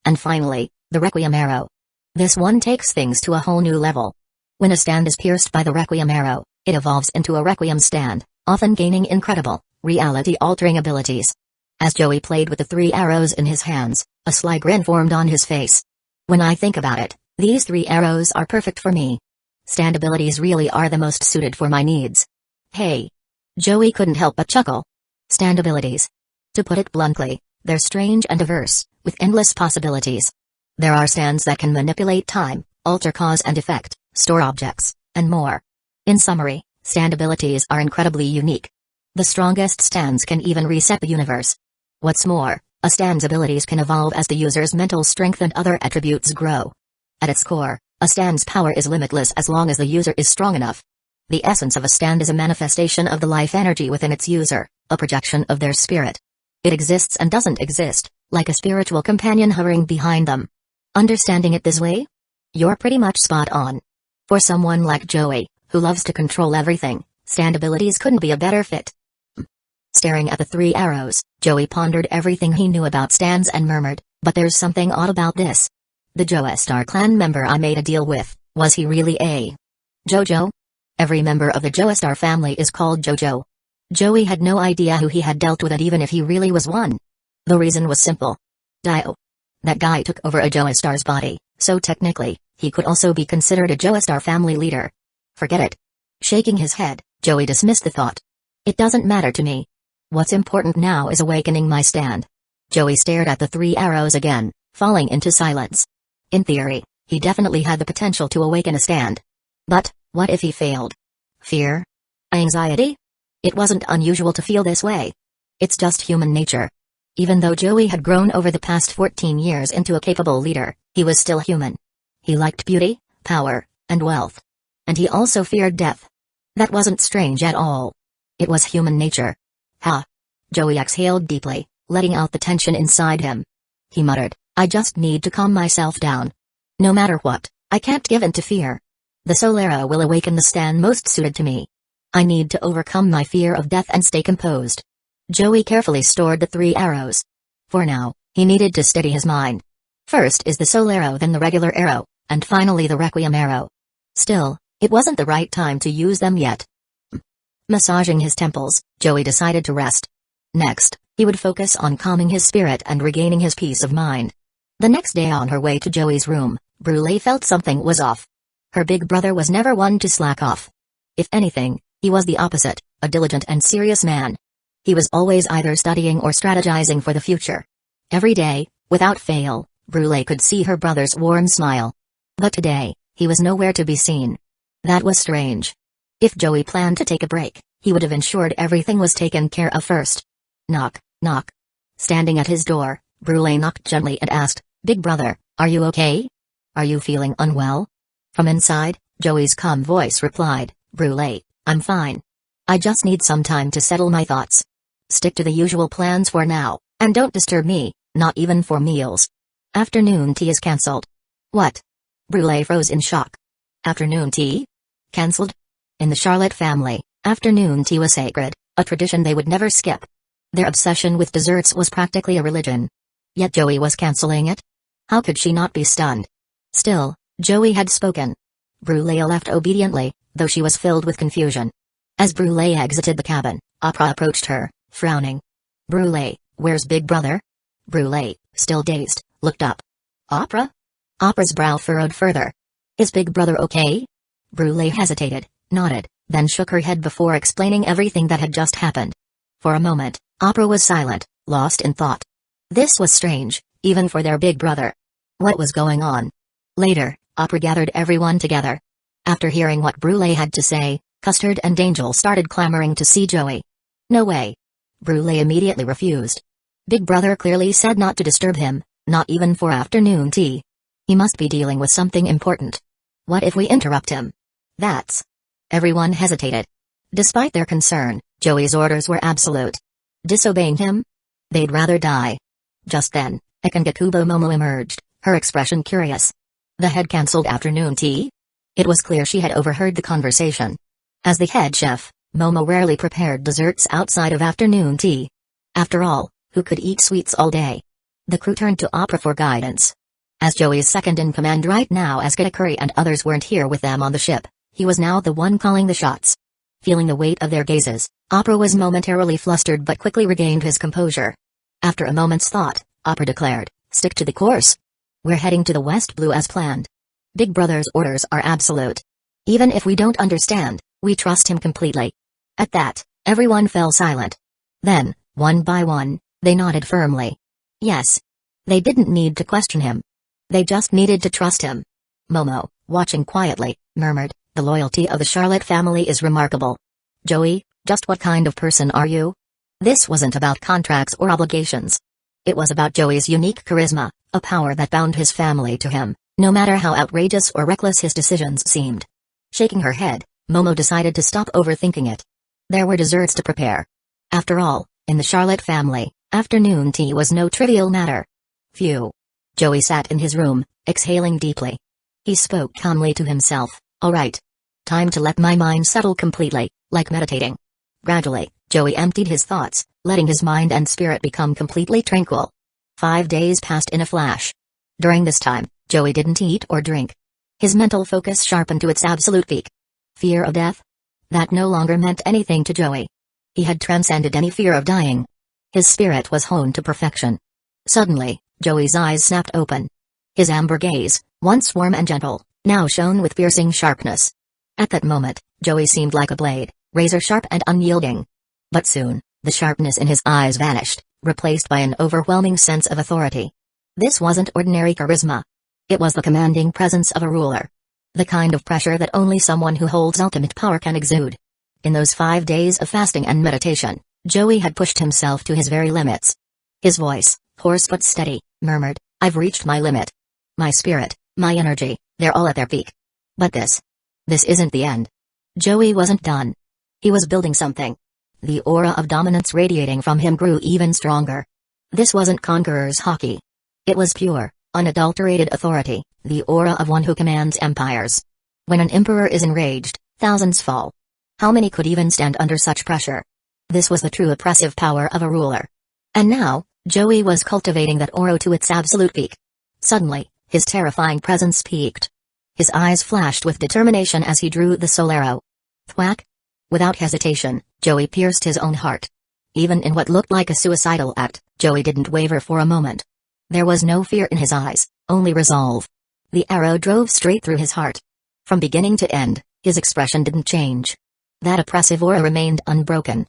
And finally, the requiem arrow. This one takes things to a whole new level. When a stand is pierced by the requiem arrow, it evolves into a requiem stand, often gaining incredible, reality-altering abilities. As Joey played with the 3 arrows in his hands, a sly grin formed on his face. When I think about it, these 3 arrows are perfect for me. Stand abilities really are the most suited for my needs. Hey. Joey couldn't help but chuckle. Stand abilities. To put it bluntly, they're strange and diverse, with endless possibilities. There are stands that can manipulate time, alter cause and effect, store objects, and more. In summary, stand abilities are incredibly unique. The strongest stands can even reset the universe. What's more, a stand's abilities can evolve as the user's mental strength and other attributes grow. At its core, a stand's power is limitless as long as the user is strong enough. The essence of a stand is a manifestation of the life energy within its user, a projection of their spirit. It exists and doesn't exist, like a spiritual companion hovering behind them. Understanding it this way? You're pretty much spot on. For someone like Joey, who loves to control everything, stand abilities couldn't be a better fit. Staring at the 3 arrows, Joey pondered everything he knew about stands and murmured, but there's something odd about this. The Joestar clan member I made a deal with, was he really a JoJo? Every member of the Joestar family is called JoJo. Joey had no idea who he had dealt with even if he really was one. The reason was simple. Dio. That guy took over a Joestar's body, so technically, he could also be considered a Joestar family leader. Forget it. Shaking his head, Joey dismissed the thought. It doesn't matter to me. What's important now is awakening my stand. Joey stared at the 3 arrows again, falling into silence. In theory, he definitely had the potential to awaken a stand. But, what if he failed? Fear? Anxiety? It wasn't unusual to feel this way. It's just human nature. Even though Joey had grown over the past 14 years into a capable leader, he was still human. He liked beauty, power, and wealth. And he also feared death. That wasn't strange at all. It was human nature. Ha! Joey exhaled deeply, letting out the tension inside him. He muttered, I just need to calm myself down. No matter what, I can't give in to fear. The soul arrow will awaken the stand most suited to me. I need to overcome my fear of death and stay composed. Joey carefully stored the 3 arrows. For now, he needed to steady his mind. First is the soul arrow, then the regular arrow, and finally the requiem arrow. Still, it wasn't the right time to use them yet. Massaging his temples, Joey decided to rest. Next, he would focus on calming his spirit and regaining his peace of mind. The next day on her way to Joey's room, Brûlé felt something was off. Her big brother was never one to slack off. If anything, he was the opposite, a diligent and serious man. He was always either studying or strategizing for the future. Every day, without fail, Brûlé could see her brother's warm smile. But today, he was nowhere to be seen. That was strange. If Joey planned to take a break, he would have ensured everything was taken care of first. Knock, knock. Standing at his door, Brûlé knocked gently and asked, Big brother, are you okay? Are you feeling unwell? From inside, Joey's calm voice replied, Brûlé, I'm fine. I just need some time to settle my thoughts. Stick to the usual plans for now, and don't disturb me, not even for meals. Afternoon tea is cancelled. What? Brûlé froze in shock. Afternoon tea? Cancelled? In the Charlotte family, afternoon tea was sacred, a tradition they would never skip. Their obsession with desserts was practically a religion. Yet Joey was cancelling it? How could she not be stunned? Still, Joey had spoken. Brûlé left obediently, though she was filled with confusion. As Brûlé exited the cabin, Opera approached her, frowning. Brûlé, where's Big Brother? Brûlé, still dazed, looked up. Opera? Opera's brow furrowed further. Is Big Brother okay? Brûlé hesitated, nodded, then shook her head before explaining everything that had just happened. For a moment, Opera was silent, lost in thought. This was strange, even for their big brother. What was going on? Later, Opera gathered everyone together. After hearing what Brûlé had to say, Custard and Angel started clamoring to see Joey. No way. Brûlé immediately refused. Big brother clearly said not to disturb him, not even for afternoon tea. He must be dealing with something important. What if we interrupt him? That's... Everyone hesitated. Despite their concern, Joey's orders were absolute. Disobeying him? They'd rather die. Just then, Akangakubo Momo emerged, her expression curious. The head cancelled afternoon tea? It was clear she had overheard the conversation. As the head chef, Momo rarely prepared desserts outside of afternoon tea. After all, who could eat sweets all day? The crew turned to Opera for guidance. As Joey's second-in-command right now, as Katakuri and others weren't here with them on the ship, he was now the one calling the shots. Feeling the weight of their gazes, Opera was momentarily flustered but quickly regained his composure. After a moment's thought, Opera declared, stick to the course. We're heading to the West Blue as planned. Big Brother's orders are absolute. Even if we don't understand, we trust him completely. At that, everyone fell silent. Then, one by one, they nodded firmly. Yes. They didn't need to question him. They just needed to trust him. Momo, watching quietly, murmured, the loyalty of the Charlotte family is remarkable. Joey, just what kind of person are you? This wasn't about contracts or obligations. It was about Joey's unique charisma, a power that bound his family to him, no matter how outrageous or reckless his decisions seemed. Shaking her head, Momo decided to stop overthinking it. There were desserts to prepare. After all, in the Charlotte family, afternoon tea was no trivial matter. Phew. Joey sat in his room, exhaling deeply. He spoke calmly to himself, all right. Time to let my mind settle completely, like meditating. Gradually, Joey emptied his thoughts, letting his mind and spirit become completely tranquil. 5 days passed in a flash. During this time, Joey didn't eat or drink. His mental focus sharpened to its absolute peak. Fear of death? That no longer meant anything to Joey. He had transcended any fear of dying. His spirit was honed to perfection. Suddenly, Joey's eyes snapped open. His amber gaze, once warm and gentle, now shone with piercing sharpness. At that moment, Joey seemed like a blade, razor-sharp and unyielding. But soon, the sharpness in his eyes vanished, replaced by an overwhelming sense of authority. This wasn't ordinary charisma. It was the commanding presence of a ruler. The kind of pressure that only someone who holds ultimate power can exude. In those 5 days of fasting and meditation, Joey had pushed himself to his very limits. His voice, hoarse but steady, murmured, "I've reached my limit. My spirit, my energy, they're all at their peak. But this isn't the end." Joey wasn't done. He was building something. The aura of dominance radiating from him grew even stronger. This wasn't conqueror's hockey. It was pure, unadulterated authority, the aura of one who commands empires. When an emperor is enraged, thousands fall. How many could even stand under such pressure? This was the true oppressive power of a ruler. And now, Joey was cultivating that aura to its absolute peak. Suddenly, his terrifying presence peaked. His eyes flashed with determination as he drew the soul arrow. Thwack! Without hesitation, Joey pierced his own heart. Even in what looked like a suicidal act, Joey didn't waver for a moment. There was no fear in his eyes, only resolve. The arrow drove straight through his heart. From beginning to end, his expression didn't change. That oppressive aura remained unbroken.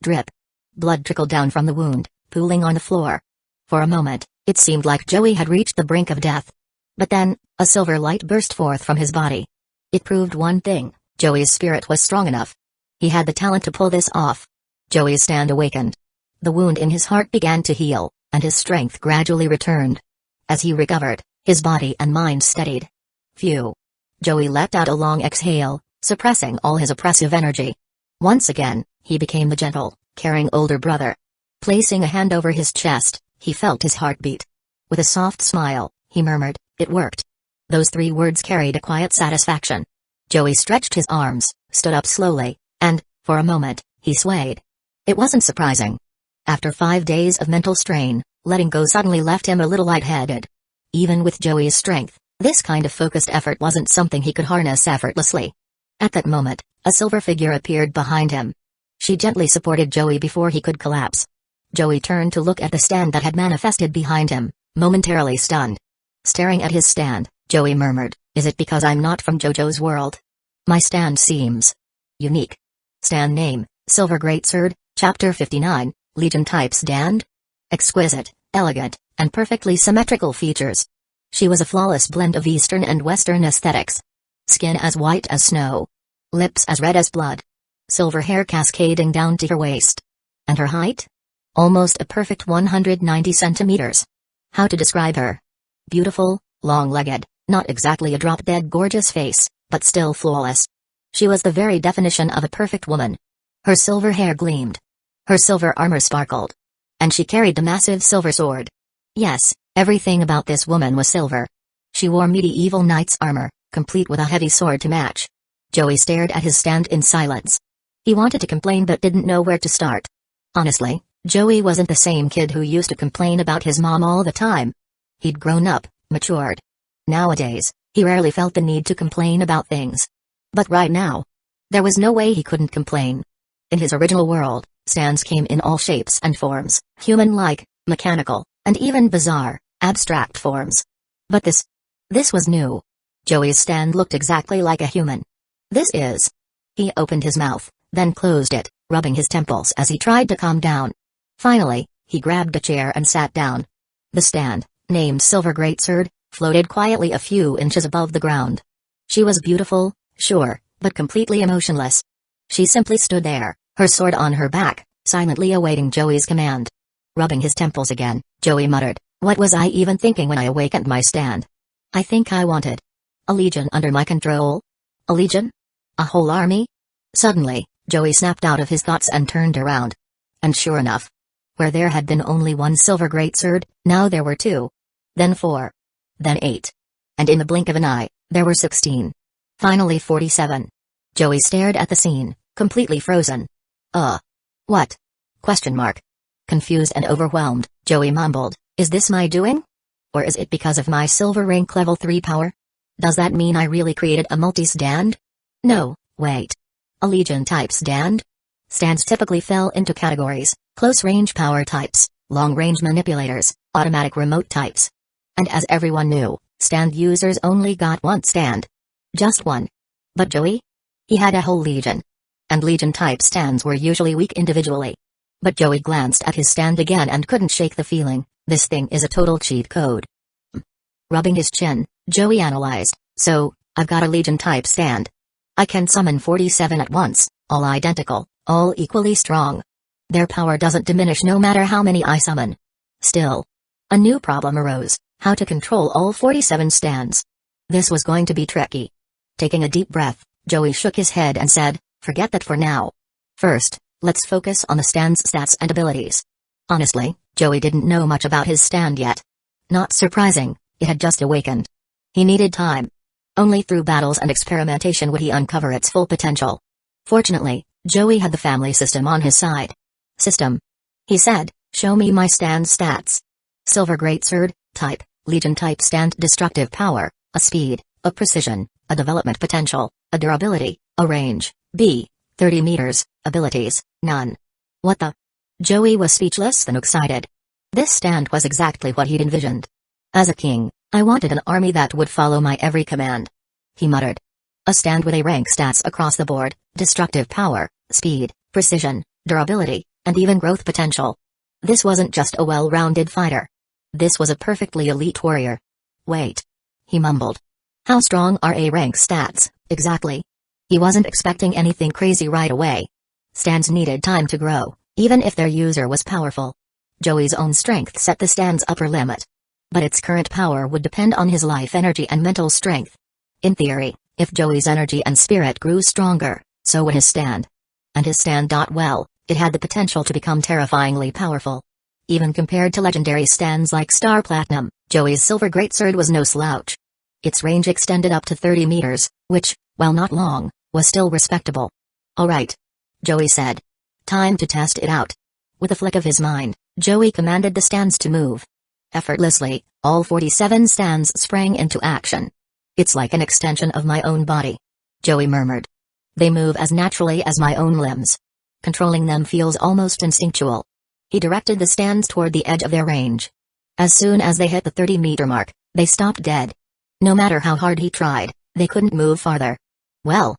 Drip. Blood trickled down from the wound, pooling on the floor. For a moment, it seemed like Joey had reached the brink of death. But then, a silver light burst forth from his body. It proved one thing: Joey's spirit was strong enough. He had the talent to pull this off. Joey's stand awakened. The wound in his heart began to heal, and his strength gradually returned. As he recovered, his body and mind steadied. Phew. Joey let out a long exhale, suppressing all his oppressive energy. Once again, he became the gentle, caring older brother. Placing a hand over his chest, he felt his heart beat. With a soft smile, he murmured, "It worked." Those 3 words carried a quiet satisfaction. Joey stretched his arms, stood up slowly, and, for a moment, he swayed. It wasn't surprising. After 5 days of mental strain, letting go suddenly left him a little lightheaded. Even with Joey's strength, this kind of focused effort wasn't something he could harness effortlessly. At that moment, a silver figure appeared behind him. She gently supported Joey before he could collapse. Joey turned to look at the stand that had manifested behind him, momentarily stunned. Staring at his stand, Joey murmured, "Is it because I'm not from JoJo's world? My stand seems unique." Stand name, Silver Greatsword, Chapter 59, Legion Type Stand. Exquisite, elegant, and perfectly symmetrical features. She was a flawless blend of Eastern and Western aesthetics. Skin as white as snow. Lips as red as blood. Silver hair cascading down to her waist. And her height? Almost a perfect 190 centimeters. How to describe her? Beautiful, long-legged, not exactly a drop-dead gorgeous face, but still flawless. She was the very definition of a perfect woman. Her silver hair gleamed. Her silver armor sparkled. And she carried a massive silver sword. Yes, everything about this woman was silver. She wore medieval knight's armor, complete with a heavy sword to match. Joey stared at his stand in silence. He wanted to complain but didn't know where to start. Honestly, Joey wasn't the same kid who used to complain about his mom all the time. He'd grown up, matured. Nowadays, he rarely felt the need to complain about things. But right now, there was no way he couldn't complain. In his original world, stands came in all shapes and forms, human-like, mechanical, and even bizarre, abstract forms. But this was new. Joey's stand looked exactly like a human. This is. He opened his mouth, then closed it, rubbing his temples as he tried to calm down. Finally, he grabbed a chair and sat down. The stand, named Silver Greatsword, floated quietly a few inches above the ground. She was beautiful, sure, but completely emotionless. She simply stood there, her sword on her back, silently awaiting Joey's command. Rubbing his temples again, Joey muttered, "What was I even thinking when I awakened my stand? I think I wanted a legion under my control? A legion? A whole army?" Suddenly, Joey snapped out of his thoughts and turned around. And sure enough, where there had been only one silver greatsword, now there were 2. Then 4. Then 8. And in the blink of an eye, there were 16. Finally 47. Joey stared at the scene, completely frozen. What? Question mark. Confused and overwhelmed, Joey mumbled, "Is this my doing? Or is it because of my silver rank level 3 power? Does that mean I really created a multi-stand? No, wait. A legion type stand?" Stands typically fell into categories: close-range power types, long-range manipulators, automatic remote types. And as everyone knew, stand users only got one stand. Just one. But Joey? He had a whole legion. And legion-type stands were usually weak individually. But Joey glanced at his stand again and couldn't shake the feeling, this thing is a total cheat code. Rubbing his chin, Joey analyzed, "So, I've got a Legion-type stand. I can summon 47 at once, all identical, all equally strong. Their power doesn't diminish no matter how many I summon. Still, a new problem arose: how to control all 47 stands. This was going to be tricky. Taking a deep breath, Joey shook his head and said, "Forget that for now. First, let's focus on the stand's stats and abilities." Honestly, Joey didn't know much about his stand yet. Not surprising, it had just awakened. He needed time. Only through battles and experimentation would he uncover its full potential. Fortunately, Joey had the family system on his side. "System," he said, "show me my stand's stats." Silver Greatsword, type, Legion type stand, destructive power, a speed, a precision, a development potential, a durability, a range, B, 30 meters, abilities, none. What the? Joey was speechless and excited. This stand was exactly what he'd envisioned. As a king, I wanted an army that would follow my every command. He muttered. A stand with A-rank stats across the board, destructive power, speed, precision, durability, and even growth potential. This wasn't just a well-rounded fighter. This was a perfectly elite warrior. Wait. He mumbled. How strong are A-rank stats, exactly? He wasn't expecting anything crazy right away. Stands needed time to grow, even if their user was powerful. Joey's own strength set the stand's upper limit. But its current power would depend on his life energy and mental strength. In theory, if Joey's energy and spirit grew stronger, so would his stand. And his stand, well, it had the potential to become terrifyingly powerful. Even compared to legendary stands like Star Platinum, Joey's Silver Greatsword was no slouch. Its range extended up to 30 meters, which, while not long, was still respectable. "Alright," Joey said. "Time to test it out." With a flick of his mind, Joey commanded the stands to move. Effortlessly, all 47 stands sprang into action. "It's like an extension of my own body," Joey murmured. "They move as naturally as my own limbs. Controlling them feels almost instinctual." He directed the stands toward the edge of their range. As soon as they hit the 30-meter mark, they stopped dead. No matter how hard he tried, they couldn't move farther. "Well,"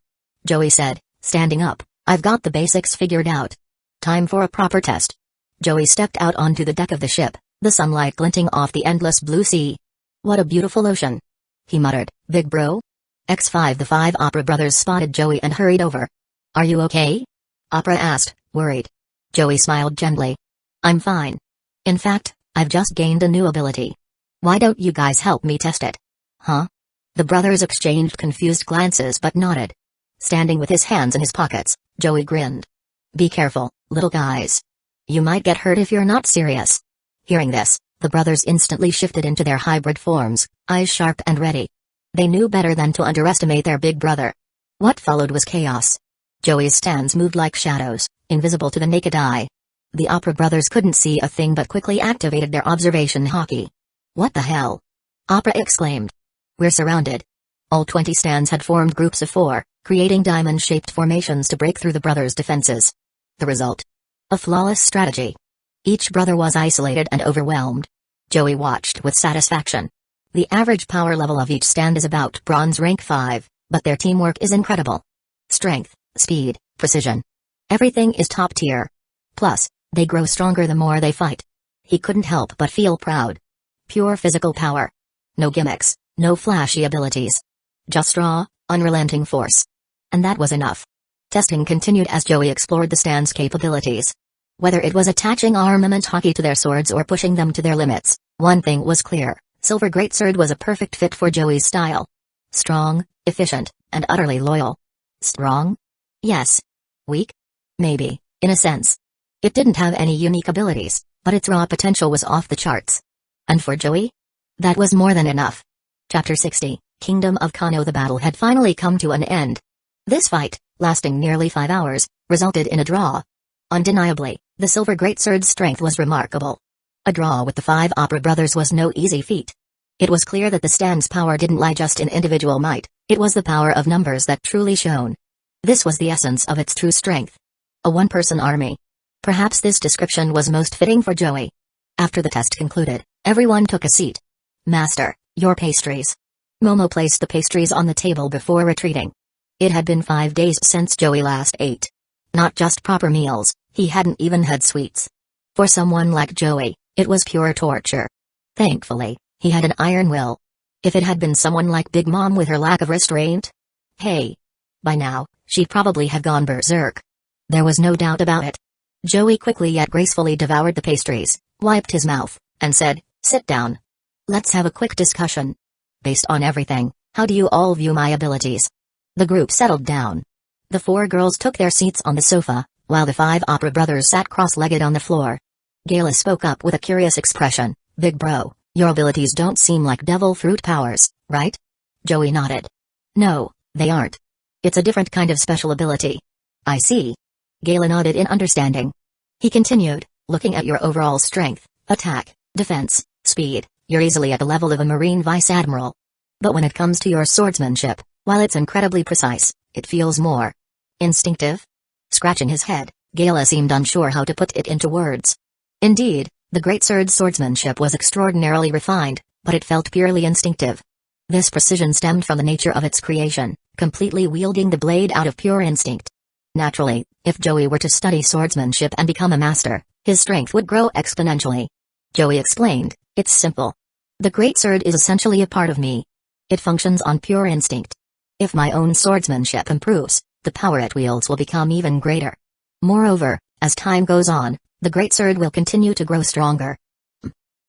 Joey said, standing up, "I've got the basics figured out. Time for a proper test." Joey stepped out onto the deck of the ship, the sunlight glinting off the endless blue sea. "What a beautiful ocean," he muttered. "Big bro?" X5 The 5 Opera brothers spotted Joey and hurried over. "Are you okay?" Opera asked, worried. Joey smiled gently. "I'm fine. In fact, I've just gained a new ability. Why don't you guys help me test it?" "Huh?" The brothers exchanged confused glances but nodded. Standing with his hands in his pockets, Joey grinned. "Be careful, little guys. You might get hurt if you're not serious." Hearing this, the brothers instantly shifted into their hybrid forms, eyes sharp and ready. They knew better than to underestimate their big brother. What followed was chaos. Joey's stands moved like shadows, invisible to the naked eye. The Opera brothers couldn't see a thing but quickly activated their observation hockey. "What the hell?" Opera exclaimed. "We're surrounded." All 20 stands had formed groups of 4, creating diamond-shaped formations to break through the brothers' defenses. The result? A flawless strategy. Each brother was isolated and overwhelmed. Joey watched with satisfaction. The average power level of each stand is about bronze rank 5, but their teamwork is incredible. Strength, speed, precision. Everything is top tier. Plus, they grow stronger the more they fight. He couldn't help but feel proud. Pure physical power. No gimmicks, no flashy abilities. Just raw, unrelenting force. And that was enough. Testing continued as Joey explored the stand's capabilities. Whether it was attaching armament hockey to their swords or pushing them to their limits, one thing was clear: Silver Greatsword was a perfect fit for Joey's style. Strong, efficient, and utterly loyal. Strong? Yes. Weak? Maybe, in a sense. It didn't have any unique abilities, but its raw potential was off the charts. And for Joey? That was more than enough. Chapter 60, Kingdom of Kano. The battle had finally come to an end. This fight, lasting nearly 5 hours, resulted in a draw. Undeniably, the Silver Greatsword's strength was remarkable. A draw with the 5 Opera brothers was no easy feat. It was clear that the stand's power didn't lie just in individual might, it was the power of numbers that truly shone. This was the essence of its true strength. A one-person army. Perhaps this description was most fitting for Joey. After the test concluded, everyone took a seat. "Master, your pastries." Momo placed the pastries on the table before retreating. It had been 5 days since Joey last ate. Not just proper meals, he hadn't even had sweets. For someone like Joey, it was pure torture. Thankfully, he had an iron will. If it had been someone like Big Mom with her lack of restraint, hey, by now, she'd probably have gone berserk. There was no doubt about it. Joey quickly yet gracefully devoured the pastries, wiped his mouth, and said, "Sit down. Let's have a quick discussion. Based on everything, how do you all view my abilities?" The group settled down. The 4 girls took their seats on the sofa, while the 5 opera brothers sat cross-legged on the floor. Gala spoke up with a curious expression, "Big bro, your abilities don't seem like devil fruit powers, right?" Joey nodded. "No, they aren't. It's a different kind of special ability." "I see." Gala nodded in understanding. He continued, "Looking at your overall strength, attack, defense, speed, you're easily at the level of a Marine Vice Admiral. But when it comes to your swordsmanship, while it's incredibly precise, it feels more instinctive?" Scratching his head, Gala seemed unsure how to put it into words. Indeed, the Great Sword's swordsmanship was extraordinarily refined, but it felt purely instinctive. This precision stemmed from the nature of its creation, completely wielding the blade out of pure instinct. Naturally, if Joey were to study swordsmanship and become a master, his strength would grow exponentially. Joey explained, "It's simple. The Great Sword is essentially a part of me. It functions on pure instinct. If my own swordsmanship improves, the power it wields will become even greater. Moreover, as time goes on, the Great Sword will continue to grow stronger."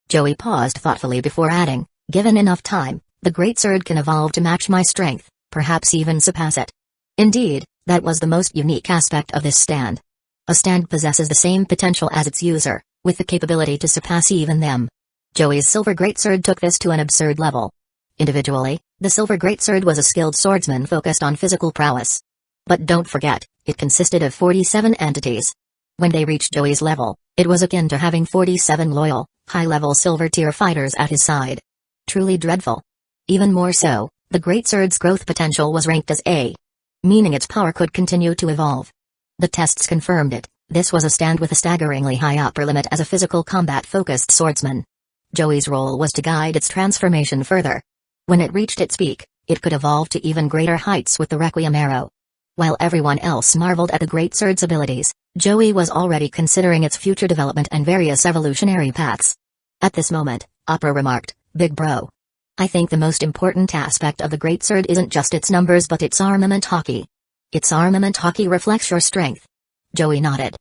Joey paused thoughtfully before adding, "Given enough time, the Great Sword can evolve to match my strength, perhaps even surpass it." Indeed, that was the most unique aspect of this stand. A stand possesses the same potential as its user, with the capability to surpass even them. Joey's Silver Greatsword took this to an absurd level. Individually, the Silver Greatsword was a skilled swordsman focused on physical prowess. But don't forget, it consisted of 47 entities. When they reached Joey's level, it was akin to having 47 loyal, high-level silver-tier fighters at his side. Truly dreadful. Even more so, the Greatsword's growth potential was ranked as A, meaning its power could continue to evolve. The tests confirmed it. This was a stand with a staggeringly high upper limit as a physical combat-focused swordsman. Joey's role was to guide its transformation further. When it reached its peak, it could evolve to even greater heights with the Requiem arrow. While everyone else marveled at the Greatsword's abilities, Joey was already considering its future development and various evolutionary paths. At this moment, Opera remarked, "Big bro. I think the most important aspect of the Greatsword isn't just its numbers but its armament hockey. Its armament hockey reflects your strength." Joey nodded.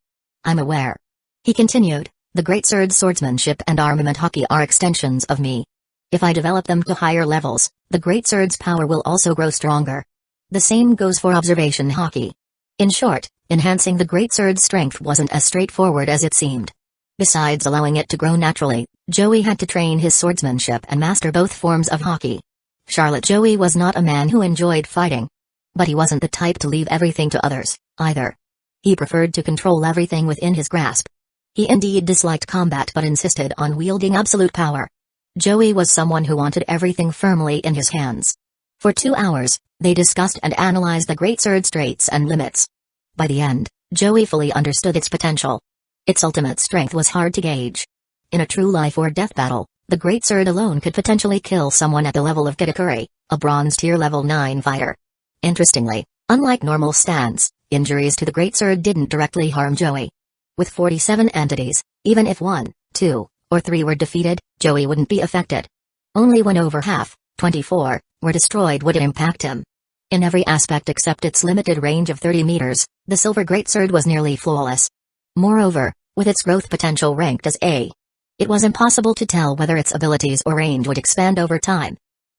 "I'm aware." He continued, "The Greatsword's swordsmanship and armament hockey are extensions of me. If I develop them to higher levels, the Greatsword's power will also grow stronger. The same goes for observation hockey." In short, enhancing the Greatsword's strength wasn't as straightforward as it seemed. Besides allowing it to grow naturally, Joey had to train his swordsmanship and master both forms of hockey. Charlotte Joey was not a man who enjoyed fighting. But he wasn't the type to leave everything to others, either. He preferred to control everything within his grasp. He indeed disliked combat but insisted on wielding absolute power. Joey was someone who wanted everything firmly in his hands. For 2 hours, they discussed and analyzed the Greatsword's traits and limits. By the end, Joey fully understood its potential. Its ultimate strength was hard to gauge. In a true life-or-death battle, the Greatsword alone could potentially kill someone at the level of Kazekage, a bronze-tier level 9 fighter. Interestingly, unlike normal stands, injuries to the Greatsword didn't directly harm Joey. With 47 entities, even if 1, 2, or 3 were defeated, Joey wouldn't be affected. Only when over half, 24, were destroyed would it impact him. In every aspect except its limited range of 30 meters, the Silver Greatsword was nearly flawless. Moreover, with its growth potential ranked as A, it was impossible to tell whether its abilities or range would expand over time.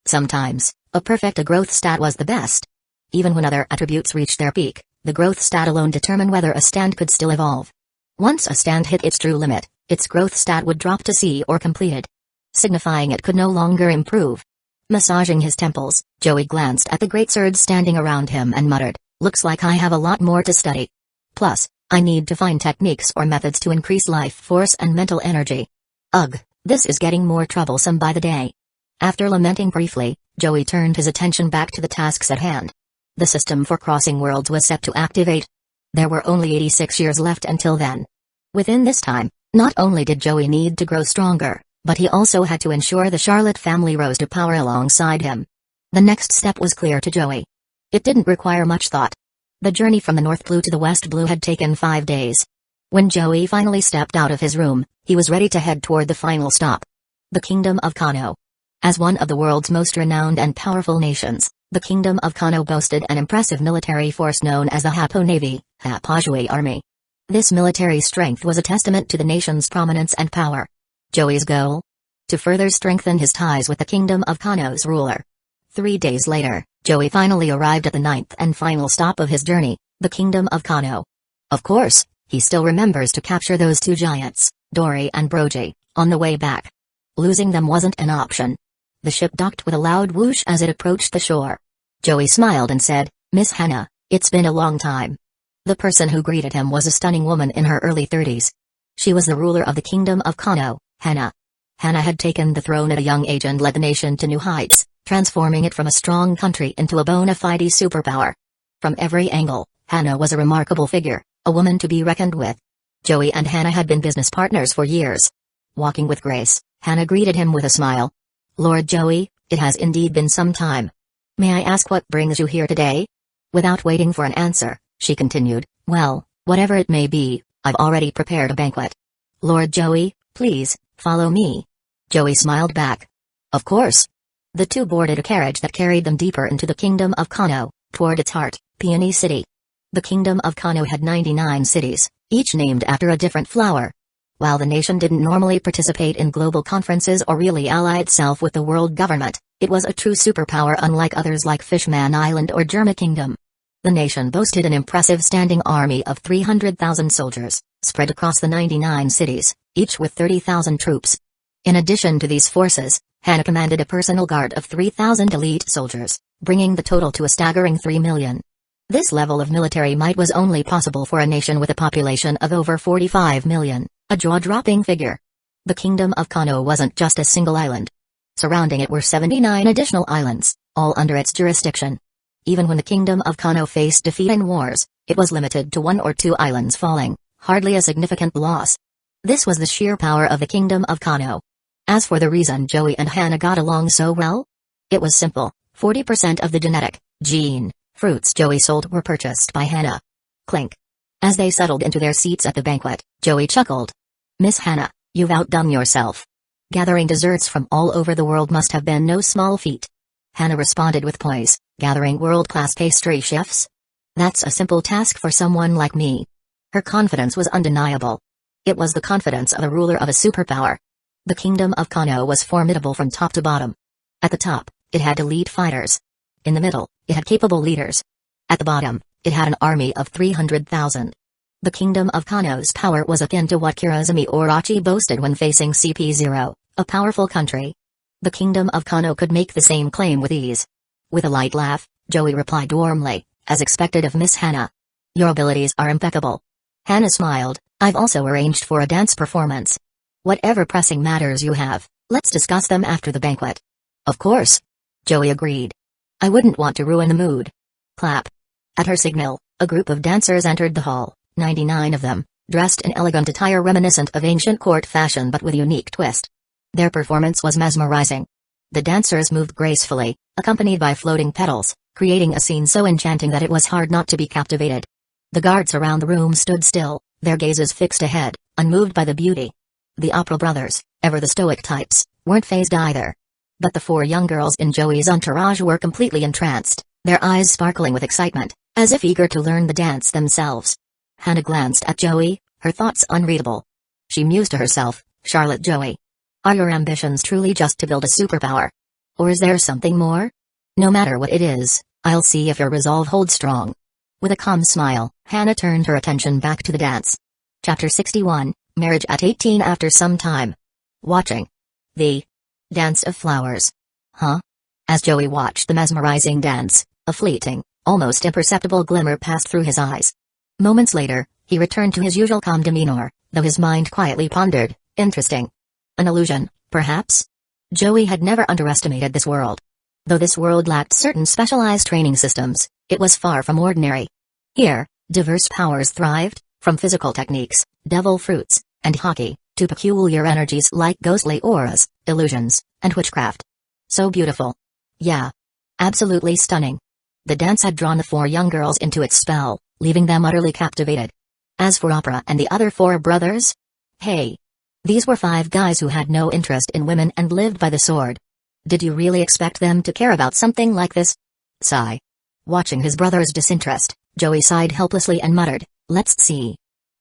Sometimes, a perfect growth stat was the best. Even when other attributes reached their peak, the growth stat alone determined whether a stand could still evolve. Once a stand hit its true limit, its growth stat would drop to C or completed, signifying it could no longer improve. Massaging his temples, Joey glanced at the Greatsword standing around him and muttered, "Looks like I have a lot more to study. Plus, I need to find techniques or methods to increase life force and mental energy. Ugh, this is getting more troublesome by the day." After lamenting briefly, Joey turned his attention back to the tasks at hand. The system for crossing worlds was set to activate. There were only 86 years left until then. Within this time, not only did Joey need to grow stronger, but he also had to ensure the Charlotte family rose to power alongside him. The next step was clear to Joey. It didn't require much thought. The journey from the North Blue to the West Blue had taken 5 days. When Joey finally stepped out of his room, he was ready to head toward the final stop. The Kingdom of Kano. As one of the world's most renowned and powerful nations, the Kingdom of Kano boasted an impressive military force known as the Happo Navy, Happo Army. This military strength was a testament to the nation's prominence and power. Joey's goal? To further strengthen his ties with the Kingdom of Kano's ruler. 3 days later, Joey finally arrived at the 9th and final stop of his journey, the Kingdom of Kano. Of course, he still remembers to capture those two giants, Dory and Brogy, on the way back. Losing them wasn't an option. The ship docked with a loud whoosh as it approached the shore. Joey smiled and said, "Miss Hana, it's been a long time." The person who greeted him was a stunning woman in her early 30s. She was the ruler of the Kingdom of Kano, Hana. Hana had taken the throne at a young age and led the nation to new heights, transforming it from a strong country into a bona fide superpower. From every angle, Hana was a remarkable figure, a woman to be reckoned with. Joey and Hana had been business partners for years. Walking with grace, Hana greeted him with a smile. "Lord Joey, it has indeed been some time. May I ask what brings you here today?" Without waiting for an answer, she continued, "Well, whatever it may be, I've already prepared a banquet. Lord Joey, please, follow me." Joey smiled back. "Of course." The two boarded a carriage that carried them deeper into the Kingdom of Kano, toward its heart, Peony City. The Kingdom of Kano had 99 cities, each named after a different flower. While the nation didn't normally participate in global conferences or really ally itself with the world government, it was a true superpower unlike others like Fishman Island or Germa Kingdom. The nation boasted an impressive standing army of 300,000 soldiers, spread across the 99 cities, each with 30,000 troops. In addition to these forces, Hana commanded a personal guard of 3,000 elite soldiers, bringing the total to a staggering 3 million. This level of military might was only possible for a nation with a population of over 45 million, a jaw-dropping figure. The Kingdom of Kano wasn't just a single island. Surrounding it were 79 additional islands, all under its jurisdiction. Even when the Kingdom of Kano faced defeat in wars, it was limited to 1 or 2 islands falling, hardly a significant loss. This was the sheer power of the Kingdom of Kano. As for the reason Joey and Hana got along so well, it was simple. 40% of the genetic, gene, fruits Joey sold were purchased by Hana. Clink. As they settled into their seats at the banquet, Joey chuckled. "Miss Hana, you've outdone yourself. Gathering desserts from all over the world must have been no small feat." Hana responded with poise, "Gathering world-class pastry chefs? That's a simple task for someone like me." Her confidence was undeniable. It was the confidence of a ruler of a superpower. The Kingdom of Kano was formidable from top to bottom. At the top, it had elite fighters. In the middle, it had capable leaders. At the bottom, it had an army of 300,000. The Kingdom of Kano's power was akin to what Kirazumi Orochi boasted when facing CP0, a powerful country. The Kingdom of Kano could make the same claim with ease. With a light laugh, Joey replied warmly, as expected of Miss Hana. "Your abilities are impeccable." Hana smiled. "I've also arranged for a dance performance. Whatever pressing matters you have, let's discuss them after the banquet." "Of course." Joey agreed. "I wouldn't want to ruin the mood." Clap. At her signal, a group of dancers entered the hall, 99 of them, dressed in elegant attire reminiscent of ancient court fashion but with unique twist. Their performance was mesmerizing. The dancers moved gracefully, accompanied by floating petals, creating a scene so enchanting that it was hard not to be captivated. The guards around the room stood still, their gazes fixed ahead, unmoved by the beauty. The opera brothers, ever the stoic types, weren't fazed either. But the 4 young girls in Joey's entourage were completely entranced, their eyes sparkling with excitement, as if eager to learn the dance themselves. Hana glanced at Joey, her thoughts unreadable. She mused to herself, "Charlotte Joey. Are your ambitions truly just to build a superpower? Or is there something more? No matter what it is, I'll see if your resolve holds strong." With a calm smile, Hana turned her attention back to the dance. Chapter 61, Marriage at 18. After some time. Watching. The Dance of Flowers. Huh? As Joey watched the mesmerizing dance, a fleeting, almost imperceptible glimmer passed through his eyes. Moments later, he returned to his usual calm demeanor, though his mind quietly pondered, interesting. An illusion, perhaps? Joey had never underestimated this world. Though this world lacked certain specialized training systems, it was far from ordinary. Here, diverse powers thrived, from physical techniques, devil fruits, and hockey, to peculiar energies like ghostly auras, illusions, and witchcraft. So beautiful. Yeah. Absolutely stunning. The dance had drawn the 4 young girls into its spell, leaving them utterly captivated. As for Opera and the other 4 brothers? Hey. These were 5 guys who had no interest in women and lived by the sword. Did you really expect them to care about something like this? Sigh. Watching his brother's disinterest, Joey sighed helplessly and muttered, let's see.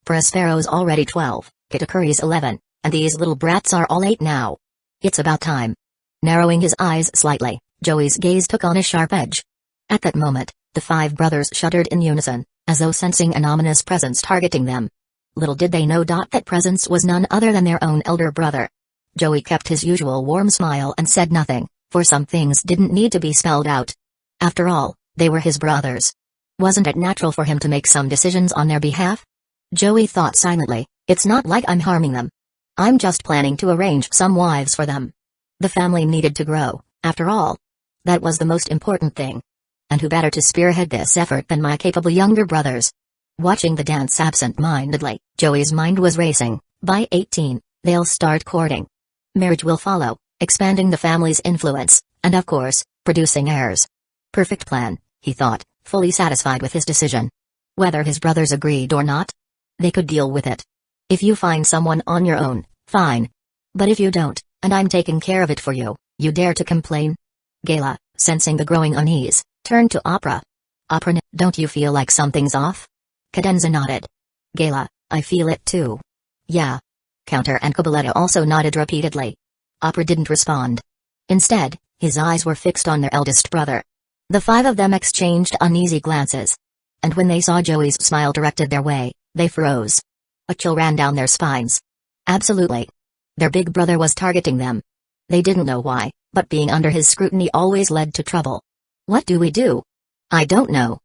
Prospero's already 12, Kitakuri's 11, and these little brats are all 8 now. It's about time. Narrowing his eyes slightly, Joey's gaze took on a sharp edge. At that moment, the 5 brothers shuddered in unison, as though sensing an ominous presence targeting them. Little did they know that presence was none other than their own elder brother. Joey kept his usual warm smile and said nothing, for some things didn't need to be spelled out. After all, they were his brothers. Wasn't it natural for him to make some decisions on their behalf? Joey thought silently, it's not like I'm harming them. I'm just planning to arrange some wives for them. The family needed to grow, after all. That was the most important thing. And who better to spearhead this effort than my capable younger brothers? Watching the dance absent-mindedly, Joey's mind was racing. By 18, they'll start courting. Marriage will follow, expanding the family's influence, and of course, producing heirs. Perfect plan, he thought, fully satisfied with his decision. Whether his brothers agreed or not, they could deal with it. If you find someone on your own, fine. But if you don't, and I'm taking care of it for you, you dare to complain? Gala, sensing the growing unease, turned to Opera. Opera, don't you feel like something's off? Cadenza nodded. Gala, I feel it too. Yeah. Counter and Coboletta also nodded repeatedly. Opera didn't respond. Instead, his eyes were fixed on their eldest brother. The 5 of them exchanged uneasy glances. And when they saw Joey's smile directed their way, they froze. A chill ran down their spines. Absolutely. Their big brother was targeting them. They didn't know why, but being under his scrutiny always led to trouble. What do we do? I don't know.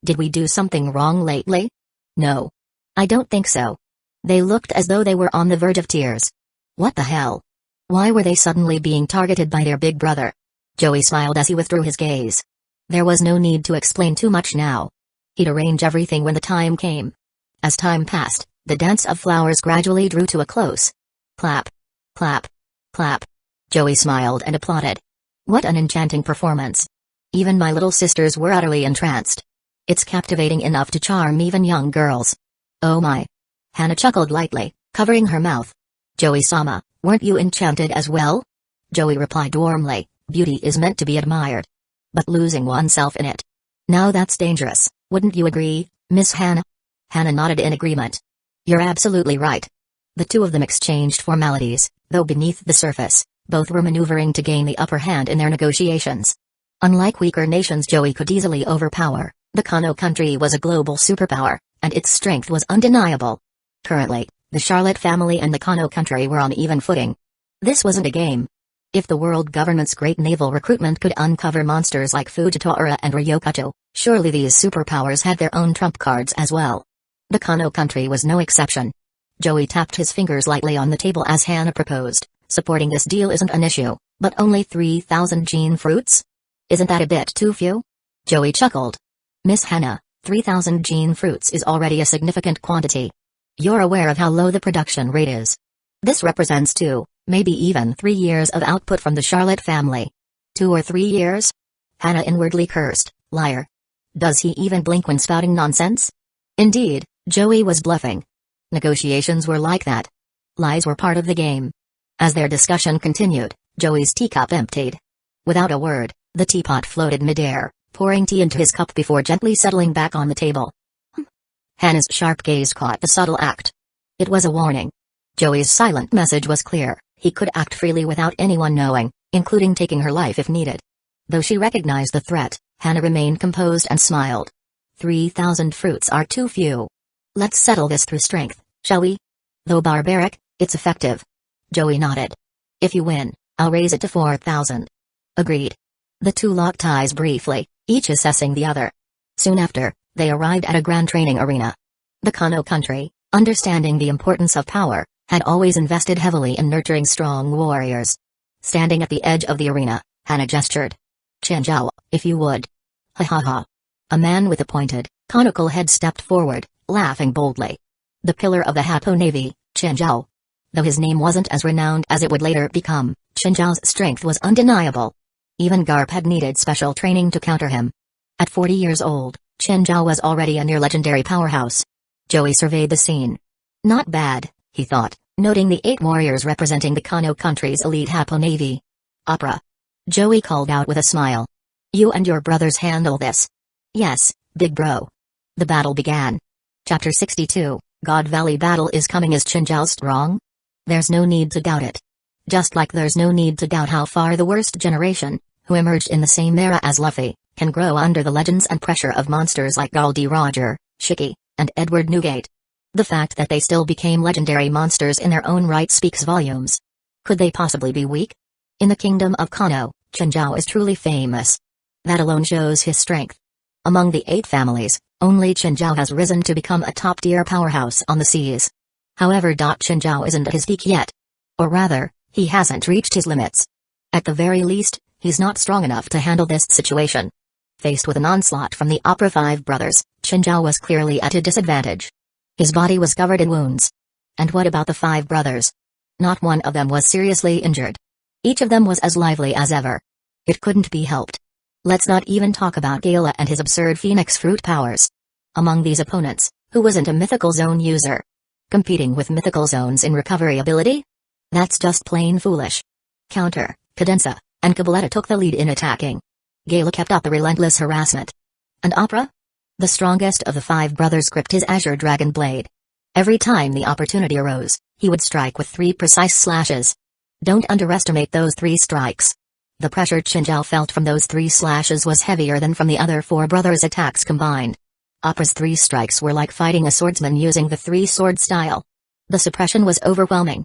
Did we do something wrong lately? No. I don't think so. They looked as though they were on the verge of tears. What the hell? Why were they suddenly being targeted by their big brother? Joey smiled as he withdrew his gaze. There was no need to explain too much now. He'd arrange everything when the time came. As time passed, the dance of flowers gradually drew to a close. Clap. Clap. Clap. Joey smiled and applauded. What an enchanting performance. Even my little sisters were utterly entranced. It's captivating enough to charm even young girls. Oh my. Hana chuckled lightly, covering her mouth. Joey-sama, weren't you enchanted as well? Joey replied warmly, beauty is meant to be admired. But losing oneself in it. Now that's dangerous, wouldn't you agree, Miss Hana? Hana nodded in agreement. You're absolutely right. The 2 of them exchanged formalities, though beneath the surface, both were maneuvering to gain the upper hand in their negotiations. Unlike weaker nations Joey could easily overpower, the Kano country was a global superpower, and its strength was undeniable. Currently, the Charlotte family and the Kano country were on even footing. This wasn't a game. If the world government's great naval recruitment could uncover monsters like Fujitora and Ryokado, surely these superpowers had their own trump cards as well. The Kano country was no exception. Joey tapped his fingers lightly on the table as Hana proposed, supporting this deal isn't an issue, but only 3,000 gene fruits? Isn't that a bit too few? Joey chuckled. Miss Hana, 3,000 gene fruits is already a significant quantity. You're aware of how low the production rate is. This represents 2, maybe even 3 years of output from the Charlotte family. 2 or 3 years? Hana inwardly cursed, liar. Does he even blink when spouting nonsense? Indeed, Joey was bluffing. Negotiations were like that. Lies were part of the game. As their discussion continued, Joey's teacup emptied. Without a word, the teapot floated midair, pouring tea into his cup before gently settling back on the table. Hana's sharp gaze caught the subtle act. It was a warning. Joey's silent message was clear, he could act freely without anyone knowing, including taking her life if needed. Though she recognized the threat, Hana remained composed and smiled. 3,000 fruits are too few. Let's settle this through strength, shall we? Though barbaric, it's effective. Joey nodded. If you win, I'll raise it to 4,000. Agreed. The 2 locked eyes briefly, each assessing the other. Soon after, they arrived at a grand training arena. The Kano country, understanding the importance of power, had always invested heavily in nurturing strong warriors. Standing at the edge of the arena, Hana gestured. Chenjiao, if you would. Ha ha ha. A man with a pointed, conical head stepped forward, laughing boldly. The pillar of the Hapo Navy, Chenjiao. Though his name wasn't as renowned as it would later become, Chenjiao's strength was undeniable. Even Garp had needed special training to counter him. At 40 years old, Chenjiao was already a near-legendary powerhouse. Joey surveyed the scene. Not bad, he thought, noting the 8 warriors representing the Kano country's elite Hapo Navy. Opera. Joey called out with a smile. You and your brothers handle this. Yes, big bro. The battle began. Chapter 62, God Valley Battle is coming. Is Chinjiao strong? There's no need to doubt it. Just like there's no need to doubt how far the worst generation, who emerged in the same era as Luffy, can grow under the legends and pressure of monsters like Goldie Roger, Shiki, and Edward Newgate. The fact that they still became legendary monsters in their own right speaks volumes. Could they possibly be weak? In the kingdom of Kano, Chinjiao is truly famous. That alone shows his strength. Among the 8 families, only Chinjiao has risen to become a top-tier powerhouse on the seas. However, Chinjiao isn't at his peak yet. Or rather, he hasn't reached his limits. At the very least, he's not strong enough to handle this situation. Faced with an onslaught from the Opera 5 brothers, Chinjiao was clearly at a disadvantage. His body was covered in wounds. And what about the 5 brothers? Not one of them was seriously injured. Each of them was as lively as ever. It couldn't be helped. Let's not even talk about Gala and his absurd Phoenix Fruit powers. Among these opponents, who wasn't a Mythical Zone user? Competing with Mythical Zones in recovery ability? That's just plain foolish. Counter, Cadenza, and Cabaletta took the lead in attacking. Gala kept up the relentless harassment. And Opera? The strongest of the 5 brothers gripped his Azure Dragon Blade. Every time the opportunity arose, he would strike with 3 precise slashes. Don't underestimate those 3 strikes. The pressure Chinjiao felt from those 3 slashes was heavier than from the other 4 brothers' attacks combined. Opera's 3 strikes were like fighting a swordsman using the 3-sword style. The suppression was overwhelming.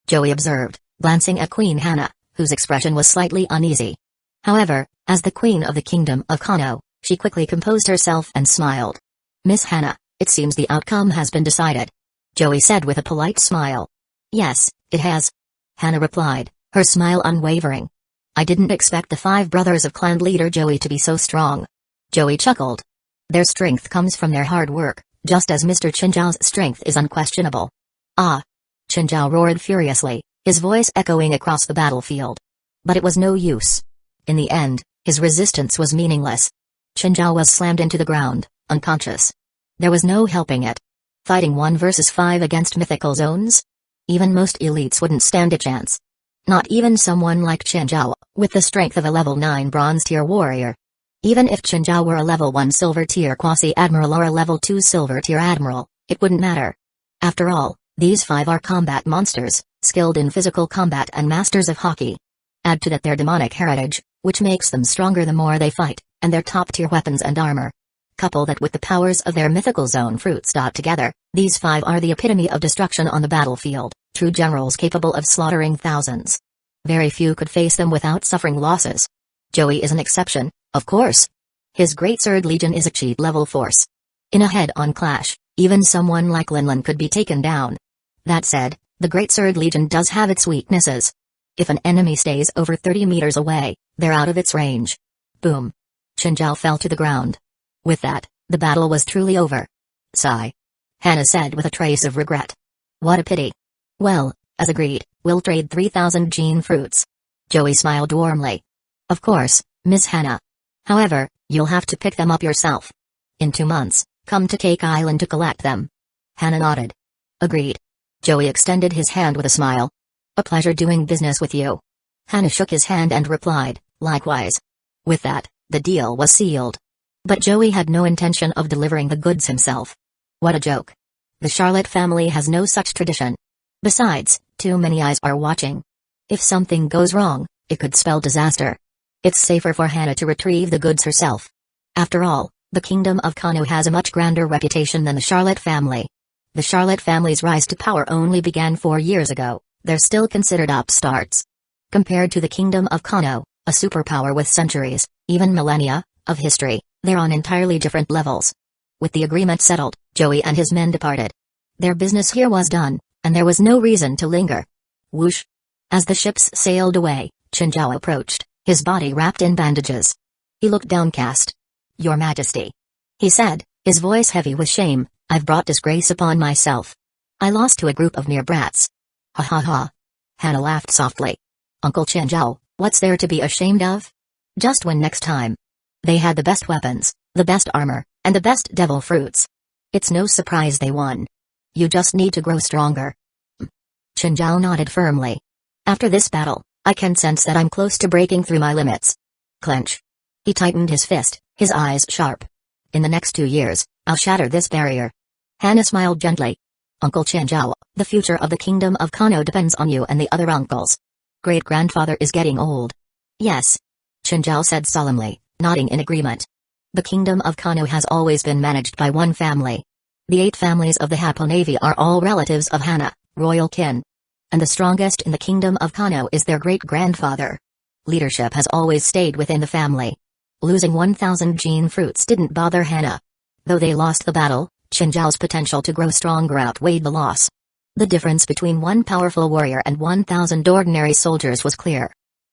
Joey observed, glancing at Queen Hana, whose expression was slightly uneasy. However, as the queen of the kingdom of Kano, she quickly composed herself and smiled. Miss Hana, it seems the outcome has been decided. Joey said with a polite smile. Yes, it has. Hana replied, her smile unwavering. I didn't expect the 5 brothers of clan leader Joey to be so strong. Joey chuckled. Their strength comes from their hard work, just as Mr. Chinjiao's strength is unquestionable. Ah! Chinjiao roared furiously, his voice echoing across the battlefield. But it was no use. In the end, his resistance was meaningless. Chinjiao was slammed into the ground, unconscious. There was no helping it. Fighting 1 versus 5 against mythical zones? Even most elites wouldn't stand a chance. Not even someone like Chinjiao, with the strength of a level 9 bronze tier warrior. Even if Chinjiao were a level 1 silver tier quasi-admiral or a level 2 silver tier admiral, it wouldn't matter. After all, these 5 are combat monsters, skilled in physical combat and masters of hockey. Add to that their demonic heritage, which makes them stronger the more they fight, and their top-tier weapons and armor. Couple that with the powers of their mythical zone fruits. Together, these 5 are the epitome of destruction on the battlefield, true generals capable of slaughtering thousands. Very few could face them without suffering losses. Joey is an exception, of course. His Great Sword Legion is a cheat-level force. In a head-on clash, even someone like Linlin could be taken down. That said, the Great Sword Legion does have its weaknesses. If an enemy stays over 30 meters away, they're out of its range. Boom. Chinjiao fell to the ground. With that, the battle was truly over. Sigh. Hana said with a trace of regret. What a pity. Well, as agreed, we'll trade 3,000 gene fruits. Joey smiled warmly. Of course, Miss Hana. However, you'll have to pick them up yourself. In 2 months, come to Cake Island to collect them. Hana nodded. Agreed. Joey extended his hand with a smile. A pleasure doing business with you. Hana shook his hand and replied, likewise. With that, the deal was sealed. But Joey had no intention of delivering the goods himself. What a joke. The Charlotte family has no such tradition. Besides, too many eyes are watching. If something goes wrong, it could spell disaster. It's safer for Hana to retrieve the goods herself. After all, the kingdom of Kano has a much grander reputation than the Charlotte family. The Charlotte family's rise to power only began 4 years ago. They're still considered upstarts. Compared to the kingdom of Kano, a superpower with centuries, even millennia, of history, they're on entirely different levels. With the agreement settled, Joey and his men departed. Their business here was done, and there was no reason to linger. Whoosh! As the ships sailed away, Chinjiao approached, his body wrapped in bandages. He looked downcast. Your Majesty. He said, his voice heavy with shame, I've brought disgrace upon myself. I lost to a group of mere brats. Ha ha ha. Hana laughed softly. Uncle Chinjiao, what's there to be ashamed of? Just win next time. They had the best weapons, the best armor, and the best devil fruits. It's no surprise they won. You just need to grow stronger. Chinjiao nodded firmly. After this battle, I can sense that I'm close to breaking through my limits. Clench. He tightened his fist, his eyes sharp. In the next 2 years, I'll shatter this barrier. Hana smiled gently. Uncle Chinjiao, the future of the kingdom of Kano depends on you and the other uncles. Great-grandfather is getting old. Yes. Chinjiao said solemnly, nodding in agreement. The kingdom of Kano has always been managed by one family. The 8 families of the Hapo Navy are all relatives of Hana, royal kin. And the strongest in the kingdom of Kano is their great-grandfather. Leadership has always stayed within the family. Losing 1,000 gene fruits didn't bother Hana. Though they lost the battle, Chinjiao's potential to grow stronger outweighed the loss. The difference between one powerful warrior and 1,000 ordinary soldiers was clear.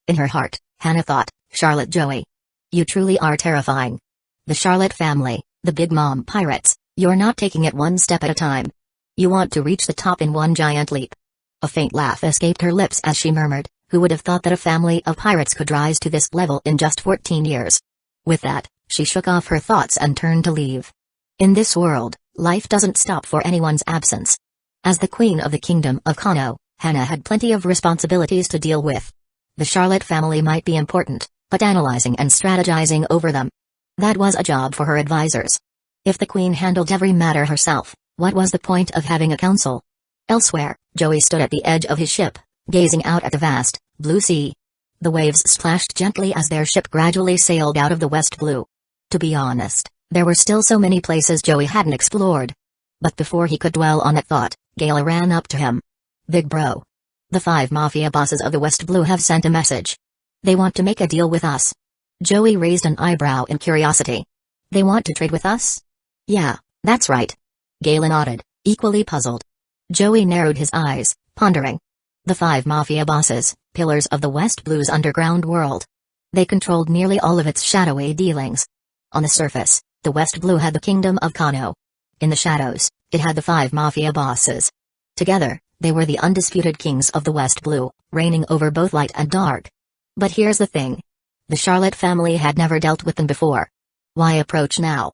In her heart, Hana thought, Charlotte Joey. You truly are terrifying. The Charlotte family, the Big Mom pirates, you're not taking it one step at a time. You want to reach the top in one giant leap. A faint laugh escaped her lips as she murmured, who would have thought that a family of pirates could rise to this level in just 14 years. With that, she shook off her thoughts and turned to leave. In this world, life doesn't stop for anyone's absence. As the queen of the kingdom of Kano, Hana had plenty of responsibilities to deal with. The Charlotte family might be important, but analyzing and strategizing over them, that was a job for her advisors. If the queen handled every matter herself, what was the point of having a council? Elsewhere, Joey stood at the edge of his ship, gazing out at the vast, blue sea. The waves splashed gently as their ship gradually sailed out of the west blue. To be honest, there were still so many places Joey hadn't explored. But before he could dwell on that thought, Gala ran up to him. Big bro. The 5 mafia bosses of the West Blue have sent a message. They want to make a deal with us. Joey raised an eyebrow in curiosity. They want to trade with us? Yeah, that's right. Gala nodded, equally puzzled. Joey narrowed his eyes, pondering. The 5 mafia bosses, pillars of the West Blue's underground world. They controlled nearly all of its shadowy dealings. On the surface, the West Blue had the kingdom of Kano. In the shadows, it had the 5 mafia bosses. Together, they were the undisputed kings of the West Blue, reigning over both light and dark. But here's the thing. The Charlotte family had never dealt with them before. Why approach now?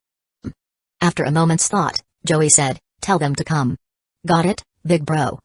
After a moment's thought, Joey said, tell them to come. Got it, big bro.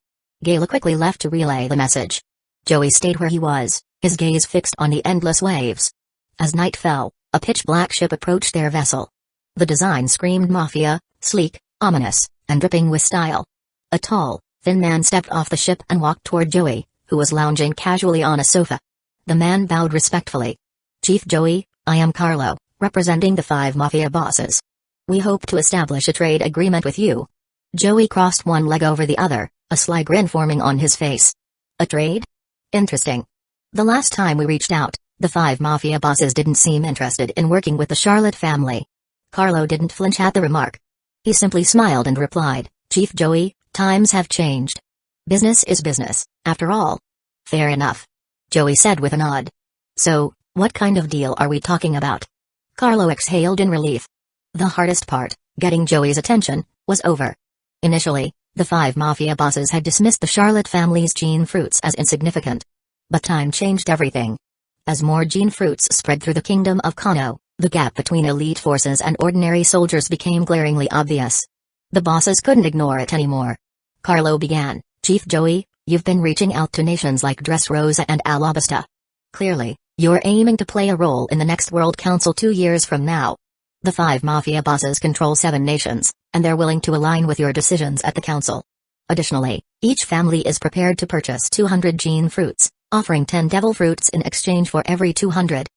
Gala quickly left to relay the message. Joey stayed where he was, his gaze fixed on the endless waves. As night fell, a pitch-black ship approached their vessel. The design screamed mafia, sleek, ominous, and dripping with style. A tall, thin man stepped off the ship and walked toward Joey, who was lounging casually on a sofa. The man bowed respectfully. Chief Joey, I am Carlo, representing the 5 mafia bosses. We hope to establish a trade agreement with you. Joey crossed one leg over the other, a sly grin forming on his face. A trade? Interesting. The last time we reached out, the 5 mafia bosses didn't seem interested in working with the Charlotte family. Carlo didn't flinch at the remark. He simply smiled and replied, Chief Joey, times have changed. Business is business, after all. Fair enough. Joey said with a nod. So, what kind of deal are we talking about? Carlo exhaled in relief. The hardest part, getting Joey's attention, was over. Initially, the 5 mafia bosses had dismissed the Charlotte family's gene fruits as insignificant. But time changed everything. As more gene fruits spread through the kingdom of Kano, the gap between elite forces and ordinary soldiers became glaringly obvious. The bosses couldn't ignore it anymore. Carlo began, Chief Joey, you've been reaching out to nations like Dressrosa and Alabasta. Clearly, you're aiming to play a role in the next World Council 2 years from now. The 5 mafia bosses control 7 nations, and they're willing to align with your decisions at the council. Additionally, each family is prepared to purchase 200 gene fruits, offering 10 devil fruits in exchange for every 200.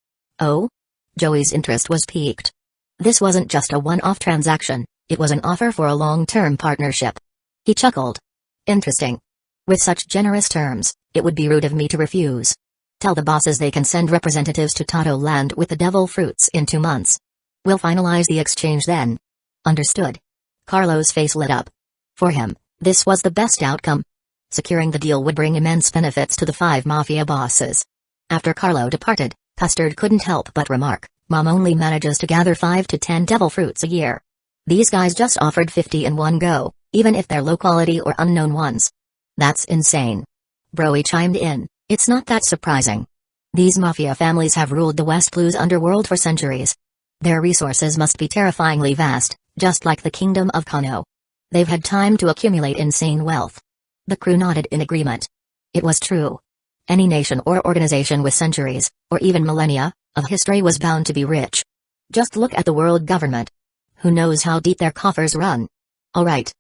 Oh? Joey's interest was piqued. This wasn't just a one-off transaction, it was an offer for a long-term partnership. He chuckled. Interesting. With such generous terms, it would be rude of me to refuse. Tell the bosses they can send representatives to Tato Land with the devil fruits in 2 months. We'll finalize the exchange then. Understood. Carlo's face lit up. For him, this was the best outcome. Securing the deal would bring immense benefits to the 5 mafia bosses. After Carlo departed, Custard couldn't help but remark, Mom only manages to gather 5 to 10 devil fruits a year. These guys just offered 50 in one go, even if they're low-quality or unknown ones. That's insane. Broy chimed in, it's not that surprising. These mafia families have ruled the West Blue's underworld for centuries. Their resources must be terrifyingly vast, just like the kingdom of Kano. They've had time to accumulate insane wealth. The crew nodded in agreement. It was true. Any nation or organization with centuries, or even millennia, of history was bound to be rich. Just look at the world government. Who knows how deep their coffers run? All right,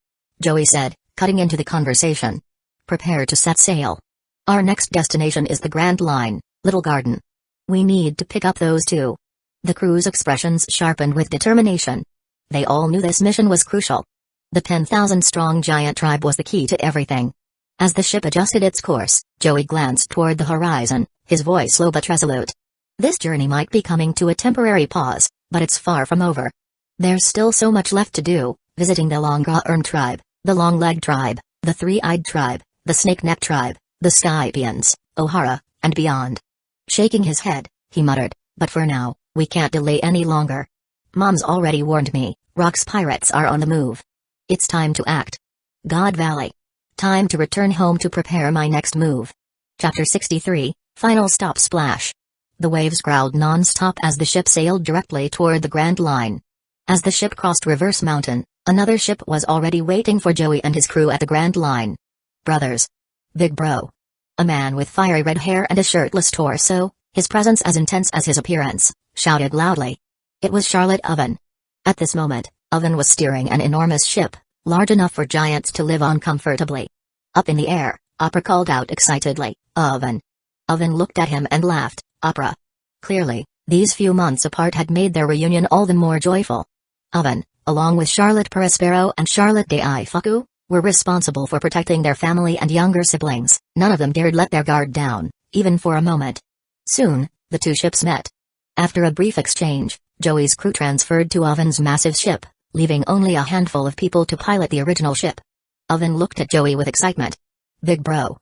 Joey said, cutting into the conversation. Prepare to set sail. Our next destination is the Grand Line, Little Garden. We need to pick up those two. The crew's expressions sharpened with determination. They all knew this mission was crucial. The 10,000-strong giant tribe was the key to everything. As the ship adjusted its course, Joey glanced toward the horizon, his voice low but resolute. This journey might be coming to a temporary pause, but it's far from over. There's still so much left to do, visiting the Long-Arm tribe, the Long-Leg tribe, the Three-Eyed tribe, the Snake-Neck tribe, the Skypians, Ohara, and beyond. Shaking his head, he muttered, but for now, we can't delay any longer. Mom's already warned me, Rock's pirates are on the move. It's time to act. God Valley. Time to return home to prepare my next move. Chapter 63, Final Stop Splash. The waves growled non-stop as the ship sailed directly toward the Grand Line. As the ship crossed Reverse Mountain, another ship was already waiting for Joey and his crew at the Grand Line. Brothers. Big Bro. A man with fiery red hair and a shirtless torso, his presence as intense as his appearance, shouted loudly. It was Charlotte Oven. At this moment, Oven was steering an enormous ship, large enough for giants to live on comfortably. Up in the air, Opera called out excitedly, Oven. Oven looked at him and laughed, Opera. Clearly, these few months apart had made their reunion all the more joyful. Oven, along with Charlotte Perospero and Charlotte Daifuku, were responsible for protecting their family and younger siblings. None of them dared let their guard down, even for a moment. Soon, the two ships met. After a brief exchange, Joey's crew transferred to Oven's massive ship, leaving only a handful of people to pilot the original ship. Oven looked at Joey with excitement. Big Bro.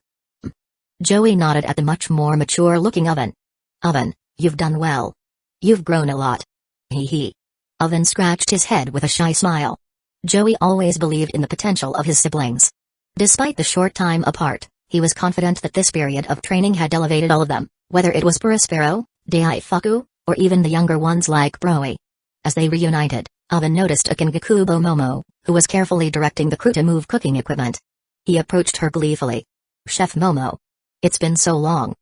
Joey nodded at the much more mature-looking Oven. Oven, you've done well. You've grown a lot. Hee hee. Oven scratched his head with a shy smile. Joey always believed in the potential of his siblings. Despite the short time apart, he was confident that this period of training had elevated all of them, whether it was Perospero, Daifuku, or even the younger ones like Broe. As they reunited, Oven noticed Akingakubo Momo, who was carefully directing the crew to move cooking equipment. He approached her gleefully. Chef Momo. It's been so long.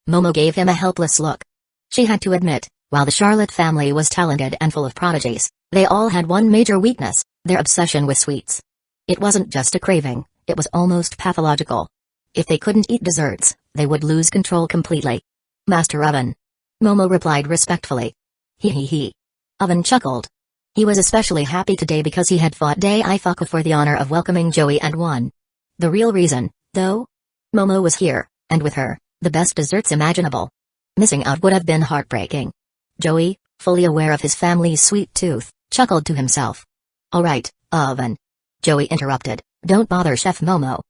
Momo gave him a helpless look. She had to admit, while the Charlotte family was talented and full of prodigies, they all had one major weakness, their obsession with sweets. It wasn't just a craving, it was almost pathological. If they couldn't eat desserts, they would lose control completely. Master Oven. Momo replied respectfully. Hee hee hee. Oven chuckled. He was especially happy today because he had fought Daifuku for the honor of welcoming Joey and won. The real reason, though? Momo was here, and with her, the best desserts imaginable. Missing out would have been heartbreaking. Joey, fully aware of his family's sweet tooth, chuckled to himself. All right, Oven. Joey interrupted, don't bother Chef Momo.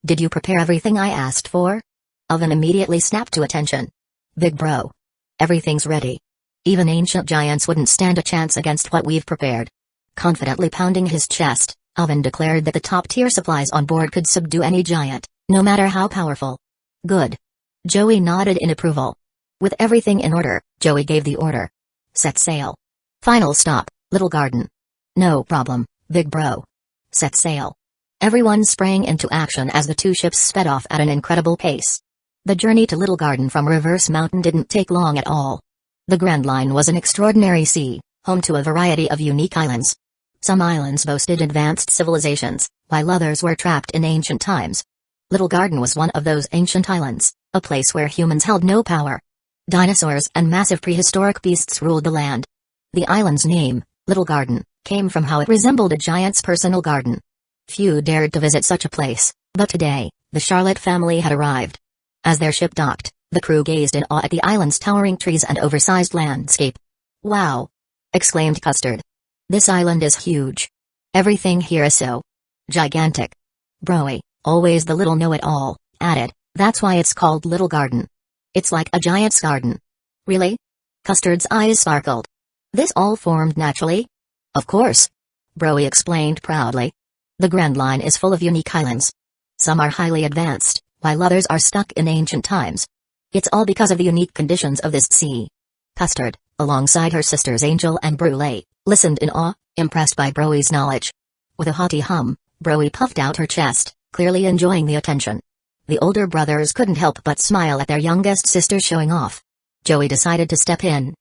Did you prepare everything I asked for? Oven immediately snapped to attention. Big Bro. Everything's ready. Even ancient giants wouldn't stand a chance against what we've prepared. Confidently pounding his chest, Oven declared that the top-tier supplies on board could subdue any giant, no matter how powerful. Good. Joey nodded in approval. With everything in order, Joey gave the order. Set sail. Final stop, Little Garden. No problem, Big Bro. Set sail. Everyone sprang into action as the two ships sped off at an incredible pace. The journey to Little Garden from Reverse Mountain didn't take long at all. The Grand Line was an extraordinary sea, home to a variety of unique islands. Some islands boasted advanced civilizations, while others were trapped in ancient times. Little Garden was one of those ancient islands, a place where humans held no power. Dinosaurs and massive prehistoric beasts ruled the land. The island's name, Little Garden, came from how it resembled a giant's personal garden. Few dared to visit such a place, but today, the Charlotte family had arrived. As their ship docked, the crew gazed in awe at the island's towering trees and oversized landscape. Wow! Exclaimed Custard. This island is huge. Everything here is so gigantic. Broe, always the little know-it-all, added, that's why it's called Little Garden. It's like a giant's garden. Really? Custard's eyes sparkled. This all formed naturally? Of course. Broe explained proudly. The Grand Line is full of unique islands. Some are highly advanced, while others are stuck in ancient times. It's all because of the unique conditions of this sea. Custard, alongside her sisters Angel and Brule, listened in awe, impressed by Broe's knowledge. With a haughty hum, Broe puffed out her chest, clearly enjoying the attention. The older brothers couldn't help but smile at their youngest sister showing off. Joey decided to step in.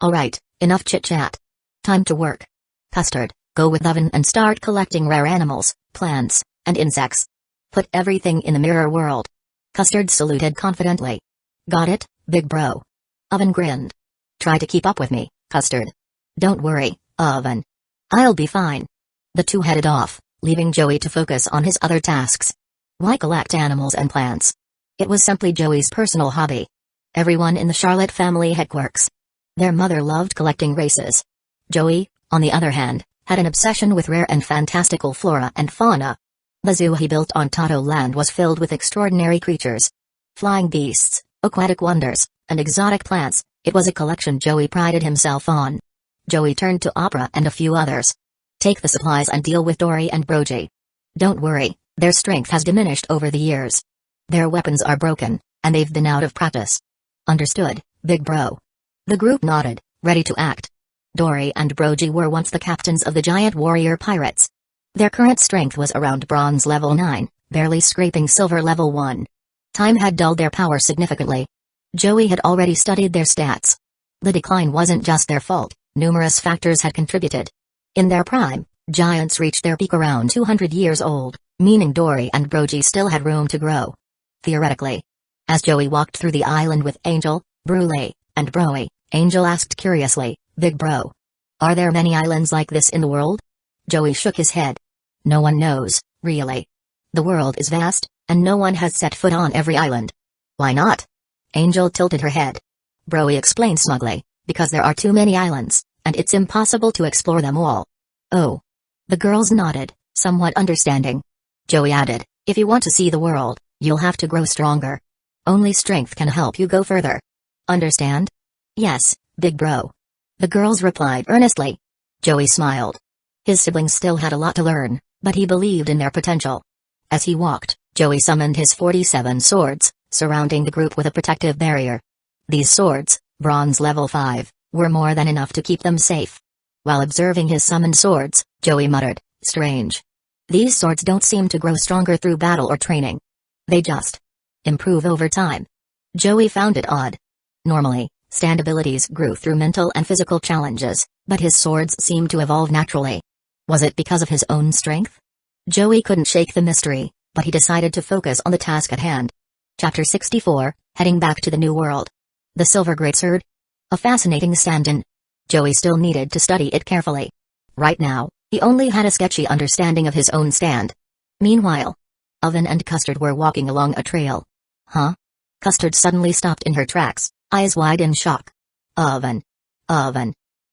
Alright, enough chit-chat. Time to work. Custard, go with Oven and start collecting rare animals, plants, and insects. Put everything in the mirror world. Custard saluted confidently. Got it, big bro. Oven grinned. Try to keep up with me, Custard. Don't worry, Oven. I'll be fine. The two headed off, leaving Joey to focus on his other tasks. Why collect animals and plants? It was simply Joey's personal hobby. Everyone in the Charlotte family had quirks. Their mother loved collecting races. Joey, on the other hand, had an obsession with rare and fantastical flora and fauna. The zoo he built on Tato Land was filled with extraordinary creatures. Flying beasts, aquatic wonders, and exotic plants. It was a collection Joey prided himself on. Joey turned to Opera and a few others. Take the supplies and deal with Dory and Brogy. Don't worry, their strength has diminished over the years. Their weapons are broken, and they've been out of practice. Understood, big bro. The group nodded, ready to act. Dory and Brogy were once the captains of the giant warrior pirates. Their current strength was around bronze level 9, barely scraping silver level 1. Time had dulled their power significantly. Joey had already studied their stats. The decline wasn't just their fault, numerous factors had contributed. In their prime, giants reached their peak around 200 years old, meaning Dory and Brogy still had room to grow. Theoretically. As Joey walked through the island with Angel, Brule, and Broy, Angel asked curiously, Big bro. Are there many islands like this in the world? Joey shook his head. No one knows, really. The world is vast, and no one has set foot on every island. Why not? Angel tilted her head. Broy explained smugly, because there are too many islands, and it's impossible to explore them all. Oh. The girls nodded, somewhat understanding. Joey added, if you want to see the world, you'll have to grow stronger. Only strength can help you go further. Understand? Yes, big bro. The girls replied earnestly. Joey smiled. His siblings still had a lot to learn, but he believed in their potential. As he walked, Joey summoned his 47 swords, surrounding the group with a protective barrier. These swords, bronze level 5, were more than enough to keep them safe. While observing his summoned swords, Joey muttered, strange. These swords don't seem to grow stronger through battle or training. They just improve over time. Joey found it odd. Normally, stand abilities grew through mental and physical challenges, but his swords seemed to evolve naturally. Was it because of his own strength? Joey couldn't shake the mystery, but he decided to focus on the task at hand. Chapter 64, Heading Back to the New World. The Silver Greatsword? A fascinating stand-in. Joey still needed to study it carefully. Right now, he only had a sketchy understanding of his own stand. Meanwhile, Oven and Custard were walking along a trail. Huh? Custard suddenly stopped in her tracks, eyes wide in shock. Oven.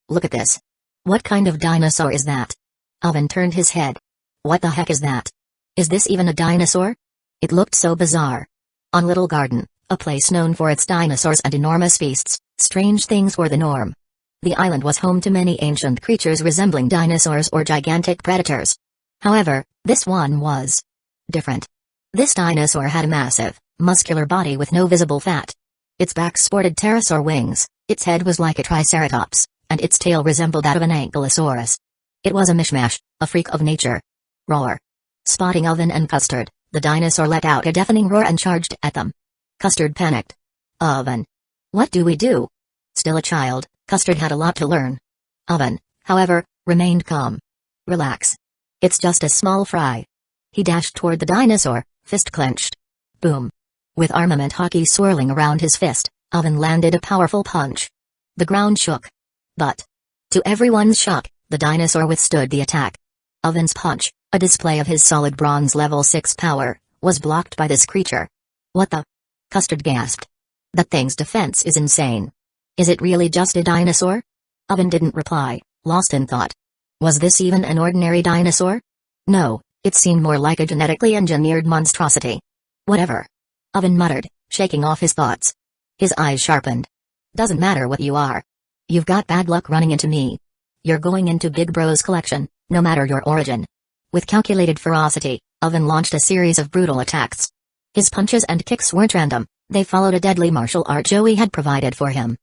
Look at this. What kind of dinosaur is that? Oven turned his head. What the heck is that? Is this even a dinosaur? It looked so bizarre. On Little Garden, a place known for its dinosaurs and enormous feasts, strange things were the norm. The island was home to many ancient creatures resembling dinosaurs or gigantic predators. However, this one was different. This dinosaur had a massive, muscular body with no visible fat. Its back sported pterosaur wings, its head was like a triceratops, and its tail resembled that of an ankylosaurus. It was a mishmash, a freak of nature. Roar. Spotting Oven and Custard, the dinosaur let out a deafening roar and charged at them. Custard panicked. Oven. What do we do? Still a child, Custard had a lot to learn. Oven, however, remained calm. Relax. It's just a small fry. He dashed toward the dinosaur, fist clenched. Boom. With armament hockey swirling around his fist, Oven landed a powerful punch. The ground shook. But, to everyone's shock, the dinosaur withstood the attack. Oven's punch, a display of his solid bronze level 6 power, was blocked by this creature. What the? Custard gasped. That thing's defense is insane. Is it really just a dinosaur? Oven didn't reply, lost in thought. Was this even an ordinary dinosaur? No, it seemed more like a genetically engineered monstrosity. Whatever. Oven muttered, shaking off his thoughts. His eyes sharpened. Doesn't matter what you are. You've got bad luck running into me. You're going into Big Bro's collection, no matter your origin. With calculated ferocity, Oven launched a series of brutal attacks. His punches and kicks weren't random, they followed a deadly martial art Joey had provided for him.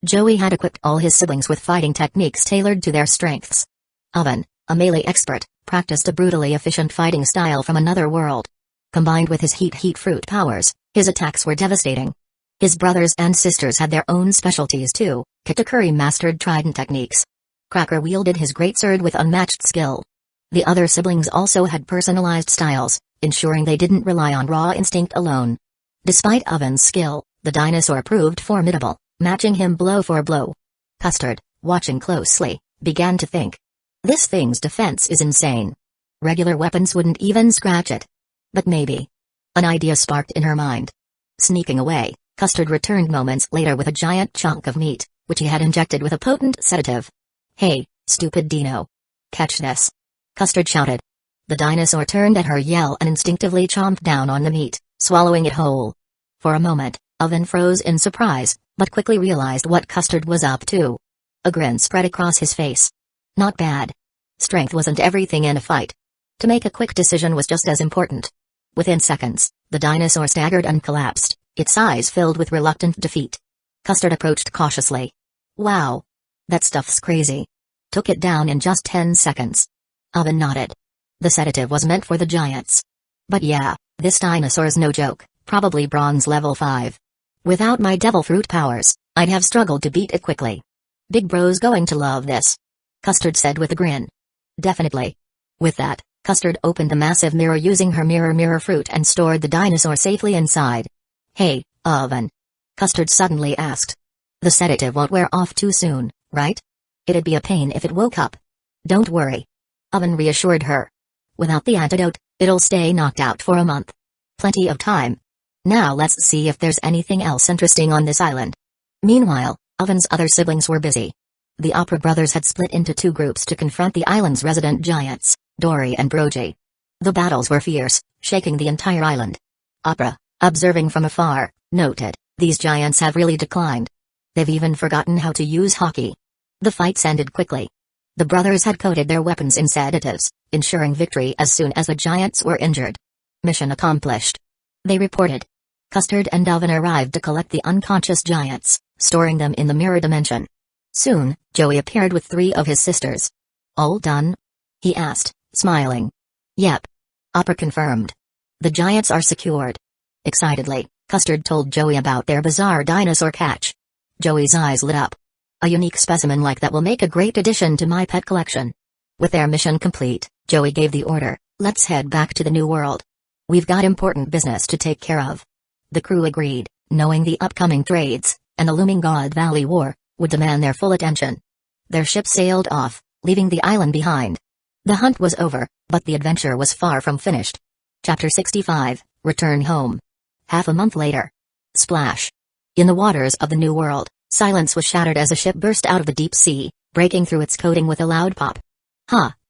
Joey had equipped all his siblings with fighting techniques tailored to their strengths. Oven, a melee expert, practiced a brutally efficient fighting style from another world. Combined with his heat fruit powers, his attacks were devastating. His brothers and sisters had their own specialties too. Katakuri mastered trident techniques. Cracker wielded his greatsword with unmatched skill. The other siblings also had personalized styles, ensuring they didn't rely on raw instinct alone. Despite Oven's skill, the dinosaur proved formidable, matching him blow for blow. Custard, watching closely, began to think. This thing's defense is insane. Regular weapons wouldn't even scratch it. But maybe. An idea sparked in her mind. Sneaking away, Custard returned moments later with a giant chunk of meat, which he had injected with a potent sedative. "Hey, stupid dino. Catch this." Custard shouted. The dinosaur turned at her yell and instinctively chomped down on the meat, swallowing it whole. For a moment, Oven froze in surprise, but quickly realized what Custard was up to. A grin spread across his face. Not bad. Strength wasn't everything in a fight. To make a quick decision was just as important. Within seconds, the dinosaur staggered and collapsed, its eyes filled with reluctant defeat. Custard approached cautiously. "Wow. That stuff's crazy. Took it down in just 10 seconds. Oven nodded. The sedative was meant for the giants. But yeah, this dinosaur's no joke, probably bronze level 5. Without my devil fruit powers, I'd have struggled to beat it quickly. Big bro's going to love this," Custard said with a grin. "Definitely." With that, Custard opened the massive mirror using her mirror fruit and stored the dinosaur safely inside. "Hey, Oven," Custard suddenly asked. "The sedative won't wear off too soon, right? It'd be a pain if it woke up." "Don't worry," Oven reassured her. "Without the antidote, it'll stay knocked out for a month. Plenty of time. Now let's see if there's anything else interesting on this island." Meanwhile, Oven's other siblings were busy. The Opera brothers had split into 2 groups to confront the island's resident giants, Dory and Brogy. The battles were fierce, shaking the entire island. Opera, observing from afar, noted, "These giants have really declined. They've even forgotten how to use hockey." The fights ended quickly. The brothers had coated their weapons in sedatives, ensuring victory as soon as the giants were injured. Mission accomplished. They reported. Custard and Oven arrived to collect the unconscious giants, storing them in the mirror dimension. Soon, Joey appeared with 3 of his sisters. "All done?" he asked, smiling. "Yep." Opera confirmed. "The giants are secured." Excitedly, Custard told Joey about their bizarre dinosaur catch. Joey's eyes lit up. "A unique specimen like that will make a great addition to my pet collection." With their mission complete, Joey gave the order, "Let's head back to the New World. We've got important business to take care of." The crew agreed, knowing the upcoming trades, and the looming God Valley War, would demand their full attention. Their ship sailed off, leaving the island behind. The hunt was over, but the adventure was far from finished. Chapter 65, Return Home. Half a month later. Splash. In the waters of the New World, silence was shattered as a ship burst out of the deep sea, breaking through its coating with a loud pop.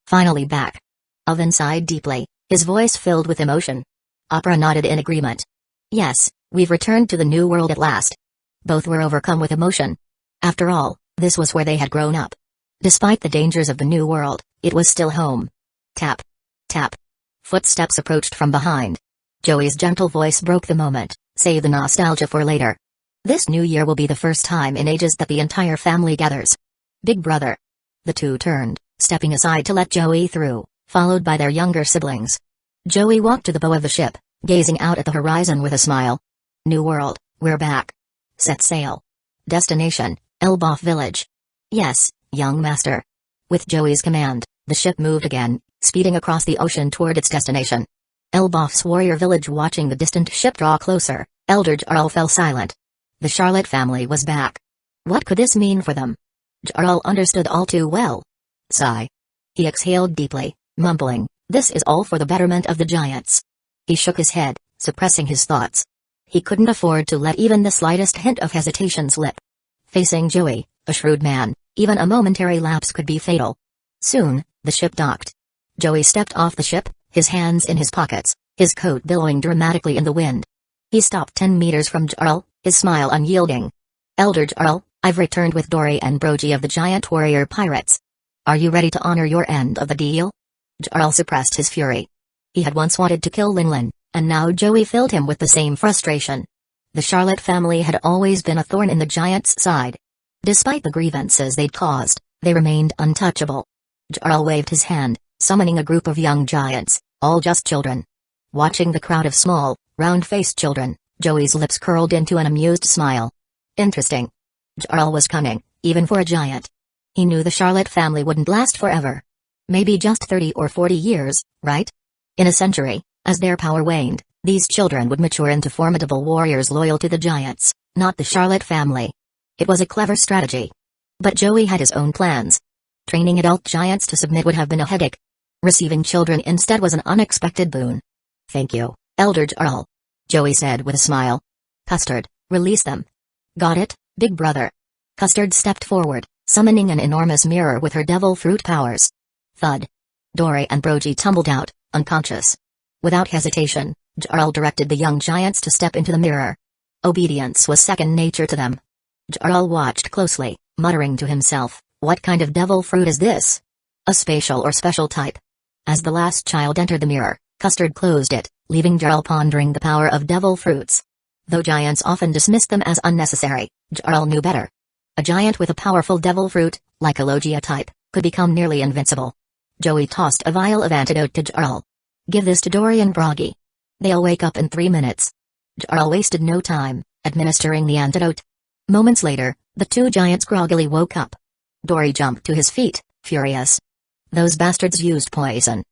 Finally back." Oven sighed deeply, his voice filled with emotion. Opera nodded in agreement. "Yes, we've returned to the New World at last." Both were overcome with emotion. After all, this was where they had grown up. Despite the dangers of the New World, it was still home. Tap. Tap. Footsteps approached from behind. Joey's gentle voice broke the moment, "Save the nostalgia for later. This new year will be the first time in ages that the entire family gathers. Big brother." The 2 turned, stepping aside to let Joey through, followed by their younger siblings. Joey walked to the bow of the ship, gazing out at the horizon with a smile. "New World, we're back. Set sail. Destination, Elbaf Village." "Yes, young master." With Joey's command, the ship moved again, speeding across the ocean toward its destination. Elbaf's warrior village. Watching the distant ship draw closer, Elder Jarl fell silent. The Charlotte family was back. What could this mean for them? Jarl understood all too well. Sigh. He exhaled deeply, mumbling, "This is all for the betterment of the giants." He shook his head, suppressing his thoughts. He couldn't afford to let even the slightest hint of hesitation slip. Facing Joey, a shrewd man, even a momentary lapse could be fatal. Soon, the ship docked. Joey stepped off the ship, his hands in his pockets, his coat billowing dramatically in the wind. He stopped 10 meters from Jarl, his smile unyielding. "Elder Jarl, I've returned with Dory and Brogy of the giant warrior pirates. Are you ready to honor your end of the deal?" Jarl suppressed his fury. He had once wanted to kill Linlin, and now Joey filled him with the same frustration. The Charlotte family had always been a thorn in the giants' side. Despite the grievances they'd caused, they remained untouchable. Jarl waved his hand, summoning a group of young giants, all just children. Watching the crowd of small, round-faced children, Joey's lips curled into an amused smile. Interesting. Jarl was cunning, even for a giant. He knew the Charlotte family wouldn't last forever. Maybe just 30 or 40 years, right? In a century, as their power waned, these children would mature into formidable warriors loyal to the giants, not the Charlotte family. It was a clever strategy. But Joey had his own plans. Training adult giants to submit would have been a headache. Receiving children instead was an unexpected boon. Thank you, Elder Jarl. Joey said with a smile. Custard, release them. Got it, big brother. Custard stepped forward, summoning an enormous mirror with her devil fruit powers. Thud. Dory and Brogy tumbled out, unconscious. Without hesitation, Jarl directed the young giants to step into the mirror. Obedience was second nature to them. Jarl watched closely, muttering to himself, what kind of devil fruit is this? A spatial or special type? As the last child entered the mirror, Custard closed it, leaving Jarl pondering the power of devil fruits. Though giants often dismissed them as unnecessary, Jarl knew better. A giant with a powerful devil fruit, like a Logia type, could become nearly invincible. Joey tossed a vial of antidote to Jarl. Give this to Dory and Broggy. They'll wake up in 3 minutes. Jarl wasted no time, administering the antidote. Moments later, the two giants groggily woke up. Dory jumped to his feet, furious. Those bastards used poison.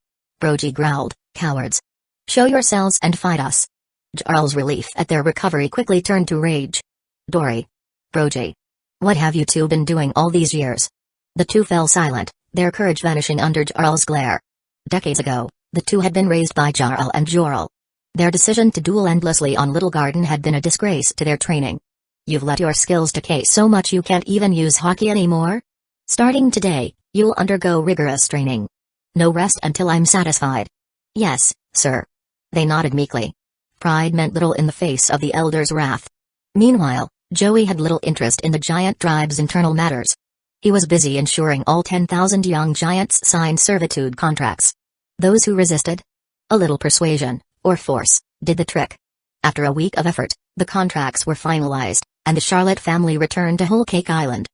Brogy growled, cowards. Show yourselves and fight us. Jarl's relief at their recovery quickly turned to rage. Dory. Brogy. What have you two been doing all these years? The two fell silent, their courage vanishing under Jarl's glare. Decades ago, the two had been raised by Jarl and Jorl. Their decision to duel endlessly on Little Garden had been a disgrace to their training. You've let your skills decay so much you can't even use hockey anymore? Starting today, you'll undergo rigorous training. No rest until I'm satisfied. Yes, sir. They nodded meekly. Pride meant little in the face of the elder's wrath. Meanwhile, Joey had little interest in the giant tribe's internal matters. He was busy ensuring all 10,000 young giants signed servitude contracts. Those who resisted? A little persuasion, or force, did the trick. After a week of effort, the contracts were finalized, and the Charlotte family returned to Whole Cake Island.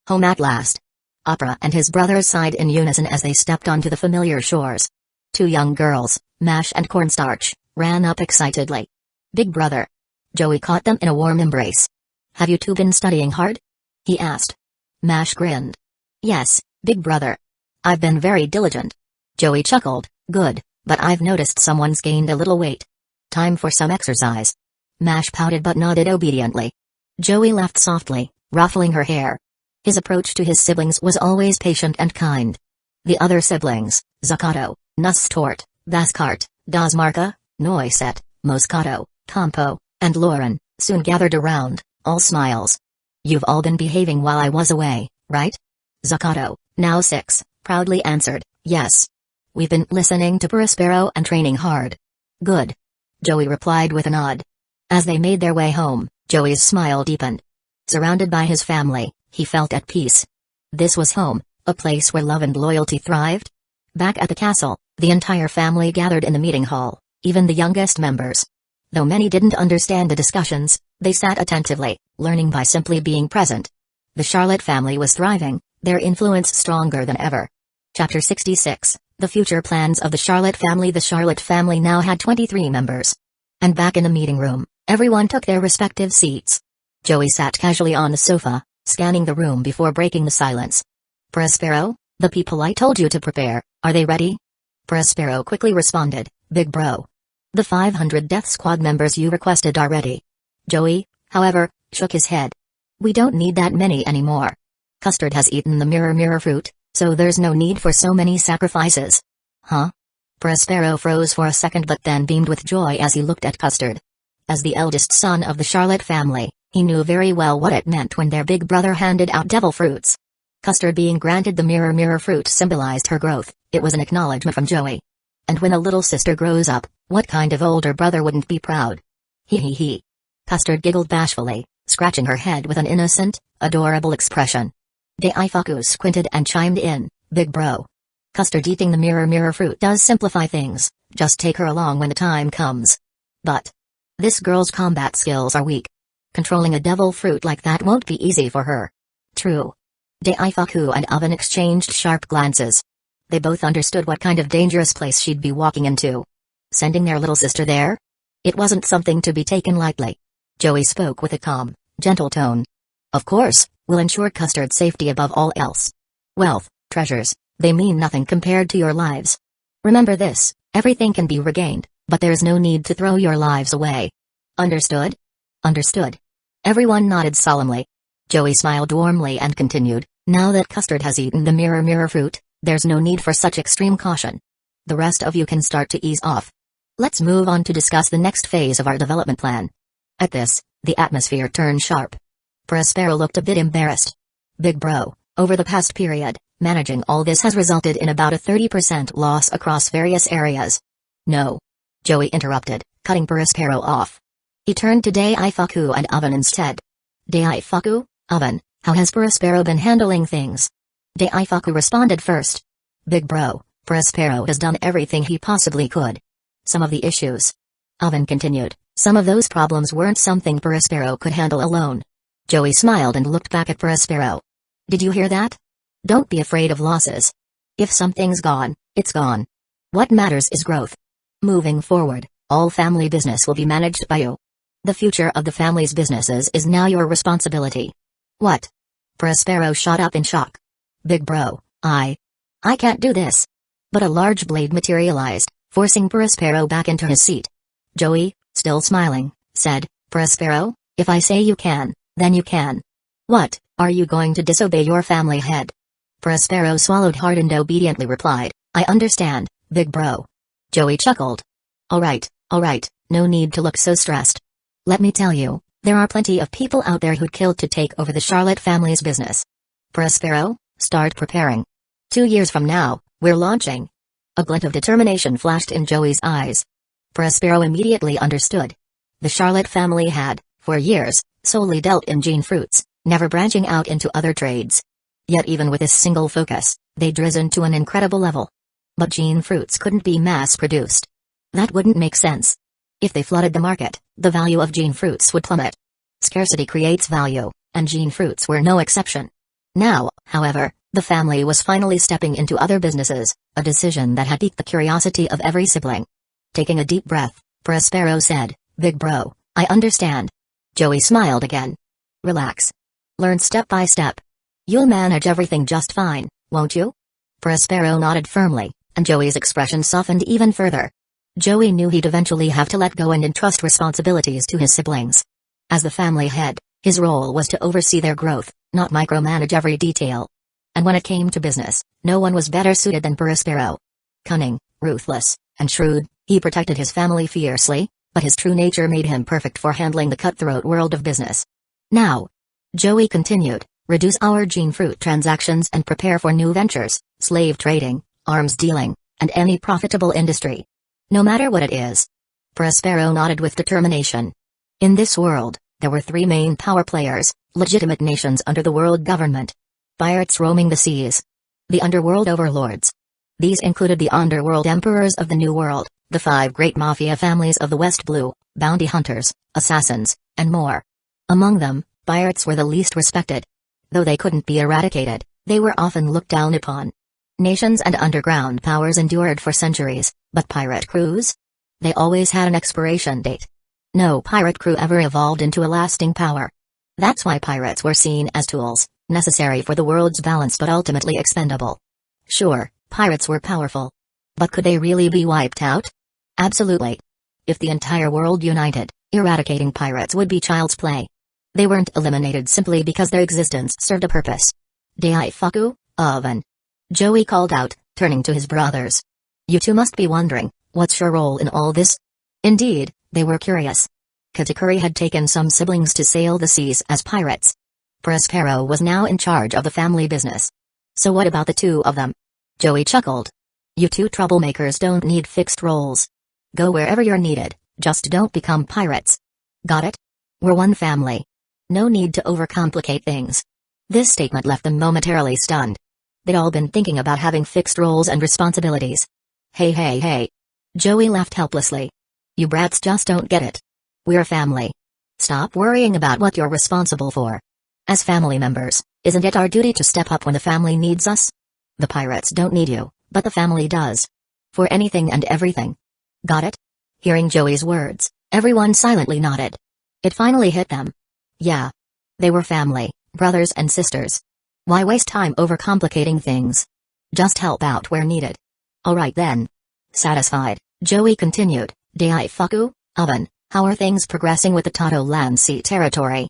Home at last. Opera and his brothers sighed in unison as they stepped onto the familiar shores. Two young girls, Mash and Cornstarch, ran up excitedly. Big brother. Joey caught them in a warm embrace. Have you two been studying hard? He asked. Mash grinned. Yes, big brother. I've been very diligent. Joey chuckled, good, but I've noticed someone's gained a little weight. Time for some exercise. Mash pouted but nodded obediently. Joey laughed softly, ruffling her hair. His approach to his siblings was always patient and kind. The other siblings, Zakato, Nustort, Vaskart, Dasmarka, Noiset, Moscato, Campo, and Lauren, soon gathered around, all smiles. You've all been behaving while I was away, right? Zakato, now 6, proudly answered, yes. We've been listening to Prospero and training hard. Good. Joey replied with a nod. As they made their way home, Joey's smile deepened. Surrounded by his family, he felt at peace. This was home, a place where love and loyalty thrived. Back at the castle, the entire family gathered in the meeting hall, even the youngest members. Though many didn't understand the discussions, they sat attentively, learning by simply being present. The Charlotte family was thriving, their influence stronger than ever. Chapter 66, The Future Plans of the Charlotte Family. The Charlotte family now had 23 members. And back in the meeting room, everyone took their respective seats. Joey sat casually on the sofa, scanning the room before breaking the silence. Prospero, the people I told you to prepare, are they ready? Prospero quickly responded, big bro. The 500 Death Squad members you requested are ready. Joey, however, shook his head. We don't need that many anymore. Custard has eaten the mirror fruit, so there's no need for so many sacrifices. Huh? Prospero froze for a second but then beamed with joy as he looked at Custard. As the eldest son of the Charlotte family, he knew very well what it meant when their big brother handed out devil fruits. Custard being granted the mirror fruit symbolized her growth, it was an acknowledgement from Joey. And when a little sister grows up, what kind of older brother wouldn't be proud? He. Custard giggled bashfully, scratching her head with an innocent, adorable expression. Daifuku squinted and chimed in, big bro. Custard eating the mirror fruit does simplify things, just take her along when the time comes. But this girl's combat skills are weak. Controlling a devil fruit like that won't be easy for her. True. Daifuku and Oven exchanged sharp glances. They both understood what kind of dangerous place she'd be walking into. Sending their little sister there? It wasn't something to be taken lightly. Joey spoke with a calm, gentle tone. Of course, we'll ensure Custard's safety above all else. Wealth, treasures, they mean nothing compared to your lives. Remember this, everything can be regained, but there is no need to throw your lives away. Understood? Understood. Everyone nodded solemnly. Joey smiled warmly and continued, now that Custard has eaten the mirror fruit, there's no need for such extreme caution. The rest of you can start to ease off. Let's move on to discuss the next phase of our development plan. At this, the atmosphere turned sharp. Prospero looked a bit embarrassed. Big bro, over the past period, managing all this has resulted in about a 30% loss across various areas. No. Joey interrupted, cutting Prospero off. He turned to Daifuku and Oven instead. Daifuku, Oven, how has Prospero been handling things? Daifuku responded first. Big bro, Prospero has done everything he possibly could. Some of the issues. Oven continued, some of those problems weren't something Prospero could handle alone. Joey smiled and looked back at Prospero. Did you hear that? Don't be afraid of losses. If something's gone, it's gone. What matters is growth. Moving forward, all family business will be managed by you. The future of the family's businesses is now your responsibility. What? Prospero shot up in shock. Big bro, I can't do this. But a large blade materialized, forcing Prospero back into his seat. Joey, still smiling, said, Prospero, if I say you can, then you can. What, are you going to disobey your family head? Prospero swallowed hard and obediently replied, I understand, big bro. Joey chuckled. Alright, no need to look so stressed. Let me tell you, there are plenty of people out there who'd kill to take over the Charlotte family's business. Prospero, start preparing. 2 years from now, we're launching. A glint of determination flashed in Joey's eyes. Prospero immediately understood. The Charlotte family had, for years, solely dealt in gene fruits, never branching out into other trades. Yet even with this single focus, they'd risen to an incredible level. But gene fruits couldn't be mass-produced. That wouldn't make sense. If they flooded the market, the value of gene fruits would plummet. Scarcity creates value, and gene fruits were no exception. Now, however, the family was finally stepping into other businesses, a decision that had piqued the curiosity of every sibling. Taking a deep breath, Prospero said, Big bro, I understand. Joey smiled again. Relax. Learn step by step. You'll manage everything just fine, won't you? Prospero nodded firmly, and Joey's expression softened even further. Joey knew he'd eventually have to let go and entrust responsibilities to his siblings. As the family head, his role was to oversee their growth, not micromanage every detail. And when it came to business, no one was better suited than Prospero. Cunning, ruthless, and shrewd, he protected his family fiercely, but his true nature made him perfect for handling the cutthroat world of business. Now, Joey continued, reduce our gene fruit transactions and prepare for new ventures, slave trading, arms dealing, and any profitable industry. No matter what it is. Prospero nodded with determination. In this world, there were 3 main power players, legitimate nations under the world government. Pirates roaming the seas. The underworld overlords. These included the underworld emperors of the New World, the 5 great mafia families of the West Blue, bounty hunters, assassins, and more. Among them, pirates were the least respected. Though they couldn't be eradicated, they were often looked down upon. Nations and underground powers endured for centuries, but pirate crews? They always had an expiration date. No pirate crew ever evolved into a lasting power. That's why pirates were seen as tools, necessary for the world's balance but ultimately expendable. Sure, pirates were powerful. But could they really be wiped out? Absolutely. If the entire world united, eradicating pirates would be child's play. They weren't eliminated simply because their existence served a purpose. Daifuku, Oven. Joey called out, turning to his brothers. You two must be wondering, what's your role in all this? Indeed, they were curious. Katakuri had taken some siblings to sail the seas as pirates. Prospero was now in charge of the family business. So what about the 2 of them? Joey chuckled. You 2 troublemakers don't need fixed roles. Go wherever you're needed, just don't become pirates. Got it? We're one family. No need to overcomplicate things. This statement left them momentarily stunned. They'd all been thinking about having fixed roles and responsibilities. Hey. Joey laughed helplessly. You brats just don't get it. We're family. Stop worrying about what you're responsible for. As family members, isn't it our duty to step up when the family needs us? The pirates don't need you, but the family does. For anything and everything. Got it? Hearing Joey's words, everyone silently nodded. It finally hit them. Yeah. They were family, brothers and sisters. Why waste time overcomplicating things? Just help out where needed. Alright then. Satisfied, Joey continued, Daifuku, Oven, how are things progressing with the Tato Land Sea territory?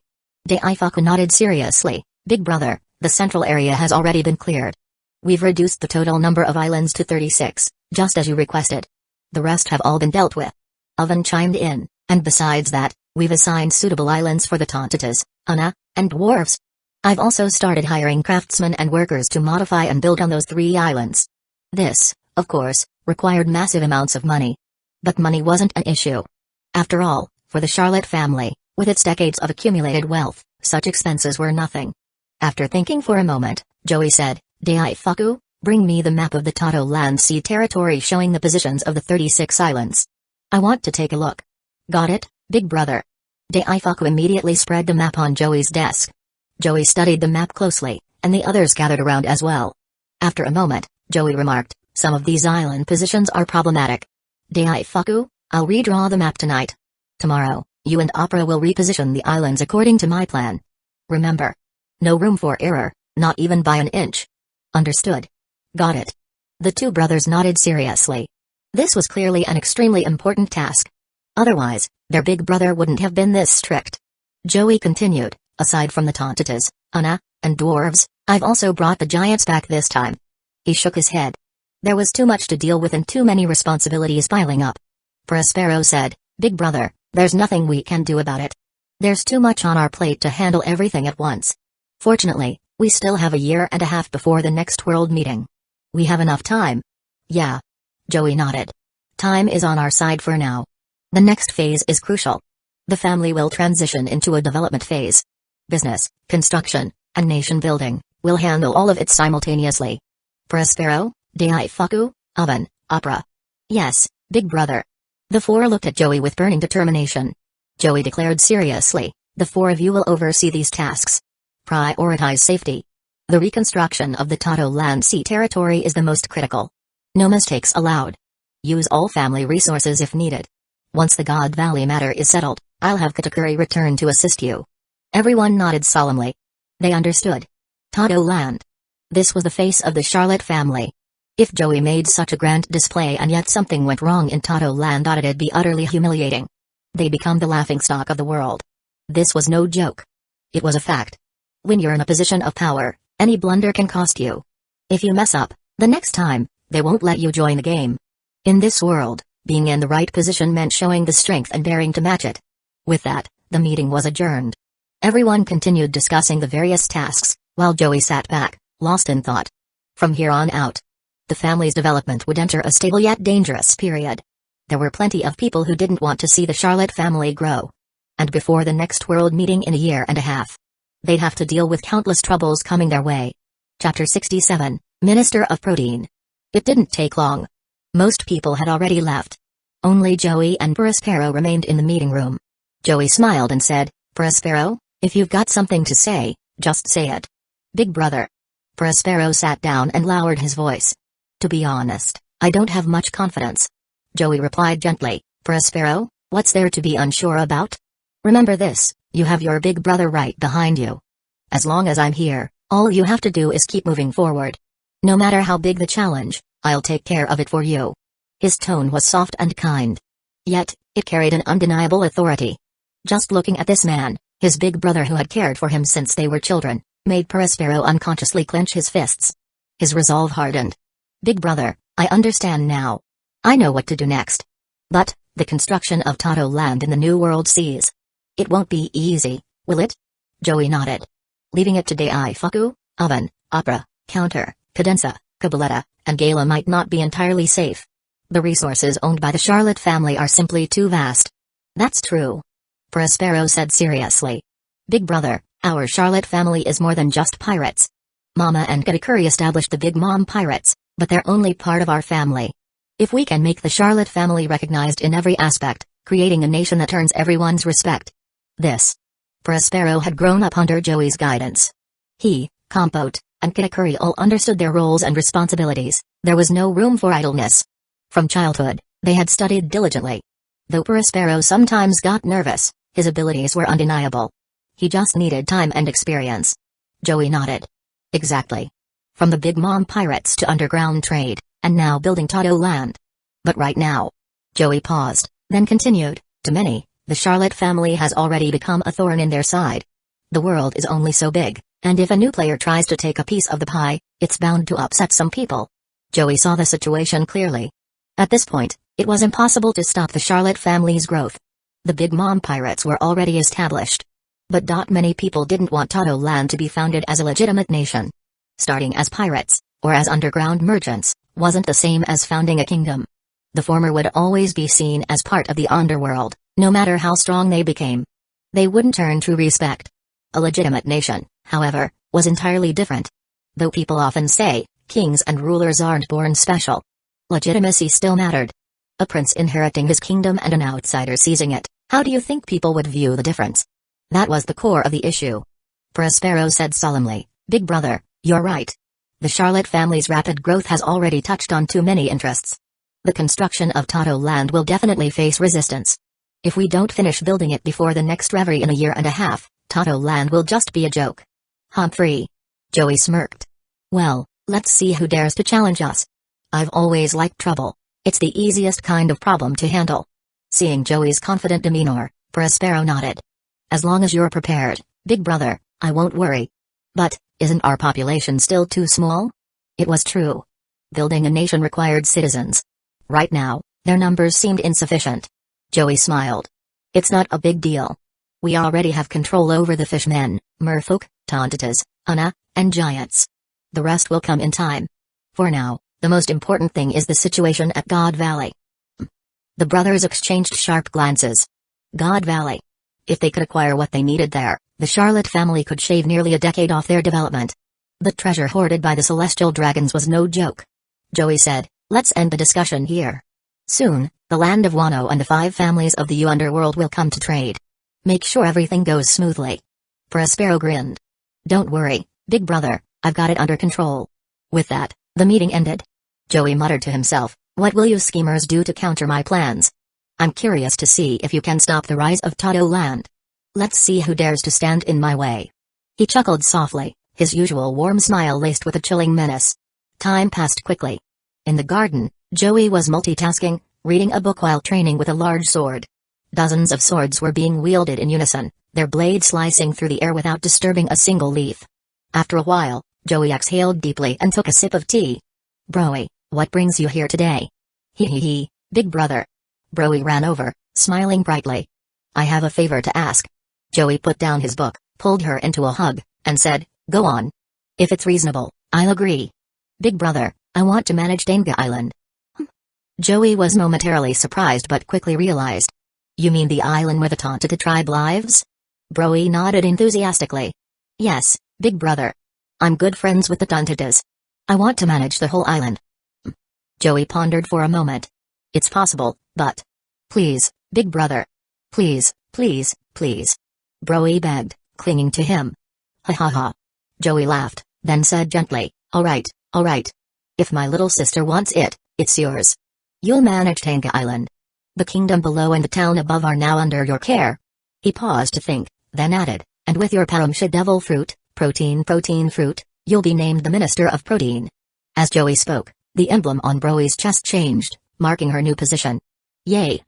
Daifuku nodded seriously, Big brother, the central area has already been cleared. We've reduced the total number of islands to 36, just as you requested. The rest have all been dealt with. Oven chimed in, and besides that, we've assigned suitable islands for the Tontatas, Ana, and dwarves. I've also started hiring craftsmen and workers to modify and build on those 3 islands. This, of course, required massive amounts of money. But money wasn't an issue. After all, for the Charlotte family, with its decades of accumulated wealth, such expenses were nothing. After thinking for a moment, Joey said, Daifuku, bring me the map of the Tato Land Sea territory showing the positions of the 36 islands. I want to take a look. Got it, big brother. Daifuku immediately spread the map on Joey's desk. Joey studied the map closely, and the others gathered around as well. After a moment, Joey remarked, some of these island positions are problematic. Daifuku, I'll redraw the map tonight. Tomorrow, you and Opera will reposition the islands according to my plan. Remember. No room for error, not even by an inch. Understood. Got it. The 2 brothers nodded seriously. This was clearly an extremely important task. Otherwise, their big brother wouldn't have been this strict. Joey continued, aside from the Tontatas, Ana, and dwarves, I've also brought the giants back this time. He shook his head. There was too much to deal with and too many responsibilities piling up. Prospero said, Big brother, there's nothing we can do about it. There's too much on our plate to handle everything at once. Fortunately, we still have a year and a half before the next world meeting. We have enough time. Yeah. Joey nodded. Time is on our side for now. The next phase is crucial. The family will transition into a development phase. Business, construction, and nation building, will handle all of it simultaneously. Prospero, Daifuku, Oven, Opera. Yes, big brother. The 4 looked at Joey with burning determination. Joey declared seriously, the 4 of you will oversee these tasks. Prioritize safety. The reconstruction of the Tato Land Sea territory is the most critical. No mistakes allowed. Use all family resources if needed. Once the God Valley matter is settled, I'll have Katakuri return to assist you. Everyone nodded solemnly. They understood. Tato Land. This was the face of the Charlotte family. If Joey made such a grand display and yet something went wrong in Tato Land, it'd be utterly humiliating. They'd become the laughingstock of the world. This was no joke. It was a fact. When you're in a position of power, any blunder can cost you. If you mess up, the next time, they won't let you join the game. In this world, being in the right position meant showing the strength and daring to match it. With that, the meeting was adjourned. Everyone continued discussing the various tasks, while Joey sat back, lost in thought. From here on out, the family's development would enter a stable yet dangerous period. There were plenty of people who didn't want to see the Charlotte family grow. And before the next world meeting in a year and a half, they'd have to deal with countless troubles coming their way. Chapter 67, Minister of Protein. It didn't take long. Most people had already left. Only Joey and Prospero remained in the meeting room. Joey smiled and said, Prospero, if you've got something to say, just say it. Big brother. Prospero sat down and lowered his voice. To be honest, I don't have much confidence. Joey replied gently, Prospero, what's there to be unsure about? Remember this, you have your big brother right behind you. As long as I'm here, all you have to do is keep moving forward. No matter how big the challenge, I'll take care of it for you. His tone was soft and kind. Yet, it carried an undeniable authority. Just looking at this man, his big brother who had cared for him since they were children, made Prospero unconsciously clench his fists. His resolve hardened. Big brother, I understand now. I know what to do next. But, the construction of Tato Land in the New World Seas. It won't be easy, will it? Joey nodded. Leaving it to Daifuku, Oven, Opera, Counter, Cadenza, Cabaletta, and Gala might not be entirely safe. The resources owned by the Charlotte family are simply too vast. That's true. Prospero said seriously. Big brother, our Charlotte family is more than just pirates. Mama and Katakuri established the Big Mom Pirates, but they're only part of our family. If we can make the Charlotte family recognized in every aspect, creating a nation that earns everyone's respect. This. Prospero had grown up under Joey's guidance. He, Compote, and Katakuri all understood their roles and responsibilities. There was no room for idleness. From childhood, they had studied diligently. Though Prospero sometimes got nervous, his abilities were undeniable. He just needed time and experience. Joey nodded. Exactly. From the Big Mom pirates to underground trade, and now building Tato Land. But right now. Joey paused, then continued, to many, the Charlotte family has already become a thorn in their side. The world is only so big, and if a new player tries to take a piece of the pie, it's bound to upset some people. Joey saw the situation clearly. At this point, it was impossible to stop the Charlotte family's growth. The Big Mom pirates were already established. But many people didn't want Tato Land to be founded as a legitimate nation. Starting as pirates, or as underground merchants, wasn't the same as founding a kingdom. The former would always be seen as part of the underworld, no matter how strong they became. They wouldn't earn true respect. A legitimate nation, however, was entirely different. Though people often say, kings and rulers aren't born special. Legitimacy still mattered. A prince inheriting his kingdom and an outsider seizing it, how do you think people would view the difference? That was the core of the issue. Prospero said solemnly, Big brother, you're right. The Charlotte family's rapid growth has already touched on too many interests. The construction of Tato Land will definitely face resistance. If we don't finish building it before the next reverie in a year and a half, Tato Land will just be a joke. Humphrey. Joey smirked. Well, let's see who dares to challenge us. I've always liked trouble. It's the easiest kind of problem to handle. Seeing Joey's confident demeanor, Prospero nodded. As long as you're prepared, big brother, I won't worry. But, isn't our population still too small? It was true. Building a nation required citizens. Right now, their numbers seemed insufficient. Joey smiled. It's not a big deal. We already have control over the fishmen, merfolk, tontatas, Una, and giants. The rest will come in time. For now, the most important thing is the situation at God Valley. The brothers exchanged sharp glances. God Valley. If they could acquire what they needed there, the Charlotte family could shave nearly a decade off their development. The treasure hoarded by the celestial dragons was no joke. Joey said, let's end the discussion here. Soon, the land of Wano and the 5 families of the underworld will come to trade. Make sure everything goes smoothly. Prospero grinned. Don't worry, big brother, I've got it under control. With that, the meeting ended. Joey muttered to himself, what will you schemers do to counter my plans? I'm curious to see if you can stop the rise of Tato Land. Let's see who dares to stand in my way. He chuckled softly, his usual warm smile laced with a chilling menace. Time passed quickly. In the garden, Joey was multitasking, reading a book while training with a large sword. Dozens of swords were being wielded in unison, their blades slicing through the air without disturbing a single leaf. After a while, Joey exhaled deeply and took a sip of tea. Broy, what brings you here today? Hee, big brother. Broy ran over, smiling brightly. I have a favor to ask. Joey put down his book, pulled her into a hug, and said, go on. If it's reasonable, I'll agree. Big brother, I want to manage Danzō Island. Joey was momentarily surprised but quickly realized. You mean the island where the Tontata tribe lives? Broy nodded enthusiastically. Yes, big brother. I'm good friends with the Tontatas. I want to manage the whole island. Joey pondered for a moment. It's possible, but... Please, big brother. Please, please, please. Broy begged, clinging to him. Ha ha ha. Joey laughed, then said gently, alright. If my little sister wants it, it's yours. You'll manage Danzō Island. The kingdom below and the town above are now under your care. He paused to think, then added, and with your Paramsha devil fruit, protein fruit, you'll be named the Minister of Protein. As Joey spoke, the emblem on Broy's chest changed, marking her new position. Yay!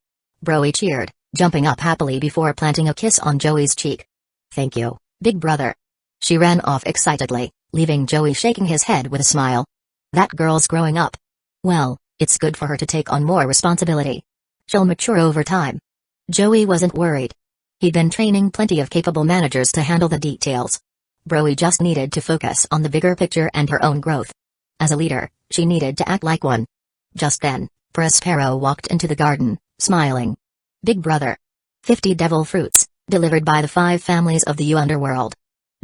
Broy cheered, jumping up happily before planting a kiss on Joey's cheek. Thank you, big brother. She ran off excitedly, leaving Joey shaking his head with a smile. That girl's growing up. Well, it's good for her to take on more responsibility. She'll mature over time. Joey wasn't worried. He'd been training plenty of capable managers to handle the details. Broy just needed to focus on the bigger picture and her own growth. As a leader, she needed to act like one. Just then, Prospero walked into the garden, smiling. Big brother. 50 devil fruits, delivered by the 5 families of the underworld.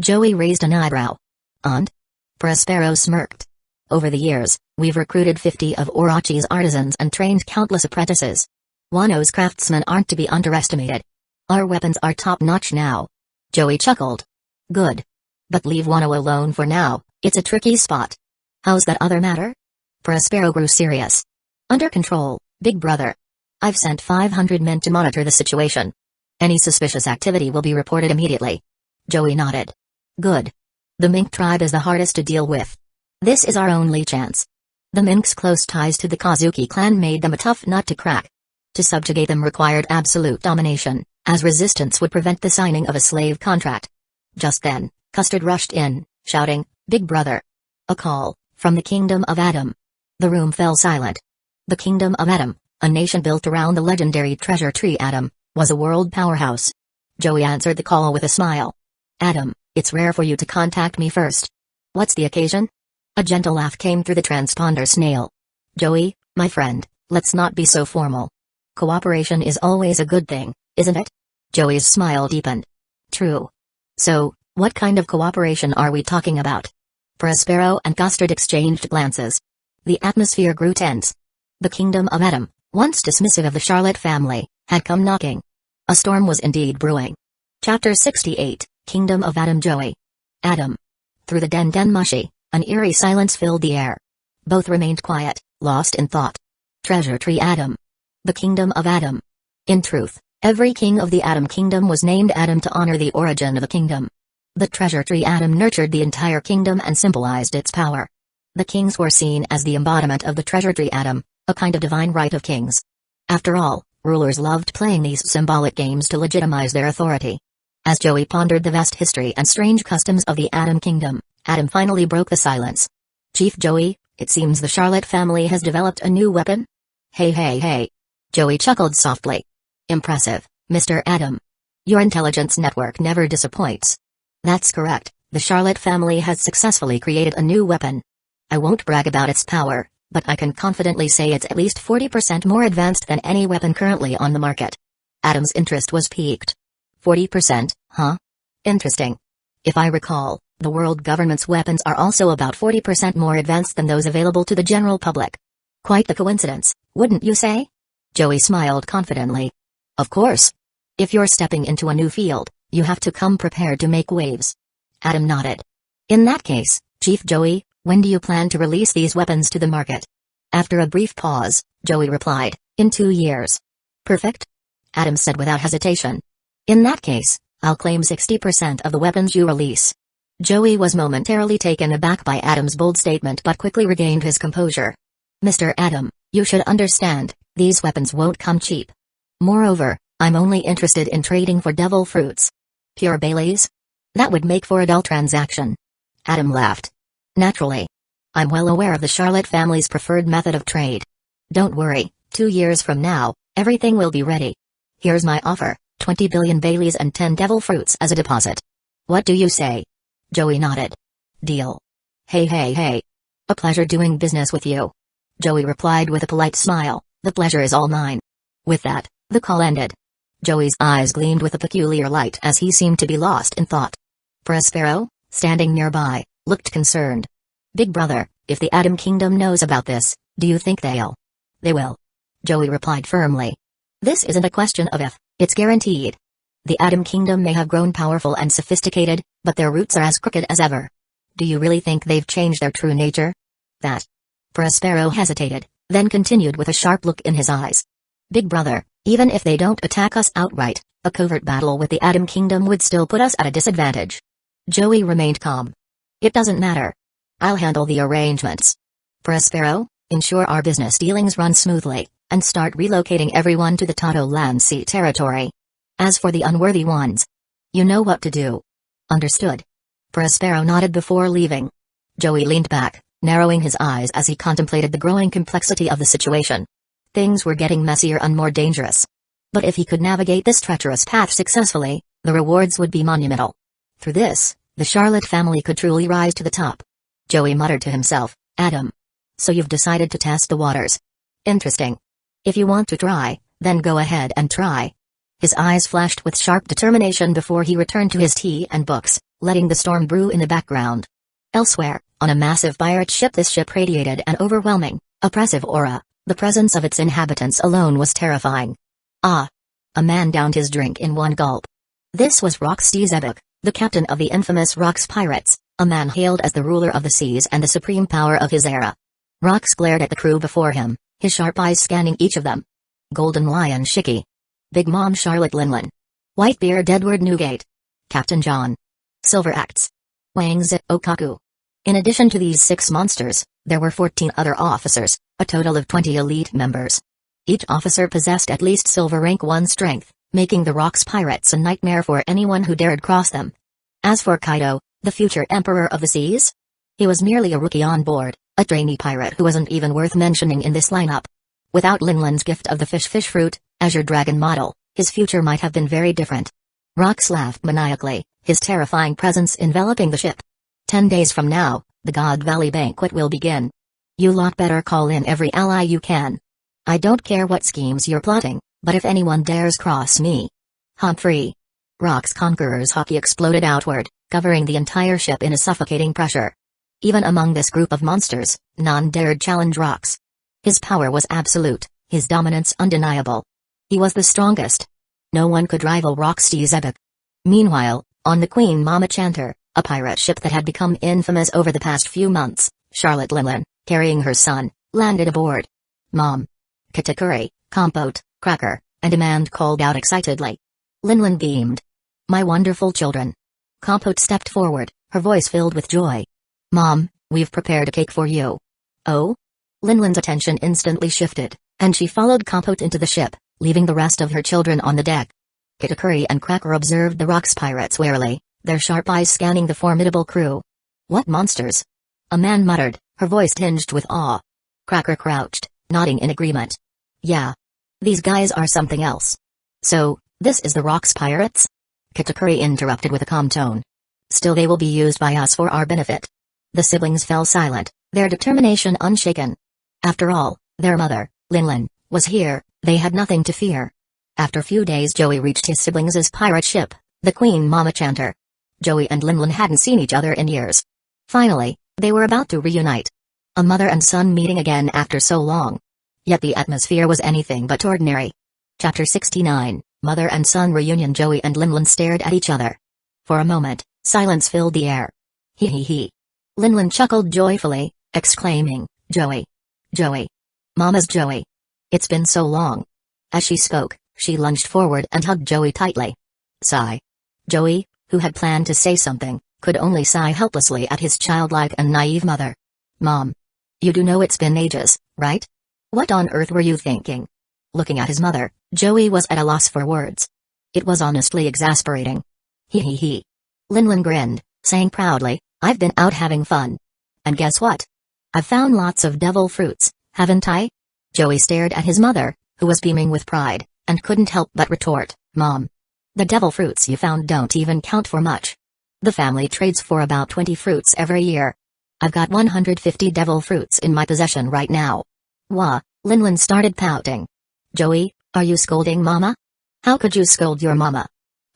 Joey raised an eyebrow. And? Prospero smirked. Over the years, we've recruited 50 of Orochi's artisans and trained countless apprentices. Wano's craftsmen aren't to be underestimated. Our weapons are top-notch now. Joey chuckled. Good. But leave Wano alone for now, it's a tricky spot. How's that other matter? Prospero grew serious. Under control, big brother. I've sent 500 men to monitor the situation. Any suspicious activity will be reported immediately. Joey nodded. Good. The mink tribe is the hardest to deal with. This is our only chance. The mink's close ties to the Kazuki clan made them a tough nut to crack. To subjugate them required absolute domination, as resistance would prevent the signing of a slave contract. Just then, Custard rushed in, shouting, "Big brother!" A call, from the Kingdom of Adam. The room fell silent. The Kingdom of Adam, a nation built around the legendary treasure tree Adam, was a world powerhouse. Joey answered the call with a smile. Adam, it's rare for you to contact me first. What's the occasion? A gentle laugh came through the transponder snail. Joey, my friend, let's not be so formal. Cooperation is always a good thing, isn't it? Joey's smile deepened. True. So, what kind of cooperation are we talking about? Prospero and Custard exchanged glances. The atmosphere grew tense. The Kingdom of Adam, once dismissive of the Charlotte family, had come knocking. A storm was indeed brewing. Chapter 68, Kingdom of Adam. Joey. Adam. Through the den mushi, an eerie silence filled the air. Both remained quiet, lost in thought. Treasure Tree Adam. The Kingdom of Adam. In truth, every king of the Adam Kingdom was named Adam to honor the origin of the kingdom. The Treasure Tree Adam nurtured the entire kingdom and symbolized its power. The kings were seen as the embodiment of the Treasure Tree Adam, a kind of divine right of kings. After all, rulers loved playing these symbolic games to legitimize their authority. As Joey pondered the vast history and strange customs of the Adam Kingdom, Adam finally broke the silence. Chief Joey, it seems the Charlotte family has developed a new weapon? Hey. Joey chuckled softly. Impressive, Mr. Adam. Your intelligence network never disappoints. That's correct, the Charlotte family has successfully created a new weapon. I won't brag about its power, but I can confidently say it's at least 40% more advanced than any weapon currently on the market. Adam's interest was piqued. 40%, huh? Interesting. If I recall, the world government's weapons are also about 40% more advanced than those available to the general public. Quite the coincidence, wouldn't you say? Joey smiled confidently. Of course. If you're stepping into a new field, you have to come prepared to make waves. Adam nodded. In that case, Chief Joey, when do you plan to release these weapons to the market? After a brief pause, Joey replied, in 2 years. Perfect? Adam said without hesitation. In that case, I'll claim 60% of the weapons you release. Joey was momentarily taken aback by Adam's bold statement but quickly regained his composure. Mr. Adam, you should understand, these weapons won't come cheap. Moreover, I'm only interested in trading for devil fruits. Pure Baileys? That would make for a dull transaction. Adam laughed. Naturally. I'm well aware of the Charlotte family's preferred method of trade. Don't worry, 2 years from now, everything will be ready. Here's my offer, 20 billion Baileys and 10 devil fruits as a deposit. What do you say? Joey nodded. Deal. Hey. A pleasure doing business with you. Joey replied with a polite smile, the pleasure is all mine. With that, the call ended. Joey's eyes gleamed with a peculiar light as he seemed to be lost in thought. Prospero, standing nearby, looked concerned. Big brother, if the Adam Kingdom knows about this, do you think they'll? They will. Joey replied firmly. This isn't a question of if, it's guaranteed. The Adam Kingdom may have grown powerful and sophisticated, but their roots are as crooked as ever. Do you really think they've changed their true nature? That. Prospero hesitated, then continued with a sharp look in his eyes. Big brother, even if they don't attack us outright, a covert battle with the Adam Kingdom would still put us at a disadvantage. Joey remained calm. It doesn't matter. I'll handle the arrangements. Prospero, ensure our business dealings run smoothly, and start relocating everyone to the Tato Land Sea territory. As for the unworthy ones, you know what to do. Understood. Prospero nodded before leaving. Joey leaned back, narrowing his eyes as he contemplated the growing complexity of the situation. Things were getting messier and more dangerous. But if he could navigate this treacherous path successfully, the rewards would be monumental. Through this, the Charlotte family could truly rise to the top. Joey muttered to himself, Adam. So you've decided to test the waters. Interesting. If you want to try, then go ahead and try. His eyes flashed with sharp determination before he returned to his tea and books, letting the storm brew in the background. Elsewhere, on a massive pirate ship, this ship radiated an overwhelming, oppressive aura. The presence of its inhabitants alone was terrifying. Ah! A man downed his drink in one gulp. This was Rox Zebuk, the captain of the infamous Rox pirates, a man hailed as the ruler of the seas and the supreme power of his era. Rox glared at the crew before him, his sharp eyes scanning each of them. Golden Lion Shiki. Big Mom Charlotte Linlin. Whitebeard Edward Newgate. Captain John. Silver Acts. Wangzi Okaku. In addition to these 6 monsters, there were 14 other officers, a total of 20 elite members. Each officer possessed at least silver rank 1 strength, making the Rocks Pirates a nightmare for anyone who dared cross them. As for Kaido, the future Emperor of the Seas, he was merely a rookie on board, a trainee pirate who wasn't even worth mentioning in this lineup. Without Linlin's gift of the fish fruit, Azure Dragon model, his future might have been very different. Rocks laughed maniacally, his terrifying presence enveloping the ship. 10 days from now, the God Valley banquet will begin. You lot better call in every ally you can. I don't care what schemes you're plotting, but if anyone dares cross me. Humphrey. Rock's Conqueror's hockey exploded outward, covering the entire ship in a suffocating pressure. Even among this group of monsters, none dared challenge Rocks. His power was absolute, his dominance undeniable. He was the strongest. No one could rival Rock's epic. Meanwhile, on the Queen Mama Chanter, a pirate ship that had become infamous over the past few months, Charlotte Linlin, carrying her son, landed aboard. Mom. Katakuri, Compote, Cracker, and Demand called out excitedly. Linlin beamed. My wonderful children. Compote stepped forward, her voice filled with joy. Mom, we've prepared a cake for you. Oh? Linlin's attention instantly shifted, and she followed Compote into the ship, leaving the rest of her children on the deck. Katakuri and Cracker observed the Rocks Pirates warily, their sharp eyes scanning the formidable crew. What monsters? A man muttered, her voice tinged with awe. Cracker crouched, nodding in agreement. Yeah. These guys are something else. So, this is the Rocks Pirates? Katakuri interrupted with a calm tone. Still they will be used by us for our benefit. The siblings fell silent, their determination unshaken. After all, their mother, Linlin, was here, they had nothing to fear. After few days Joey reached his siblings' pirate ship, the Queen Mama Chanter. Joey and Linlin hadn't seen each other in years. Finally, they were about to reunite. A mother and son meeting again after so long. Yet the atmosphere was anything but ordinary. Chapter 69, Mother and Son Reunion. Joey and Linlin stared at each other. For a moment, silence filled the air. Hee hee hee. Linlin chuckled joyfully, exclaiming, Joey. Joey. Mama's Joey. It's been so long. As she spoke, she lunged forward and hugged Joey tightly. Sigh. Joey, who had planned to say something, could only sigh helplessly at his childlike and naive mother. Mom. You do know it's been ages, right? What on earth were you thinking? Looking at his mother, Joey was at a loss for words. It was honestly exasperating. Hee hee hee. Linlin grinned, saying proudly, I've been out having fun. And guess what? I've found lots of devil fruits, haven't I? Joey stared at his mother, who was beaming with pride, and couldn't help but retort, Mom. The devil fruits you found don't even count for much. The family trades for about 20 fruits every year. I've got 150 devil fruits in my possession right now. Wah, Linlin started pouting. Joey, are you scolding Mama? How could you scold your mama?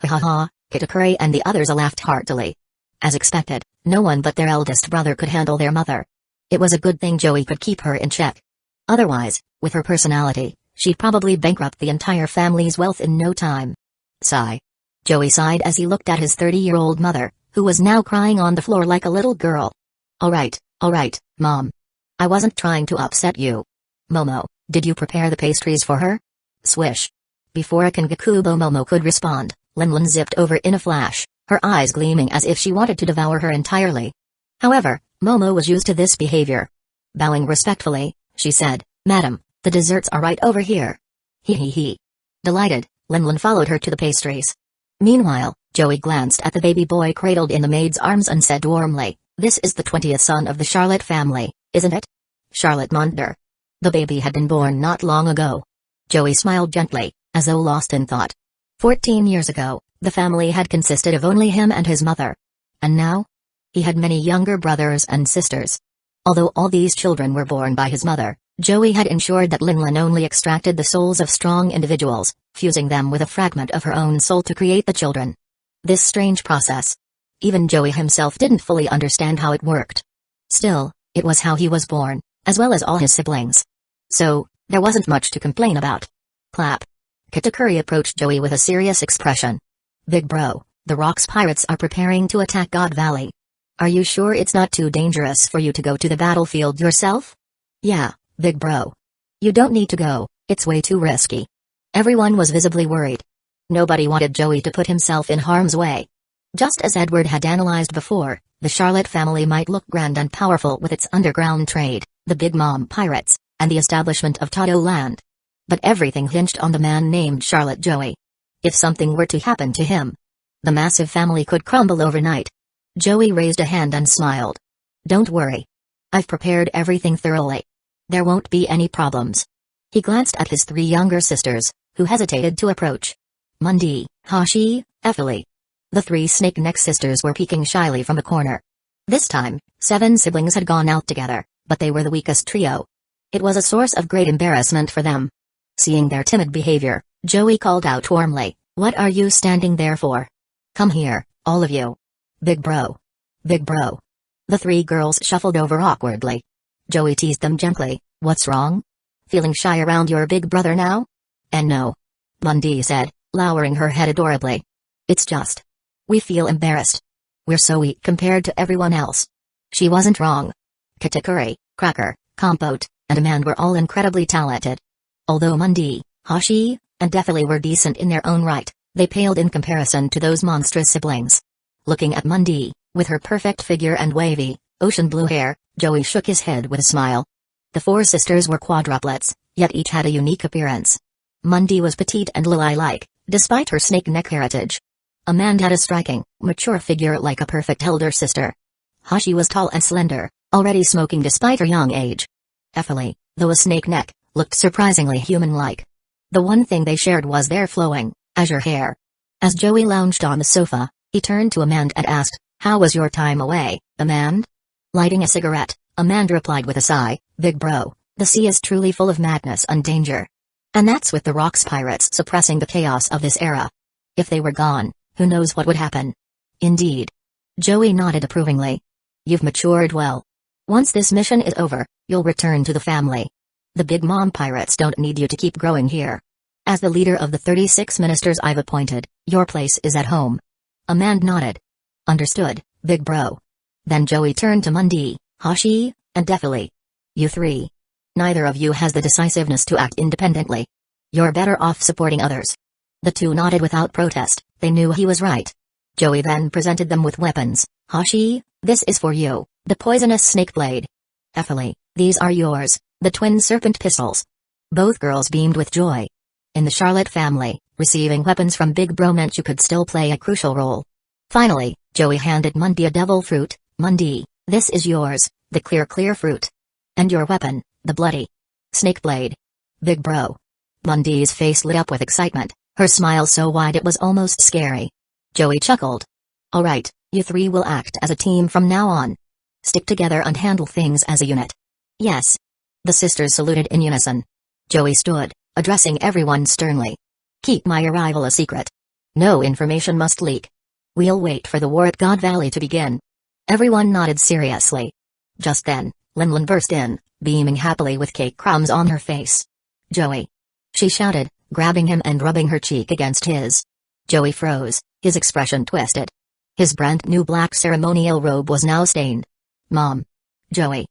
Ha ha ha, Katakuri and the others laughed heartily. As expected, no one but their eldest brother could handle their mother. It was a good thing Joey could keep her in check. Otherwise, with her personality, she'd probably bankrupt the entire family's wealth in no time. Sigh. Joey sighed as he looked at his 30-year-old mother, who was now crying on the floor like a little girl. All right, Mom. I wasn't trying to upset you. Momo, did you prepare the pastries for her? Swish. Before a Kangakubo Momo could respond, Linlin zipped over in a flash, her eyes gleaming as if she wanted to devour her entirely. However, Momo was used to this behavior. Bowing respectfully, she said, Madam, the desserts are right over here. Hee hee hee. Delighted, Linlin followed her to the pastries. Meanwhile, Joey glanced at the baby boy cradled in the maid's arms and said warmly, This is the 20th son of the Charlotte family, isn't it? Charlotte Munder. The baby had been born not long ago. Joey smiled gently, as though lost in thought. 14 years ago, the family had consisted of only him and his mother. And now? He had many younger brothers and sisters. Although all these children were born by his mother, Joey had ensured that Linlin only extracted the souls of strong individuals, fusing them with a fragment of her own soul to create the children. This strange process. Even Joey himself didn't fully understand how it worked. Still, it was how he was born, as well as all his siblings. So, there wasn't much to complain about. Clap. Katakuri approached Joey with a serious expression. Big bro, the Rocks Pirates are preparing to attack God Valley. Are you sure it's not too dangerous for you to go to the battlefield yourself? Yeah, big bro. You don't need to go, It's way too risky. Everyone was visibly worried. Nobody wanted Joey to put himself in harm's way. Just as Edward had analyzed before, the Charlotte family might look grand and powerful with its underground trade, the Big Mom pirates, and the establishment of Todo Land. But everything hinged on the man named Charlotte Joey. If something were to happen to him, the massive family could crumble overnight. Joey raised a hand and smiled. Don't worry. I've prepared everything thoroughly. There won't be any problems. He glanced at his 3 younger sisters, who hesitated to approach. Mundi, Hashi, Ephilie. The 3 snake-neck sisters were peeking shyly from a corner. This time, 7 siblings had gone out together, but they were the weakest trio. It was a source of great embarrassment for them. Seeing their timid behavior, Joey called out warmly, "What are you standing there for? Come here, all of you. Big bro. Big bro." The 3 girls shuffled over awkwardly. Joey teased them gently, "What's wrong? Feeling shy around your big brother now?" "And no," Mundi said, lowering her head adorably. "It's just. We feel embarrassed. We're so weak compared to everyone else." She wasn't wrong. Katakuri, Cracker, Compote, and Amand were all incredibly talented. Although Mundi, Hashi, and Ephilie were decent in their own right, they paled in comparison to those monstrous siblings. Looking at Mundi, with her perfect figure and wavy, ocean blue hair, Joey shook his head with a smile. The 4 sisters were quadruplets, yet each had a unique appearance. Mundi was petite and lily-like, despite her snake-neck heritage. Amand had a striking, mature figure like a perfect elder sister. Hashi was tall and slender, already smoking despite her young age. Ephilie, though a snake-neck, looked surprisingly human-like. The one thing they shared was their flowing, azure hair. As Joey lounged on the sofa, he turned to Amand and asked, "How was your time away, Amand?" Lighting a cigarette, Amand replied with a sigh, "Big bro, the sea is truly full of madness and danger. And that's with the Rocks pirates suppressing the chaos of this era. If they were gone, who knows what would happen?" "Indeed." Joey nodded approvingly. "You've matured well. Once this mission is over, you'll return to the family. The Big Mom pirates don't need you to keep growing here. As the leader of the 36 ministers I've appointed, your place is at home." Amand nodded. "Understood, big bro." Then Joey turned to Mundi, Hashi, and Ephilie. "You 3. Neither of you has the decisiveness to act independently. You're better off supporting others." The 2 nodded without protest, they knew he was right. Joey then presented them with weapons. "Hashi, this is for you, the poisonous snake blade. Ephilie, these are yours, the twin serpent pistols." Both girls beamed with joy. In the Charlotte family, receiving weapons from Big Bro meant you could still play a crucial role. Finally, Joey handed Mundi a devil fruit. "Mundi, this is yours, the clear fruit. And your weapon, the bloody snake blade. Big bro." Mundi's face lit up with excitement, her smile so wide it was almost scary. Joey chuckled. "All right, you 3 will act as a team from now on. Stick together and handle things as a unit." "Yes." The sisters saluted in unison. Joey stood, addressing everyone sternly. "Keep my arrival a secret. No information must leak. We'll wait for the war at God Valley to begin." Everyone nodded seriously. Just then, Linlin burst in, beaming happily with cake crumbs on her face. "Joey!" she shouted, grabbing him and rubbing her cheek against his. Joey froze, his expression twisted. His brand new black ceremonial robe was now stained. "Mom!" "Joey!"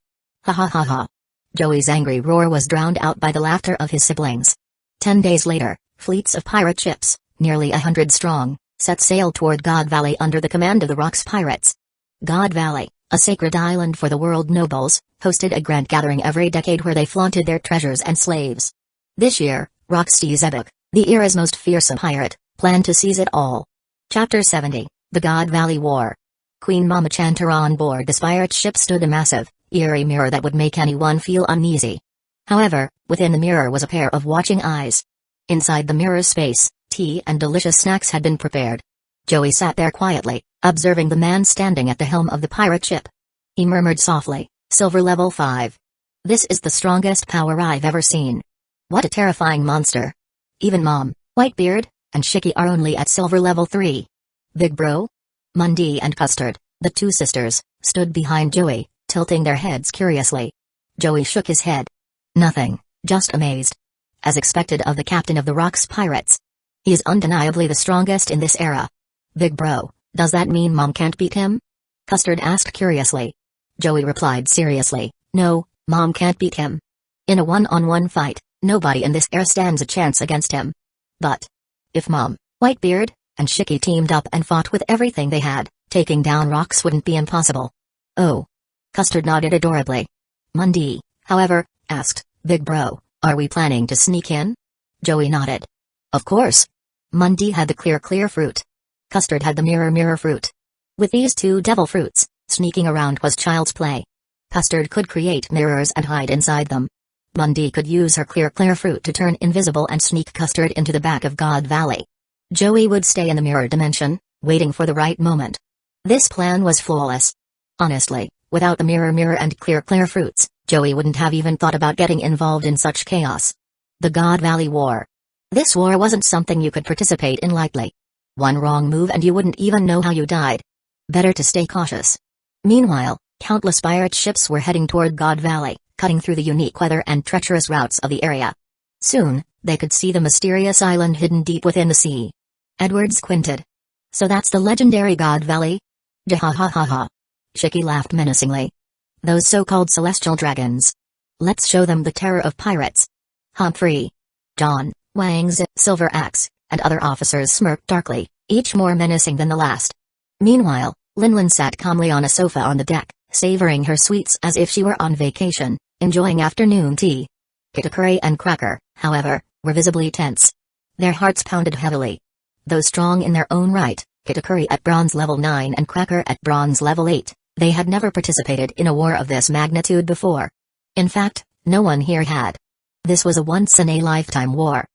"Ha ha ha ha!" Joey's angry roar was drowned out by the laughter of his siblings. 10 days later, fleets of pirate ships, nearly 100 strong, set sail toward God Valley under the command of the Rocks pirates. God Valley, a sacred island for the world nobles, hosted a grand gathering every decade where they flaunted their treasures and slaves. This year, Roxy Zebuk, the era's most fearsome pirate, planned to seize it all. Chapter 70, The God Valley War. Queen Mama Chanter on board this pirate ship stood a massive, eerie mirror that would make anyone feel uneasy. However, within the mirror was a pair of watching eyes. Inside the mirror's space, tea and delicious snacks had been prepared. Joey sat there quietly, observing the man standing at the helm of the pirate ship. He murmured softly, "Silver level 5. This is the strongest power I've ever seen. What a terrifying monster. Even Mom, Whitebeard, and Shiki are only at silver level 3. Big bro?" Mundi and Custard, the 2 sisters, stood behind Joey, tilting their heads curiously. Joey shook his head. "Nothing, just amazed. As expected of the captain of the Rocks pirates. He is undeniably the strongest in this era." "Big bro, does that mean Mom can't beat him?" Custard asked curiously. Joey replied seriously, "No, Mom can't beat him. In a one-on-one fight, Nobody in this era stands a chance against him. But if Mom, Whitebeard, and Shiki teamed up and fought with everything they had, taking down rocks wouldn't be impossible. Oh. Custard nodded adorably. Mundi, however, asked, Big bro, are we planning to sneak in? Joey nodded. Of course. Mundi had the clear fruit. Custard had the mirror fruit. With these two devil fruits, sneaking around was child's play. Custard could create mirrors and hide inside them. Mundi could use her clear fruit to turn invisible and sneak Custard into the back of God Valley. Joey would stay in the mirror dimension, waiting for the right moment. This plan was flawless. Honestly, without the mirror and clear fruits, Joey wouldn't have even thought about getting involved in such chaos. The God Valley War. This war wasn't something you could participate in lightly. One wrong move and you wouldn't even know how you died. Better to stay cautious. Meanwhile, countless pirate ships were heading toward God Valley, cutting through the unique weather and treacherous routes of the area. Soon, they could see the mysterious island hidden deep within the sea. Edward squinted. So that's the legendary God Valley? Jahahaha. Shiki laughed menacingly. Those so-called celestial dragons. Let's show them the terror of pirates. Humphrey, John, Wang's Silver Axe, and other officers smirked darkly, each more menacing than the last. Meanwhile, Linlin sat calmly on a sofa on the deck, savoring her sweets as if she were on vacation, enjoying afternoon tea. Kitakuri and Cracker, however, were visibly tense. Their hearts pounded heavily. Though strong in their own right, Kitakuri at bronze level 9 and Cracker at bronze level 8, they had never participated in a war of this magnitude before. In fact, no one here had. This was a once-in-a-lifetime war.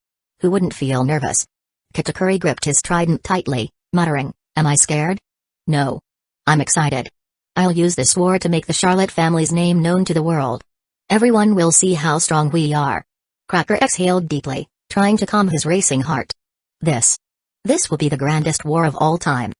Who wouldn't feel nervous? Kitakuri gripped his trident tightly, muttering, Am I scared? No. I'm excited. I'll use this war to make the Charlotte family's name known to the world. Everyone will see how strong we are. Cracker exhaled deeply, trying to calm his racing heart. This will be the grandest war of all time.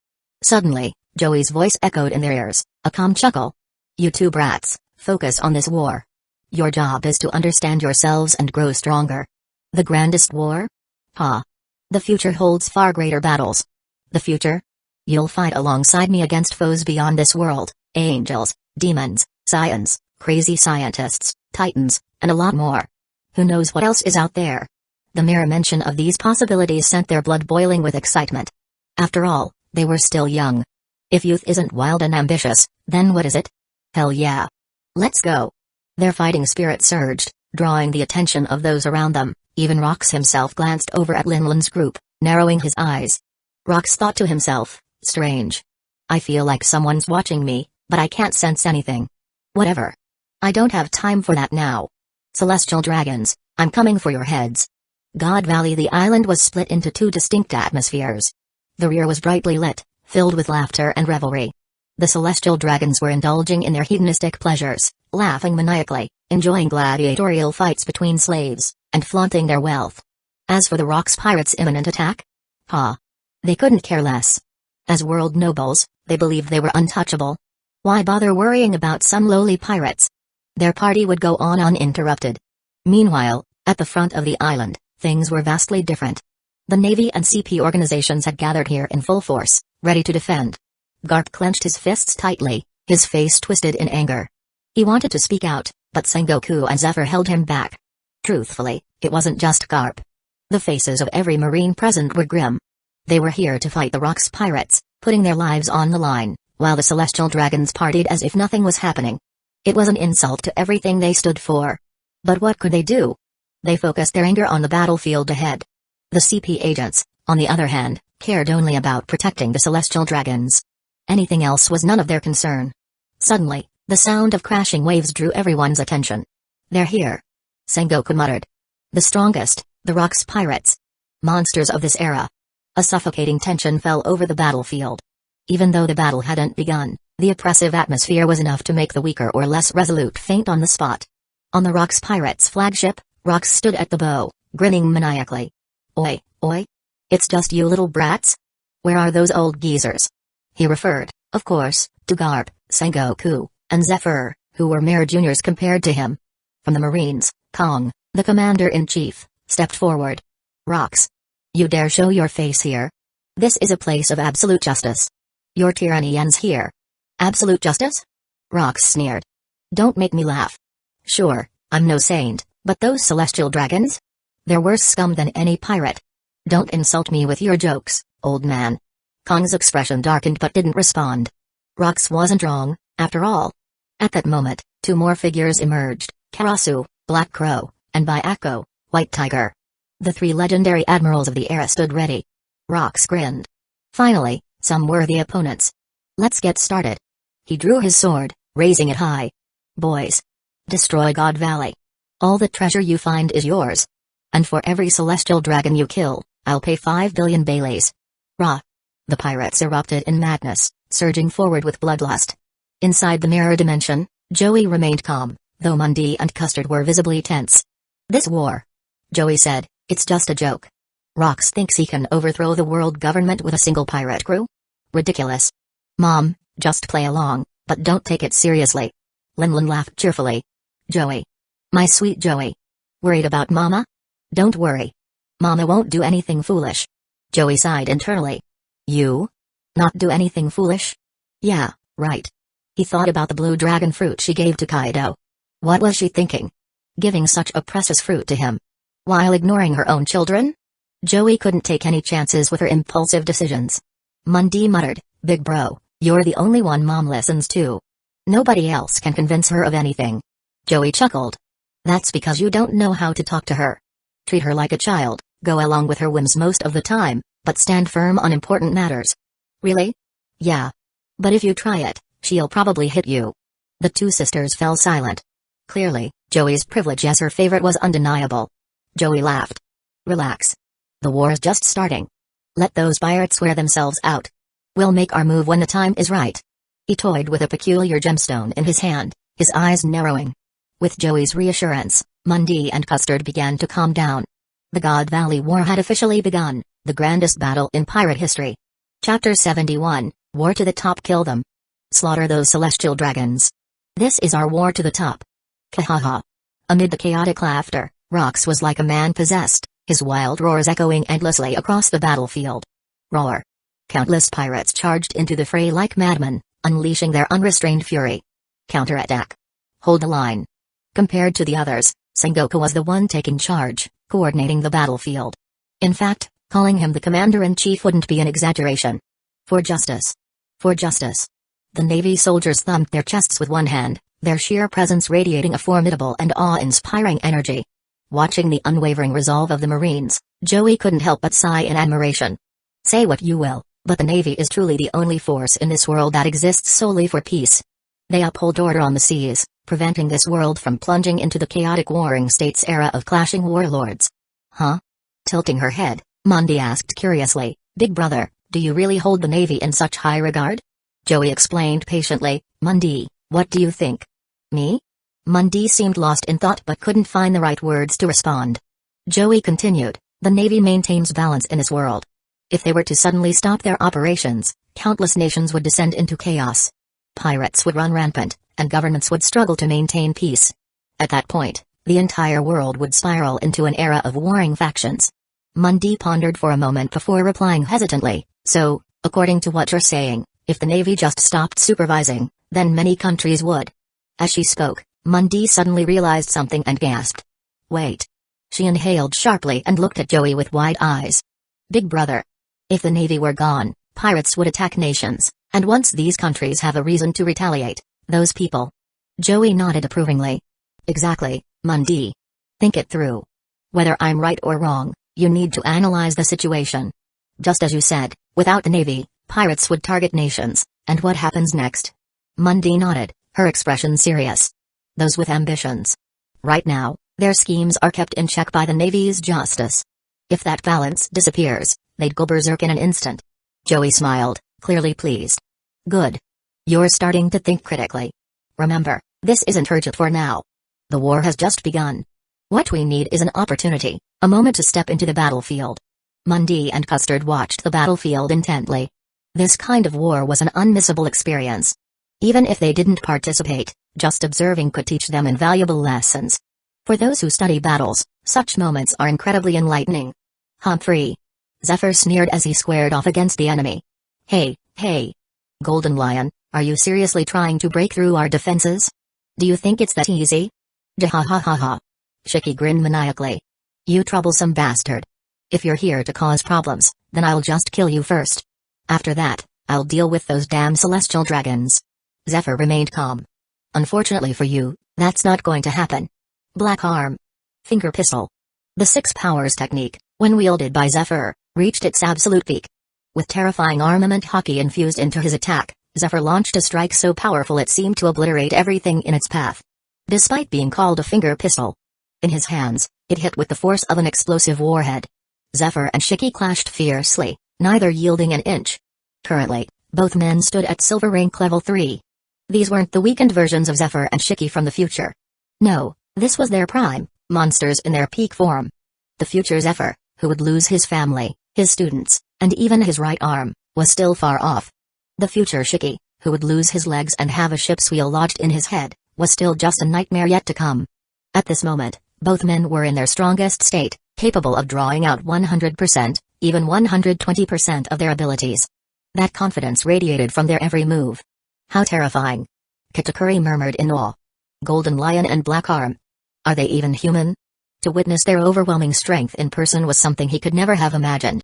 Suddenly, Joey's voice echoed in their ears, a calm chuckle. You two brats, focus on this war. Your job is to understand yourselves and grow stronger. The grandest war? Ha. The future holds far greater battles. The future? You'll fight alongside me against foes beyond this world, angels, demons, scions, crazy scientists, titans, and a lot more. Who knows what else is out there? The mere mention of these possibilities sent their blood boiling with excitement. After all, they were still young. If youth isn't wild and ambitious, then what is it? Hell yeah. Let's go. Their fighting spirit surged, drawing the attention of those around them. Even Rox himself glanced over at Linlin's group, narrowing his eyes. Rox thought to himself, strange. I feel like someone's watching me, but I can't sense anything. Whatever. I don't have time for that now. Celestial dragons, I'm coming for your heads. God Valley. The island was split into two distinct atmospheres. The rear was brightly lit, filled with laughter and revelry. The celestial dragons were indulging in their hedonistic pleasures, laughing maniacally, enjoying gladiatorial fights between slaves, and flaunting their wealth. As for the Rox pirates' imminent attack? They couldn't care less. As world nobles, they believed they were untouchable. Why bother worrying about some lowly pirates? Their party would go on uninterrupted. Meanwhile, at the front of the island, things were vastly different. The Navy and CP organizations had gathered here in full force, ready to defend. Garp clenched his fists tightly, his face twisted in anger. He wanted to speak out, but Sengoku and Zephyr held him back. Truthfully, it wasn't just Garp. The faces of every Marine present were grim. They were here to fight the Rox pirates, putting their lives on the line, while the Celestial Dragons partied as if nothing was happening. It was an insult to everything they stood for. But what could they do? They focused their anger on the battlefield ahead. The CP agents, on the other hand, cared only about protecting the Celestial Dragons. Anything else was none of their concern. Suddenly, the sound of crashing waves drew everyone's attention. They're here. Sengoku muttered. The strongest, the Rox pirates. Monsters of this era. A suffocating tension fell over the battlefield. Even though the battle hadn't begun, the oppressive atmosphere was enough to make the weaker or less resolute faint on the spot. On the Rox pirates' flagship, Rox stood at the bow, grinning maniacally. Oi, oi. It's just you little brats? Where are those old geezers? He referred, of course, to Garp, Sengoku, and Zephyr, who were mere juniors compared to him. From the Marines, Kong, the commander-in-chief, stepped forward. Rox. You dare show your face here? This is a place of absolute justice. Your tyranny ends here. Absolute justice? Rox sneered. Don't make me laugh. Sure, I'm no saint, But those celestial dragons? They're worse scum than any pirate. Don't insult me with your jokes, old man. Kong's expression darkened but didn't respond. Rox wasn't wrong, after all. At that moment, two more figures emerged, Karasu, Black Crow, and Byakko, White Tiger. The three legendary admirals of the era stood ready. Rox grinned. Finally, some worthy opponents. Let's get started. He drew his sword, raising it high. Boys. Destroy God Valley. All the treasure you find is yours. And for every celestial dragon you kill, I'll pay 5 billion Baileys. Rah! The pirates erupted in madness, surging forward with bloodlust. Inside the mirror dimension, Joey remained calm, though Mundi and Custard were visibly tense. This war. Joey said, it's just a joke. Rox thinks he can overthrow the world government with a single pirate crew? Ridiculous. Mom, just play along, but don't take it seriously. Linlin laughed cheerfully. Joey. My sweet Joey. Worried about Mama? Don't worry. Mama won't do anything foolish. Joey sighed internally. You? Not do anything foolish? Yeah, right. He thought about the blue dragon fruit she gave to Kaido. What was she thinking? Giving such a precious fruit to him. While ignoring her own children? Joey couldn't take any chances with her impulsive decisions. Mundi muttered, Big bro, you're the only one Mom listens to. Nobody else can convince her of anything. Joey chuckled. That's because you don't know how to talk to her. Treat her like a child, go along with her whims most of the time, but stand firm on important matters. Really? Yeah. But if you try it, she'll probably hit you. The two sisters fell silent. Clearly, Joey's privilege as her favorite was undeniable. Joey laughed. Relax. The war's just starting. Let those pirates wear themselves out. We'll make our move when the time is right. He toyed with a peculiar gemstone in his hand, his eyes narrowing. With Joey's reassurance, Mundi and Custard began to calm down. The God Valley War had officially begun, the grandest battle in pirate history. Chapter 71, War to the Top. Kill them. Slaughter those celestial dragons. This is our war to the top. Kahaha. Amid the chaotic laughter, Rox was like a man possessed, his wild roars echoing endlessly across the battlefield. Roar. Countless pirates charged into the fray like madmen, unleashing their unrestrained fury. Counterattack. Hold the line. Compared to the others, Sengoku was the one taking charge, coordinating the battlefield. In fact, calling him the commander-in-chief wouldn't be an exaggeration. For justice. For justice. The Navy soldiers thumped their chests with one hand, their sheer presence radiating a formidable and awe-inspiring energy. Watching the unwavering resolve of the Marines, Joey couldn't help but sigh in admiration. Say what you will, but the Navy is truly the only force in this world that exists solely for peace. They uphold order on the seas, preventing this world from plunging into the chaotic warring states era of clashing warlords. Huh? Tilting her head, Mundi asked curiously, Big brother, do you really hold the Navy in such high regard? Joey explained patiently, Mundi, what do you think? Me? Mundi seemed lost in thought but couldn't find the right words to respond. Joey continued, the Navy maintains balance in this world. If they were to suddenly stop their operations, countless nations would descend into chaos. Pirates would run rampant, and governments would struggle to maintain peace. At that point, the entire world would spiral into an era of warring factions. Mundi pondered for a moment before replying hesitantly, so, according to what you're saying, if the Navy just stopped supervising, then many countries would. As she spoke, Mundi suddenly realized something and gasped. Wait. She inhaled sharply and looked at Joey with wide eyes. Big brother. If the Navy were gone, pirates would attack nations, and once these countries have a reason to retaliate, those people. Joey nodded approvingly. Exactly, Mundi. Think it through. Whether I'm right or wrong, you need to analyze the situation. Just as you said, without the Navy, pirates would target nations, and what happens next? Mundi nodded, her expression serious. Those with ambitions. Right now, their schemes are kept in check by the Navy's justice. If that balance disappears, they'd go berserk in an instant. Joey smiled, clearly pleased. Good. You're starting to think critically. Remember, this isn't urgent for now. The war has just begun. What we need is an opportunity, a moment to step into the battlefield. Mundi and Custard watched the battlefield intently. This kind of war was an unmissable experience. Even if they didn't participate, just observing could teach them invaluable lessons. For those who study battles, such moments are incredibly enlightening. Humphrey. Zephyr sneered as he squared off against the enemy. Hey, hey. Golden Lion, are you seriously trying to break through our defenses? Do you think it's that easy? Jahahahaha. Shiki grinned maniacally. You troublesome bastard. If you're here to cause problems, then I'll just kill you first. After that, I'll deal with those damn celestial dragons. Zephyr remained calm. Unfortunately for you, that's not going to happen. Black Arm. Finger Pistol. The Six Powers technique, when wielded by Zephyr, reached its absolute peak. With terrifying armament hockey infused into his attack, Zephyr launched a strike so powerful it seemed to obliterate everything in its path. Despite being called a finger pistol, in his hands, it hit with the force of an explosive warhead. Zephyr and Shiki clashed fiercely, neither yielding an inch. Currently, both men stood at silver rank level 3. These weren't the weakened versions of Zephyr and Shiki from the future. No, this was their prime, monsters in their peak form. The future Zephyr, who would lose his family, his students, and even his right arm, was still far off. The future Shiki, who would lose his legs and have a ship's wheel lodged in his head, was still just a nightmare yet to come. At this moment, both men were in their strongest state, capable of drawing out 100%, even 120% of their abilities. That confidence radiated from their every move. How terrifying! Katakuri murmured in awe. Golden Lion and Black Arm. Are they even human? To witness their overwhelming strength in person was something he could never have imagined.